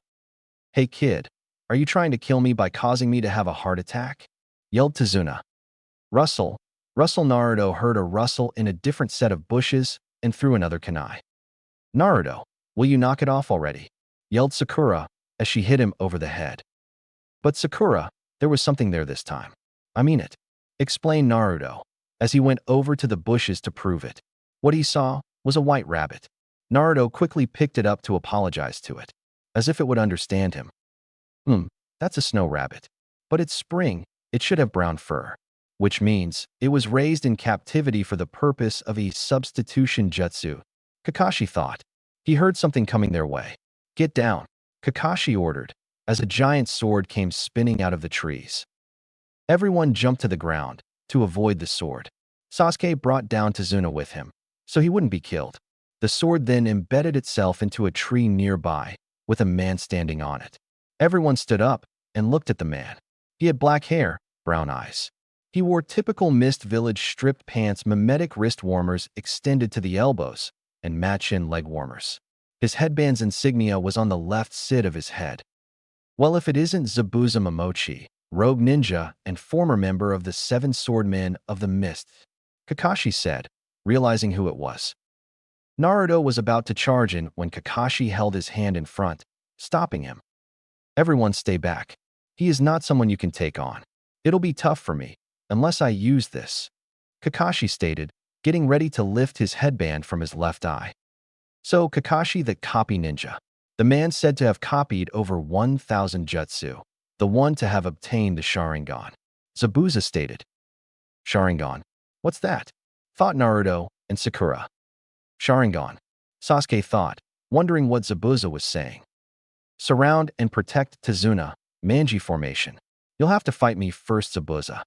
Hey kid, are you trying to kill me by causing me to have a heart attack? Yelled Tazuna. Rustle, Naruto heard a rustle in a different set of bushes and threw another kunai. Naruto, will you knock it off already? Yelled Sakura as she hit him over the head. But Sakura, there was something there this time. I mean it, explained Naruto as he went over to the bushes to prove it. What he saw was a white rabbit. Naruto quickly picked it up to apologize to it, as if it would understand him. That's a snow rabbit. But it's spring, it should have brown fur. Which means it was raised in captivity for the purpose of a substitution jutsu. Kakashi thought. He heard something coming their way. Get down, Kakashi ordered, as a giant sword came spinning out of the trees. Everyone jumped to the ground to avoid the sword. Sasuke brought down Tazuna with him, so he wouldn't be killed. The sword then embedded itself into a tree nearby, with a man standing on it. Everyone stood up and looked at the man. He had black hair, brown eyes. He wore typical Mist Village stripped pants, mimetic wrist warmers extended to the elbows, and match-in leg warmers. His headband's insignia was on the left side of his head. Well, if it isn't Zabuza Momochi, rogue ninja and former member of the 7 Swordmen of the Mist, Kakashi said, realizing who it was. Naruto was about to charge in when Kakashi held his hand in front, stopping him. Everyone stay back. He is not someone you can take on. It'll be tough for me, unless I use this, Kakashi stated, getting ready to lift his headband from his left eye. So Kakashi the copy ninja, the man said to have copied over 1,000 jutsu, the one to have obtained the Sharingan. Zabuza stated. Sharingan? What's that? Thought Naruto and Sakura. Sharingan, Sasuke thought, wondering what Zabuza was saying. Surround and protect Tazuna, Manji formation. You'll have to fight me first, Zabuza.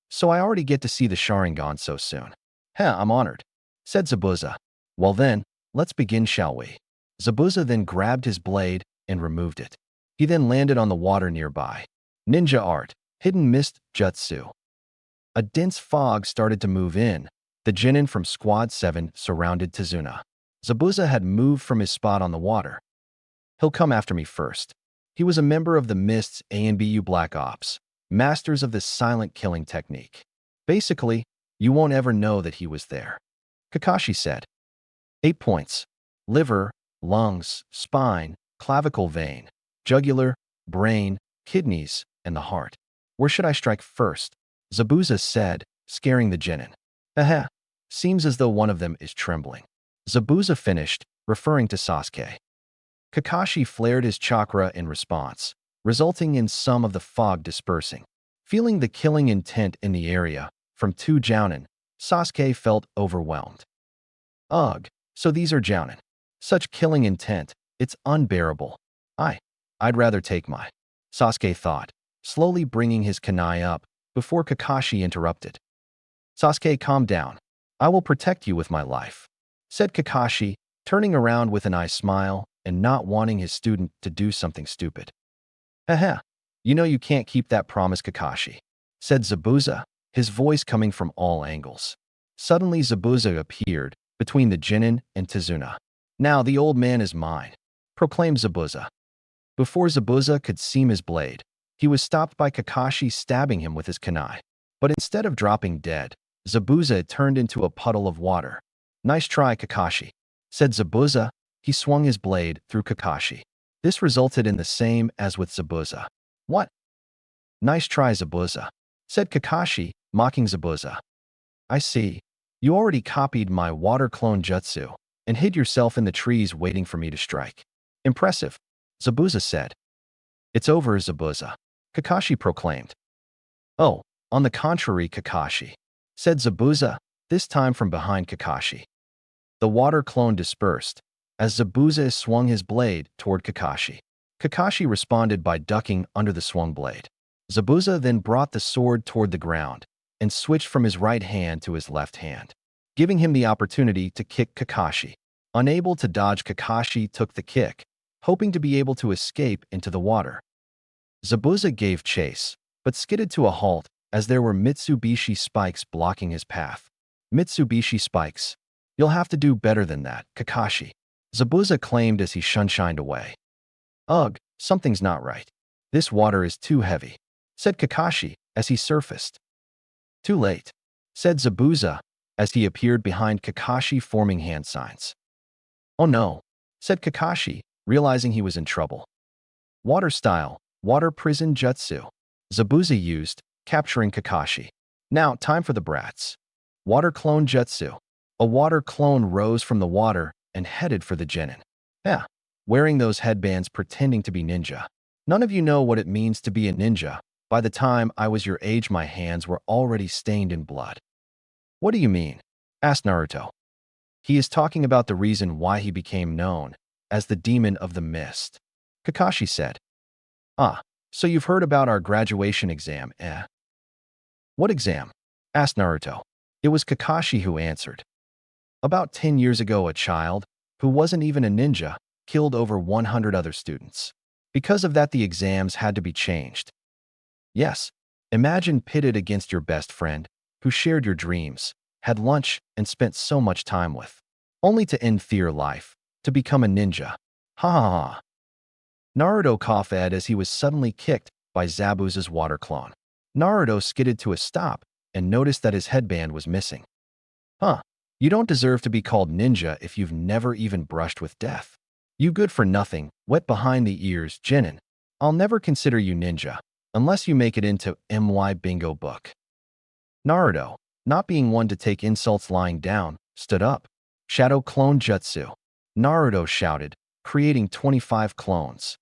So I already get to see the Sharingan so soon. I'm honored, said Zabuza. Well then, let's begin, shall we? Zabuza then grabbed his blade and removed it. He then landed on the water nearby. Ninja art, hidden mist, jutsu. A dense fog started to move in. The Chunin from Squad 7 surrounded Tazuna. Zabuza had moved from his spot on the water. He'll come after me first. He was a member of the Mist's ANBU Black Ops, masters of this silent killing technique. Basically, you won't ever know that he was there. Kakashi said. 8 points. Liver, lungs, spine, clavicle vein, jugular, brain, kidneys, and the heart. Where should I strike first? Zabuza said, scaring the Chunin. Seems as though one of them is trembling. Zabuza finished, referring to Sasuke. Kakashi flared his chakra in response, resulting in some of the fog dispersing. Feeling the killing intent in the area from 2 Chunin, Sasuke felt overwhelmed. Ugh, so these are Chunin. Such killing intent, it's unbearable. I'd rather take my, Sasuke thought, slowly bringing his kunai up before Kakashi interrupted. Sasuke, calm down. I will protect you with my life, said Kakashi, turning around with an eye smile and not wanting his student to do something stupid. You know you can't keep that promise, Kakashi, said Zabuza, his voice coming from all angles. Suddenly Zabuza appeared between the Chunin and Tazuna. Now the old man is mine, proclaimed Zabuza. Before Zabuza could seam his blade, he was stopped by Kakashi stabbing him with his kunai. But instead of dropping dead, Zabuza turned into a puddle of water. Nice try, Kakashi, said Zabuza. He swung his blade through Kakashi. This resulted in the same as with Zabuza. What? Nice try, Zabuza, said Kakashi, mocking Zabuza. I see. You already copied my water clone jutsu and hid yourself in the trees waiting for me to strike. Impressive, Zabuza said. It's over, Zabuza, Kakashi proclaimed. Oh, on the contrary, Kakashi, said Zabuza, this time from behind Kakashi. The water clone dispersed as Zabuza swung his blade toward Kakashi. Kakashi responded by ducking under the swung blade. Zabuza then brought the sword toward the ground and switched from his right hand to his left hand, giving him the opportunity to kick Kakashi. Unable to dodge, Kakashi took the kick, hoping to be able to escape into the water. Zabuza gave chase, but skidded to a halt as there were Mitsubishi spikes blocking his path. Mitsubishi spikes. You'll have to do better than that, Kakashi, Zabuza claimed as he shunshined away. Ugh, something's not right. This water is too heavy, said Kakashi as he surfaced. Too late, said Zabuza as he appeared behind Kakashi forming hand signs. Oh no, said Kakashi, realizing he was in trouble. Water style, water prison jutsu, Zabuza used, capturing Kakashi. Now, time for the brats. Water clone jutsu. A water clone rose from the water and headed for the Chunin. Wearing those headbands pretending to be ninja. None of you know what it means to be a ninja. By the time I was your age, my hands were already stained in blood. What do you mean? Asked Naruto. He is talking about the reason why he became known as the Demon of the Mist, Kakashi said. So you've heard about our graduation exam, eh? What exam? Asked Naruto. It was Kakashi who answered. About 10 years ago, a child, who wasn't even a ninja, killed over 100 other students. Because of that, the exams had to be changed. Yes, imagine pitted against your best friend, who shared your dreams, had lunch, and spent so much time with, only to end their life, to become a ninja. Ha ha ha. Naruto coughed as he was suddenly kicked by Zabuza's water clone. Naruto skidded to a stop and noticed that his headband was missing. You don't deserve to be called ninja if you've never even brushed with death. You good for nothing, wet behind the ears, Chunin. I'll never consider you ninja, unless you make it into my bingo book. Naruto, not being one to take insults lying down, stood up. Shadow clone jutsu. Naruto shouted, creating 25 clones.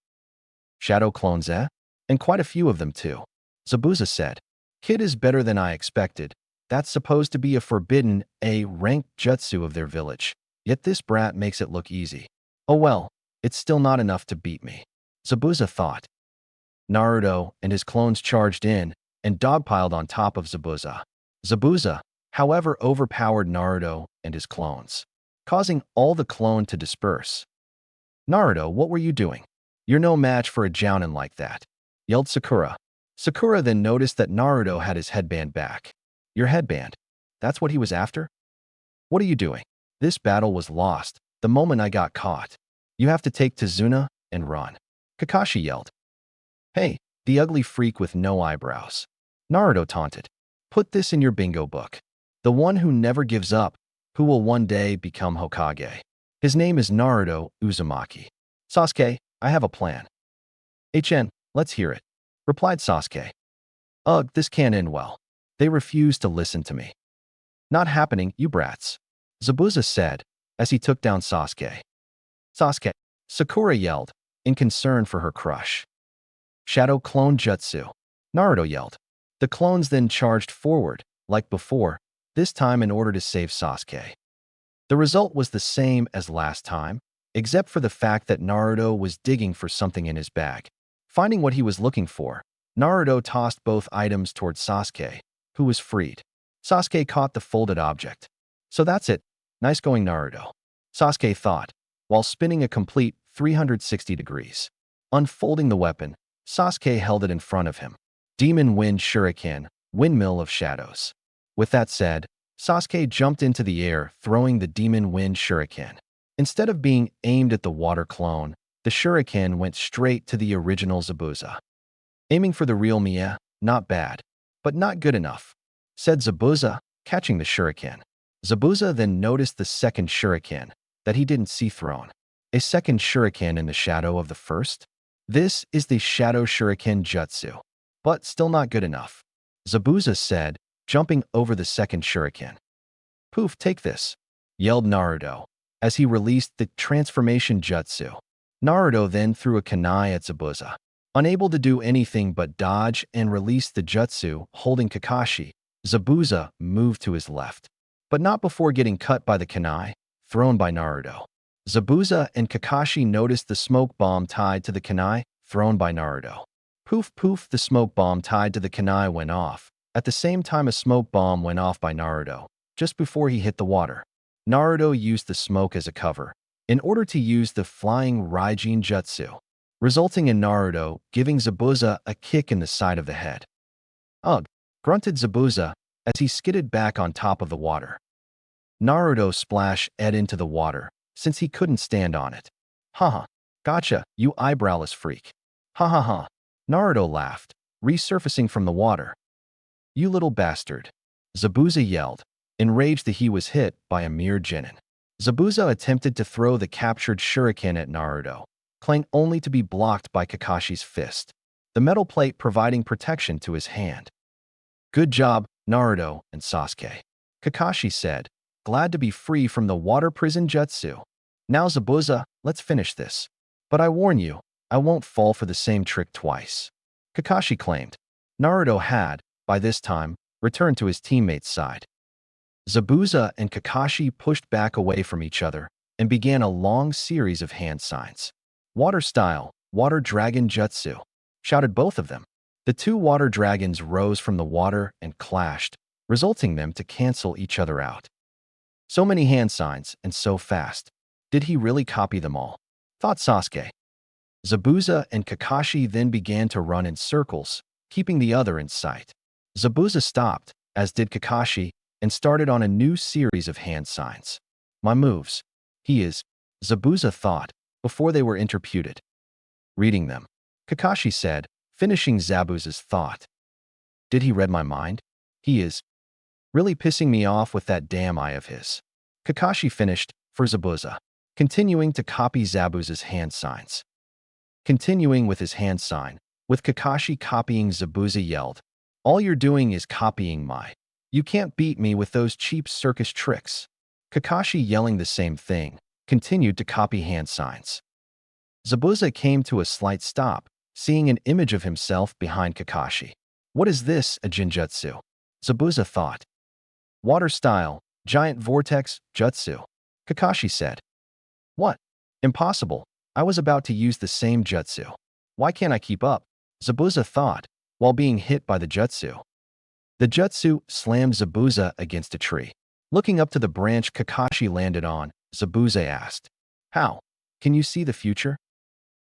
Shadow clones, eh? And quite a few of them too. Zabuza said. Kid is better than I expected. That's supposed to be a forbidden A-ranked jutsu of their village. Yet this brat makes it look easy. Oh well, it's still not enough to beat me. Zabuza thought. Naruto and his clones charged in and dogpiled on top of Zabuza. Zabuza, however, overpowered Naruto and his clones, causing all the clone to disperse. Naruto, what were you doing? You're no match for a jounin like that, yelled Sakura. Sakura then noticed that Naruto had his headband back. Your headband? That's what he was after? What are you doing? This battle was lost the moment I got caught. You have to take Tazuna and run. Kakashi yelled. Hey, the ugly freak with no eyebrows. Naruto taunted. Put this in your bingo book. The one who never gives up, who will one day become Hokage. His name is Naruto Uzumaki. Sasuke, I have a plan. Let's hear it, replied Sasuke. Ugh, this can't end well. They refuse to listen to me. Not happening, you brats, Zabuza said as he took down Sasuke. Sasuke, Sakura yelled, in concern for her crush. Shadow clone jutsu, Naruto yelled. The clones then charged forward, like before, this time in order to save Sasuke. The result was the same as last time, except for the fact that Naruto was digging for something in his bag. Finding what he was looking for, Naruto tossed both items towards Sasuke, who was freed. Sasuke caught the folded object. So that's it. Nice going, Naruto, Sasuke thought, while spinning a complete 360 degrees. Unfolding the weapon, Sasuke held it in front of him. Demon Wind Shuriken, Windmill of Shadows. With that said, Sasuke jumped into the air, throwing the Demon Wind Shuriken. Instead of being aimed at the water clone, the shuriken went straight to the original Zabuza. Aiming for the real Mia, not bad, but not good enough, said Zabuza, catching the shuriken. Zabuza then noticed the second shuriken that he didn't see thrown. A second shuriken in the shadow of the first? This is the Shadow Shuriken Jutsu, but still not good enough, Zabuza said, jumping over the second shuriken. Poof, take this, yelled Naruto, as he released the transformation jutsu. Naruto then threw a kunai at Zabuza. Unable to do anything but dodge and release the jutsu, holding Kakashi, Zabuza moved to his left, but not before getting cut by the kunai thrown by Naruto. Zabuza and Kakashi noticed the smoke bomb tied to the kunai thrown by Naruto. Poof poof, the smoke bomb tied to the kunai went off. At the same time, a smoke bomb went off by Naruto, just before he hit the water. Naruto used the smoke as a cover, in order to use the flying Hiraishin jutsu, resulting in Naruto giving Zabuza a kick in the side of the head. Ugh, grunted Zabuza as he skidded back on top of the water. Naruto splashed Ed into the water, since he couldn't stand on it. Haha, gotcha, you eyebrowless freak. Ha ha ha. Naruto laughed, resurfacing from the water. You little bastard, Zabuza yelled, enraged that he was hit by a mere genin. Zabuza attempted to throw the captured shuriken at Naruto, clanging only to be blocked by Kakashi's fist, the metal plate providing protection to his hand. Good job, Naruto and Sasuke, Kakashi said, glad to be free from the water prison jutsu. Now Zabuza, let's finish this. But I warn you, I won't fall for the same trick twice, Kakashi claimed. Naruto had, by this time, returned to his teammate's side. Zabuza and Kakashi pushed back away from each other and began a long series of hand signs. Water style, water dragon jutsu, shouted both of them. The two water dragons rose from the water and clashed, resulting them to cancel each other out. So many hand signs and so fast. Did he really copy them all? Thought Sasuke. Zabuza and Kakashi then began to run in circles, keeping the other in sight. Zabuza stopped, as did Kakashi, and started on a new series of hand signs. My moves. He is, Zabuza thought, before they were interputed. Reading them, Kakashi said, finishing Zabuza's thought. Did he read my mind? He is really pissing me off with that damn eye of his. Kakashi finished for Zabuza, continuing to copy Zabuza's hand signs. Continuing with his hand sign, with Kakashi copying, Zabuza yelled, "All you're doing is copying my. You can't beat me with those cheap circus tricks." Kakashi, yelling the same thing, continued to copy hand signs. Zabuza came to a slight stop, seeing an image of himself behind Kakashi. What is this, a Jinjutsu? Zabuza thought. Water style, giant vortex, jutsu. Kakashi said. What? Impossible. I was about to use the same jutsu. Why can't I keep up? Zabuza thought, while being hit by the jutsu. The jutsu slammed Zabuza against a tree. Looking up to the branch Kakashi landed on, Zabuza asked, "How? Can you see the future?"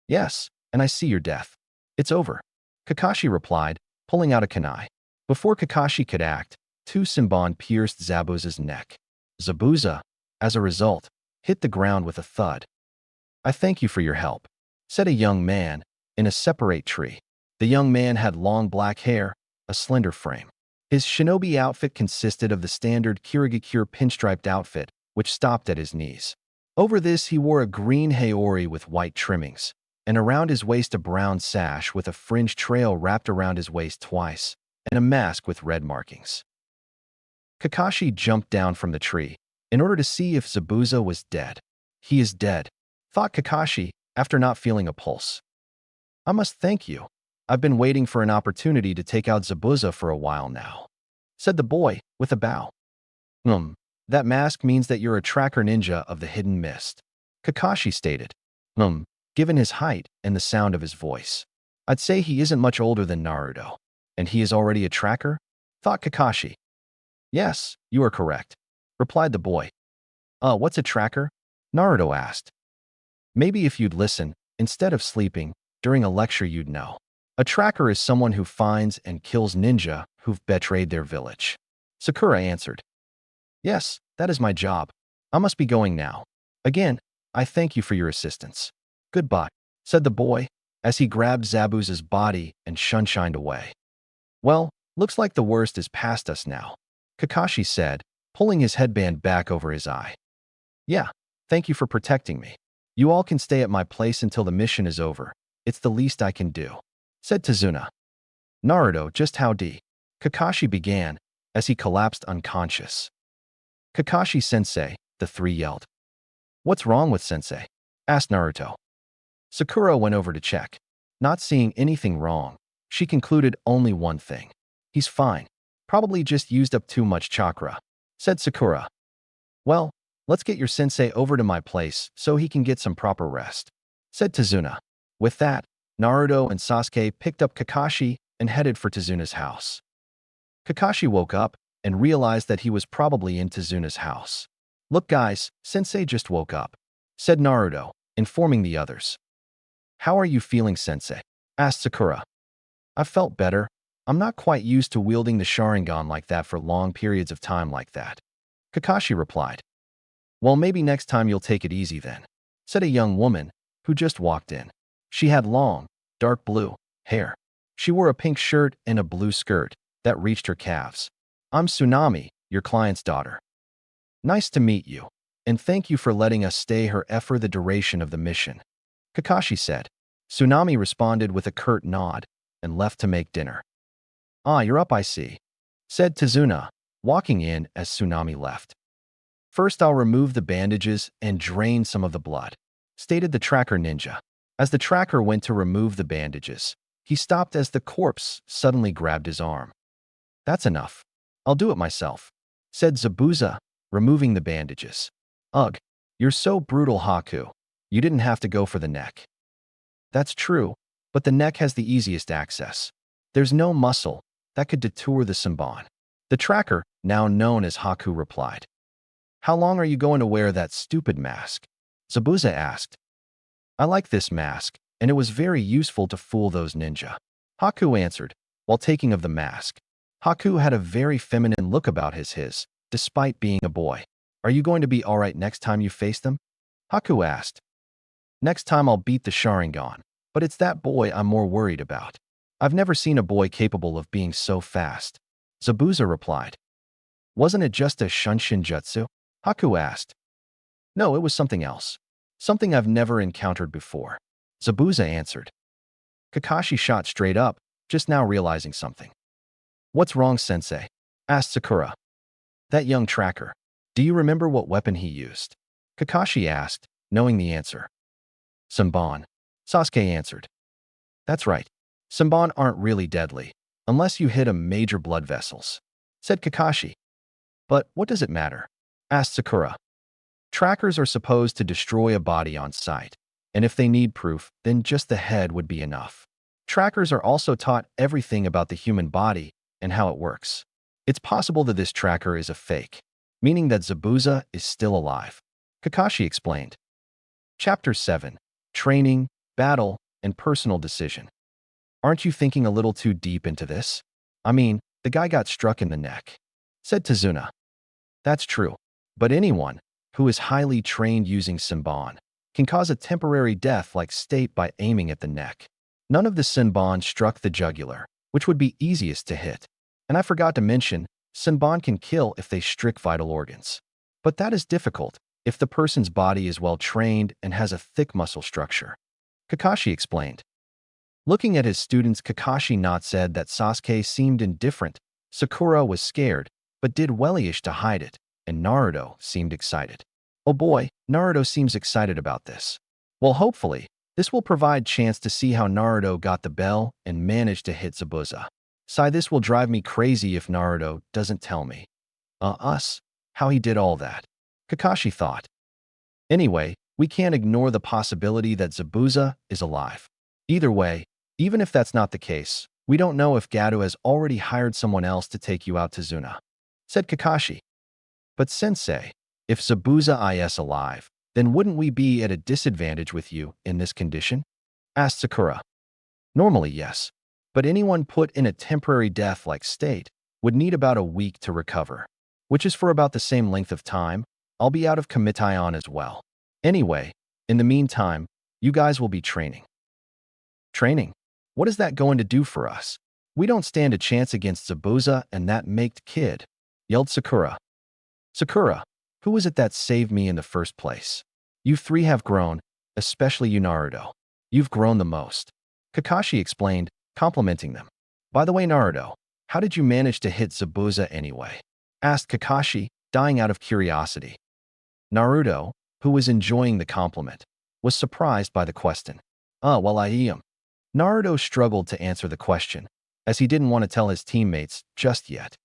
"Yes, and I see your death. It's over," Kakashi replied, pulling out a kunai. Before Kakashi could act, two Senbon pierced Zabuza's neck. Zabuza, as a result, hit the ground with a thud. "I thank you for your help," said a young man in a separate tree. The young man had long black hair, a slender frame. His shinobi outfit consisted of the standard Kirigakure pinstriped outfit, which stopped at his knees. Over this, he wore a green haori with white trimmings, and around his waist a brown sash with a fringe trail wrapped around his waist twice, and a mask with red markings. Kakashi jumped down from the tree in order to see if Zabuza was dead. "He is dead," thought Kakashi after not feeling a pulse. "I must thank you. I've been waiting for an opportunity to take out Zabuza for a while now," said the boy with a bow. That mask means that you're a tracker ninja of the hidden mist," Kakashi stated. Given his height and the sound of his voice, I'd say he isn't much older than Naruto. And he is already a tracker? Thought Kakashi. "Yes, you are correct," replied the boy. What's a tracker?" Naruto asked. "Maybe if you'd listen, instead of sleeping, during a lecture you'd know. A tracker is someone who finds and kills ninja who've betrayed their village," Sakura answered. "Yes, that is my job. I must be going now. Again, I thank you for your assistance." "Goodbye," said the boy, as he grabbed Zabuza's body and shunshined away. "Well, looks like the worst is past us now," Kakashi said, pulling his headband back over his eye. "Yeah, thank you for protecting me. You all can stay at my place until the mission is over. It's the least I can do," said Tazuna. "Naruto, just how deep?" Kakashi began, as he collapsed unconscious. "Kakashi-sensei," the three yelled. "What's wrong with sensei?" asked Naruto. Sakura went over to check. Not seeing anything wrong, she concluded only one thing. "He's fine. Probably just used up too much chakra," said Sakura. "Well, let's get your sensei over to my place so he can get some proper rest," said Tazuna. With that, Naruto and Sasuke picked up Kakashi and headed for Tazuna's house. Kakashi woke up and realized that he was probably in Tazuna's house. "Look guys, sensei just woke up," said Naruto, informing the others. "How are you feeling, sensei?" asked Sakura. "I felt better. I'm not quite used to wielding the Sharingan like that for long periods of time like that," Kakashi replied. "Well, maybe next time you'll take it easy then," said a young woman who just walked in. She had long, dark blue hair. She wore a pink shirt and a blue skirt that reached her calves. "I'm Tsunami, your client's daughter." "Nice to meet you, and thank you for letting us stay here for the duration of the mission," Kakashi said. Tsunami responded with a curt nod and left to make dinner. "Ah, you're up, I see," said Tazuna, walking in as Tsunami left. "First, I'll remove the bandages and drain some of the blood," stated the tracker ninja. As the tracker went to remove the bandages, he stopped as the corpse suddenly grabbed his arm. "That's enough. I'll do it myself," said Zabuza, removing the bandages. "Ugh, you're so brutal, Haku. You didn't have to go for the neck." "That's true, but the neck has the easiest access. There's no muscle that could detour the Senbon," the tracker, now known as Haku, replied. "How long are you going to wear that stupid mask?" Zabuza asked. "I like this mask, and it was very useful to fool those ninja," Haku answered, while taking of the mask. Haku had a very feminine look about his, despite being a boy. "Are you going to be alright next time you face them?" Haku asked. "Next time I'll beat the Sharingan, but it's that boy I'm more worried about. I've never seen a boy capable of being so fast," Zabuza replied. "Wasn't it just a Shunshin jutsu?" Haku asked. No, it was something else. Something I've never encountered before. Zabuza answered. Kakashi shot straight up, just now realizing something. What's wrong, sensei? Asked Sakura. That young tracker. Do you remember what weapon he used? Kakashi asked, knowing the answer. Senbon. Sasuke answered. That's right. Senbon aren't really deadly, unless you hit a major blood vessels, said Kakashi. But what does it matter? Asked Sakura. Trackers are supposed to destroy a body on sight, and if they need proof, then just the head would be enough. Trackers are also taught everything about the human body and how it works. It's possible that this tracker is a fake, meaning that Zabuza is still alive. Kakashi explained. Chapter 7. Training, Battle, and Personal Decision. Aren't you thinking a little too deep into this? I mean, the guy got struck in the neck, said Tazuna. That's true, but anyone who is highly trained using Senbon can cause a temporary death-like state by aiming at the neck. None of the Senbon struck the jugular, which would be easiest to hit. And I forgot to mention, Senbon can kill if they strike vital organs. But that is difficult if the person's body is well trained and has a thick muscle structure. Kakashi explained. Looking at his students, Kakashi not said that Sasuke seemed indifferent, Sakura was scared, but did well-ish to hide it, and Naruto seemed excited. Oh boy, Naruto seems excited about this. Well, hopefully, this will provide chance to see how Naruto got the bell and managed to hit Zabuza. This will drive me crazy if Naruto doesn't tell me. How he did all that. Kakashi thought. Anyway, we can't ignore the possibility that Zabuza is alive. Either way, even if that's not the case, we don't know if Gato has already hired someone else to take you out to Zuna, said Kakashi. But sensei, if Zabuza is alive, then wouldn't we be at a disadvantage with you in this condition? Asked Sakura. Normally, yes. But anyone put in a temporary death-like state would need about a week to recover, which is for about the same length of time. I'll be out of Komitaion as well. Anyway, in the meantime, you guys will be training. Training? What is that going to do for us? We don't stand a chance against Zabuza and that maked kid, yelled Sakura. Sakura, who was it that saved me in the first place? You three have grown, especially you Naruto. You've grown the most. Kakashi explained, complimenting them. By the way, Naruto, how did you manage to hit Zabuza anyway? Asked Kakashi, dying out of curiosity. Naruto, who was enjoying the compliment, was surprised by the question. Well, I am. Naruto struggled to answer the question, as he didn't want to tell his teammates just yet.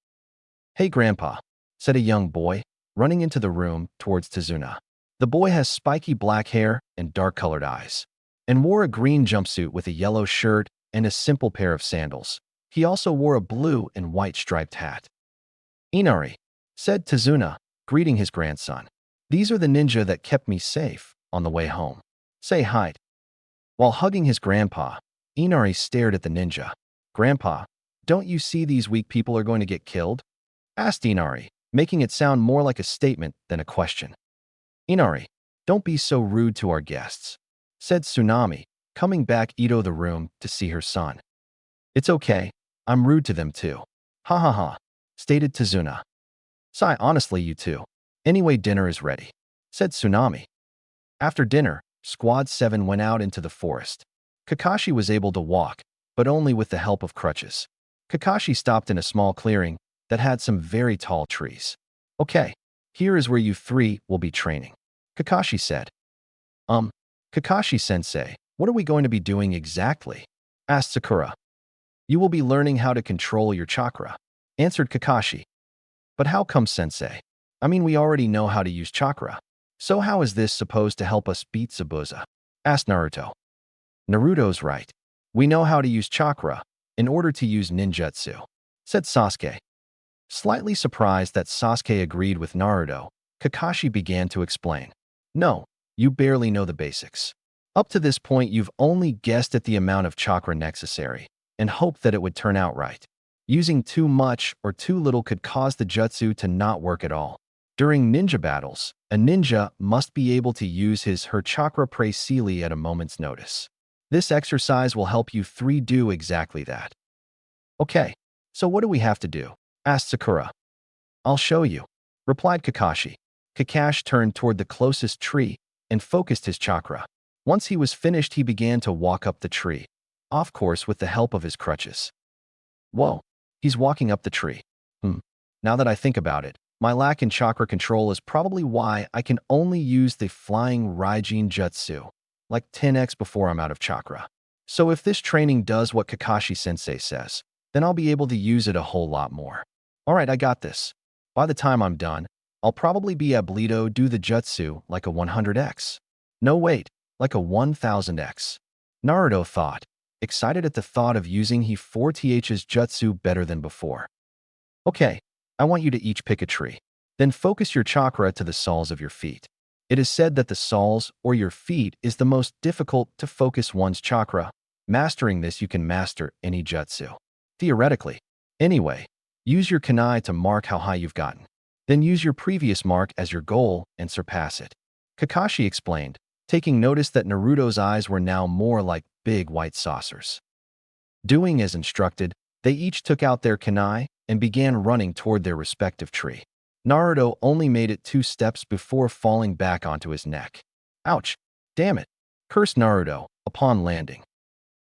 Hey, Grandpa, said a young boy, running into the room towards Tazuna. The boy has spiky black hair and dark-colored eyes, and wore a green jumpsuit with a yellow shirt and a simple pair of sandals. He also wore a blue and white striped hat. Inari, said Tazuna, greeting his grandson. These are the ninja that kept me safe on the way home. Say hi. While hugging his grandpa, Inari stared at the ninja. Grandpa, don't you see these weak people are going to get killed? Asked Inari, making it sound more like a statement than a question. Inari, don't be so rude to our guests, said Tsunami, coming back into the room to see her son. It's okay, I'm rude to them too. Ha ha ha, stated Tazuna. Sigh, honestly, you two. Anyway, dinner is ready, said Tsunami. After dinner, Squad 7 went out into the forest. Kakashi was able to walk, but only with the help of crutches. Kakashi stopped in a small clearing that had some very tall trees. Okay, here is where you three will be training, Kakashi said. Kakashi-sensei, what are we going to be doing exactly? Asked Sakura. You will be learning how to control your chakra, answered Kakashi. But how come, sensei? I mean, we already know how to use chakra. So how is this supposed to help us beat Zabuza? Asked Naruto. Naruto's right. We know how to use chakra in order to use ninjutsu, said Sasuke. Slightly surprised that Sasuke agreed with Naruto, Kakashi began to explain. No, you barely know the basics. Up to this point, you've only guessed at the amount of chakra necessary and hoped that it would turn out right. Using too much or too little could cause the jutsu to not work at all. During ninja battles, a ninja must be able to use her chakra precisely at a moment's notice. This exercise will help you three do exactly that. Okay, so what do we have to do? Asked Sakura. I'll show you, replied Kakashi. Kakashi turned toward the closest tree and focused his chakra. Once he was finished, he began to walk up the tree, of course with the help of his crutches. Whoa, he's walking up the tree. Now that I think about it, my lack in chakra control is probably why I can only use the flying Raijin jutsu, like 10x before I'm out of chakra. So if this training does what Kakashi-sensei says, then I'll be able to use it a whole lot more. Alright, I got this. By the time I'm done, I'll probably be able to do the jutsu like a 100x. No wait, like a 1000x. Naruto thought, excited at the thought of using he 4th's jutsu better than before. Okay, I want you to each pick a tree. Then focus your chakra to the soles of your feet. It is said that the soles, or your feet, is the most difficult to focus one's chakra. Mastering this, you can master any jutsu. Theoretically. Anyway, use your kunai to mark how high you've gotten. Then use your previous mark as your goal and surpass it. Kakashi explained, taking notice that Naruto's eyes were now more like big white saucers. Doing as instructed, they each took out their kunai and began running toward their respective tree. Naruto only made it 2 steps before falling back onto his neck. Ouch! Damn it! Cursed Naruto, upon landing.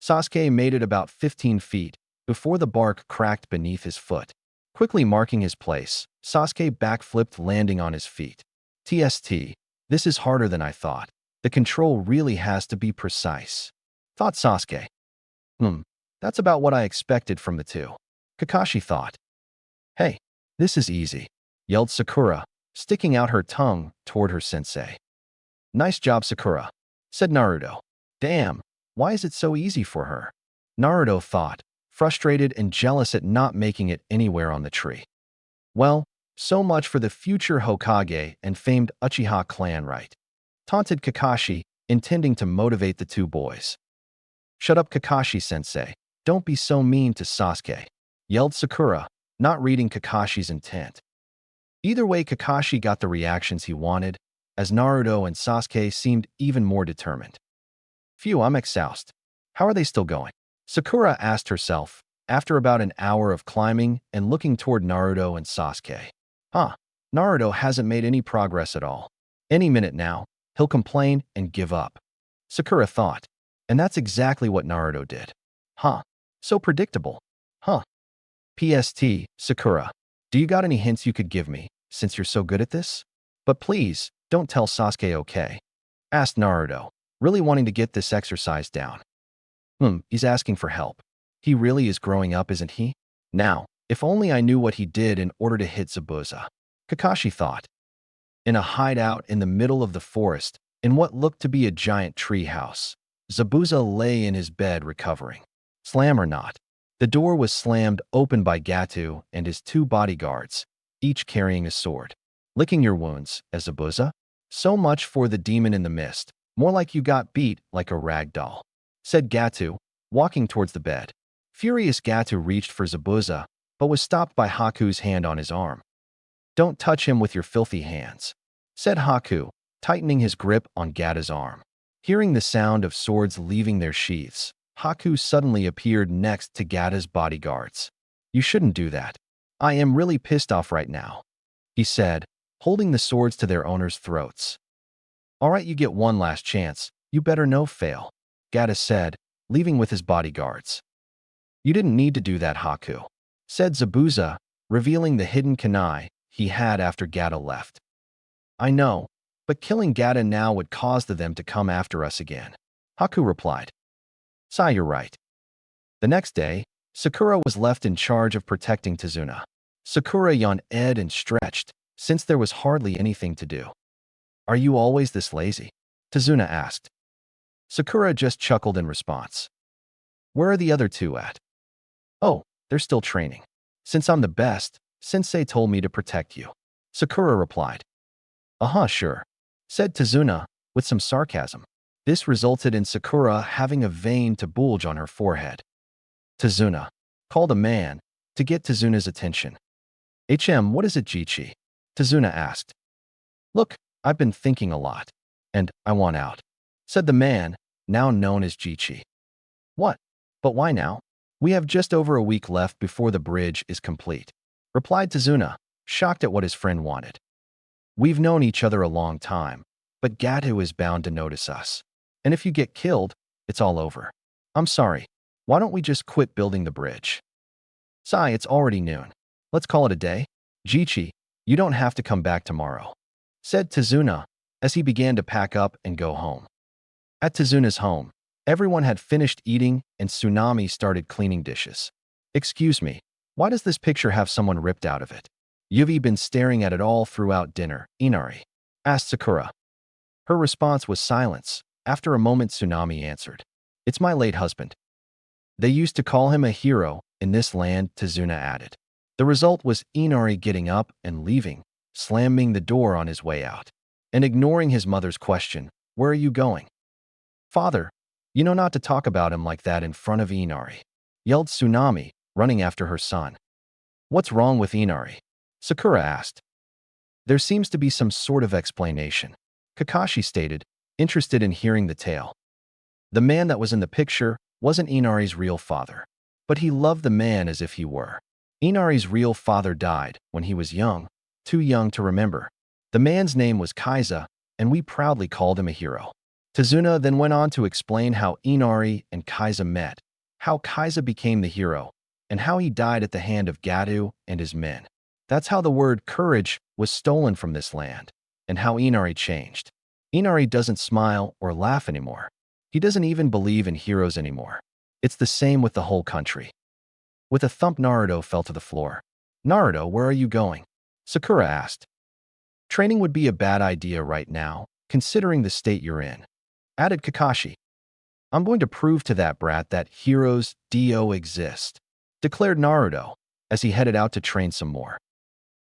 Sasuke made it about 15 feet before the bark cracked beneath his foot. Quickly marking his place, Sasuke backflipped, landing on his feet. TST, this is harder than I thought. The control really has to be precise. Thought Sasuke. That's about what I expected from the two. Kakashi thought. Hey, this is easy, yelled Sakura, sticking out her tongue toward her sensei. Nice job, Sakura, said Naruto. Damn, why is it so easy for her? Naruto thought, frustrated and jealous at not making it anywhere on the tree. Well, so much for the future Hokage and famed Uchiha clan, right? Taunted Kakashi, intending to motivate the two boys. Shut up, Kakashi-sensei. Don't be so mean to Sasuke, yelled Sakura, not reading Kakashi's intent. Either way, Kakashi got the reactions he wanted, as Naruto and Sasuke seemed even more determined. Phew, I'm exhausted. How are they still going? Sakura asked herself, after about an hour of climbing and looking toward Naruto and Sasuke. Naruto hasn't made any progress at all. Any minute now, he'll complain and give up. Sakura thought, and that's exactly what Naruto did. So predictable. PST, Sakura, do you got any hints you could give me, since you're so good at this? But please, don't tell Sasuke, okay? Asked Naruto, really wanting to get this exercise down. He's asking for help. He really is growing up, isn't he? Now, if only I knew what he did in order to hit Zabuza. Kakashi thought. In a hideout in the middle of the forest, in what looked to be a giant tree house, Zabuza lay in his bed recovering. Slam or not, the door was slammed open by Gato and his 2 bodyguards, each carrying a sword. Licking your wounds, as Zabuza? So much for the demon in the mist. More like you got beat like a rag doll, said Gato, walking towards the bed. Furious Gato reached for Zabuza, but was stopped by Haku's hand on his arm. Don't touch him with your filthy hands, said Haku, tightening his grip on Gata's arm. Hearing the sound of swords leaving their sheaths, Haku suddenly appeared next to Gata's bodyguards. You shouldn't do that. I am really pissed off right now, he said, holding the swords to their owners' throats. Alright, you get one last chance. You better no fail, Gata said, leaving with his bodyguards. You didn't need to do that, Haku, said Zabuza, revealing the hidden kunai he had after Gata left. I know, but killing Gata now would cause them to come after us again, Haku replied. Sai, you're right. The next day, Sakura was left in charge of protecting Tazuna. Sakura yawned and stretched, since there was hardly anything to do. Are you always this lazy? Tazuna asked. Sakura just chuckled in response. Where are the other 2 at? Oh, they're still training. Since I'm the best, Sensei told me to protect you, Sakura replied. Sure, said Tazuna, with some sarcasm. This resulted in Sakura having a vein to bulge on her forehead. Tazuna called a man to get Tazuna's attention. What is it, Jichi? Tazuna asked. Look, I've been thinking a lot, and I want out, said the man, now known as Jichi. What? But why now? We have just over a week left before the bridge is complete, replied Tazuna, shocked at what his friend wanted. We've known each other a long time, but Gato is bound to notice us. And if you get killed, it's all over. I'm sorry. Why don't we just quit building the bridge? Sai, it's already noon. Let's call it a day. Jichi, you don't have to come back tomorrow, said Tazuna as he began to pack up and go home. At Tazuna's home, everyone had finished eating and Tsunami started cleaning dishes. Excuse me, why does this picture have someone ripped out of it? You've been staring at it all throughout dinner, Inari asked Sakura. Her response was silence. After a moment, Tsunami answered, It's my late husband. They used to call him a hero in this land, Tazuna added. The result was Inari getting up and leaving, slamming the door on his way out, and ignoring his mother's question, Where are you going? Father, you know not to talk about him like that in front of Inari, yelled Tsunami, running after her son. What's wrong with Inari? Sakura asked. There seems to be some sort of explanation, Kakashi stated, interested in hearing the tale. The man that was in the picture wasn't Inari's real father, but he loved the man as if he were. Inari's real father died when he was young, too young to remember. The man's name was Kaiza, and we proudly called him a hero. Tazuna then went on to explain how Inari and Kaiza met, how Kaiza became the hero, and how he died at the hand of Gadu and his men. That's how the word courage was stolen from this land, and how Inari changed. Inari doesn't smile or laugh anymore. He doesn't even believe in heroes anymore. It's the same with the whole country. With a thump, Naruto fell to the floor. Naruto, where are you going? Sakura asked. Training would be a bad idea right now, considering the state you're in, added Kakashi. I'm going to prove to that brat that heroes do exist, declared Naruto as he headed out to train some more.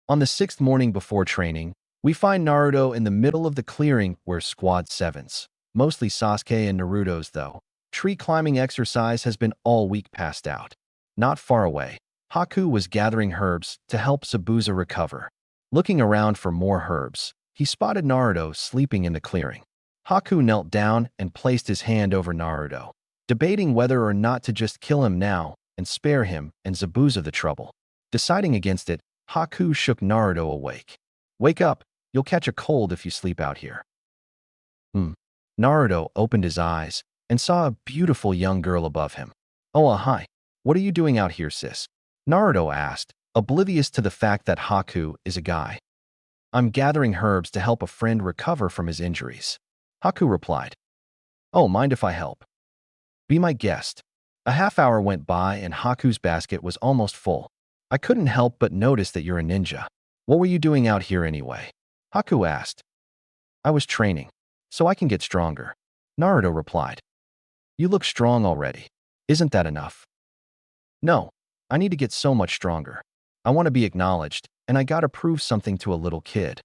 On the 6th morning before training, we find Naruto in the middle of the clearing where Squad 7's, mostly Sasuke and Naruto's though, tree climbing exercise has been all week passed out. Not far away, Haku was gathering herbs to help Zabuza recover. Looking around for more herbs, he spotted Naruto sleeping in the clearing. Haku knelt down and placed his hand over Naruto, debating whether or not to just kill him now and spare him and Zabuza the trouble. Deciding against it, Haku shook Naruto awake. Wake up, you'll catch a cold if you sleep out here. Naruto opened his eyes and saw a beautiful young girl above him. Oh, hi. What are you doing out here, sis? Naruto asked, oblivious to the fact that Haku is a guy. I'm gathering herbs to help a friend recover from his injuries. Haku replied. Oh, mind if I help? Be my guest. A half hour went by and Haku's basket was almost full. I couldn't help but notice that you're a ninja. What were you doing out here anyway? Haku asked. I was training, so I can get stronger. Naruto replied. You look strong already. Isn't that enough? No, I need to get so much stronger. I want to be acknowledged, and I gotta prove something to a little kid.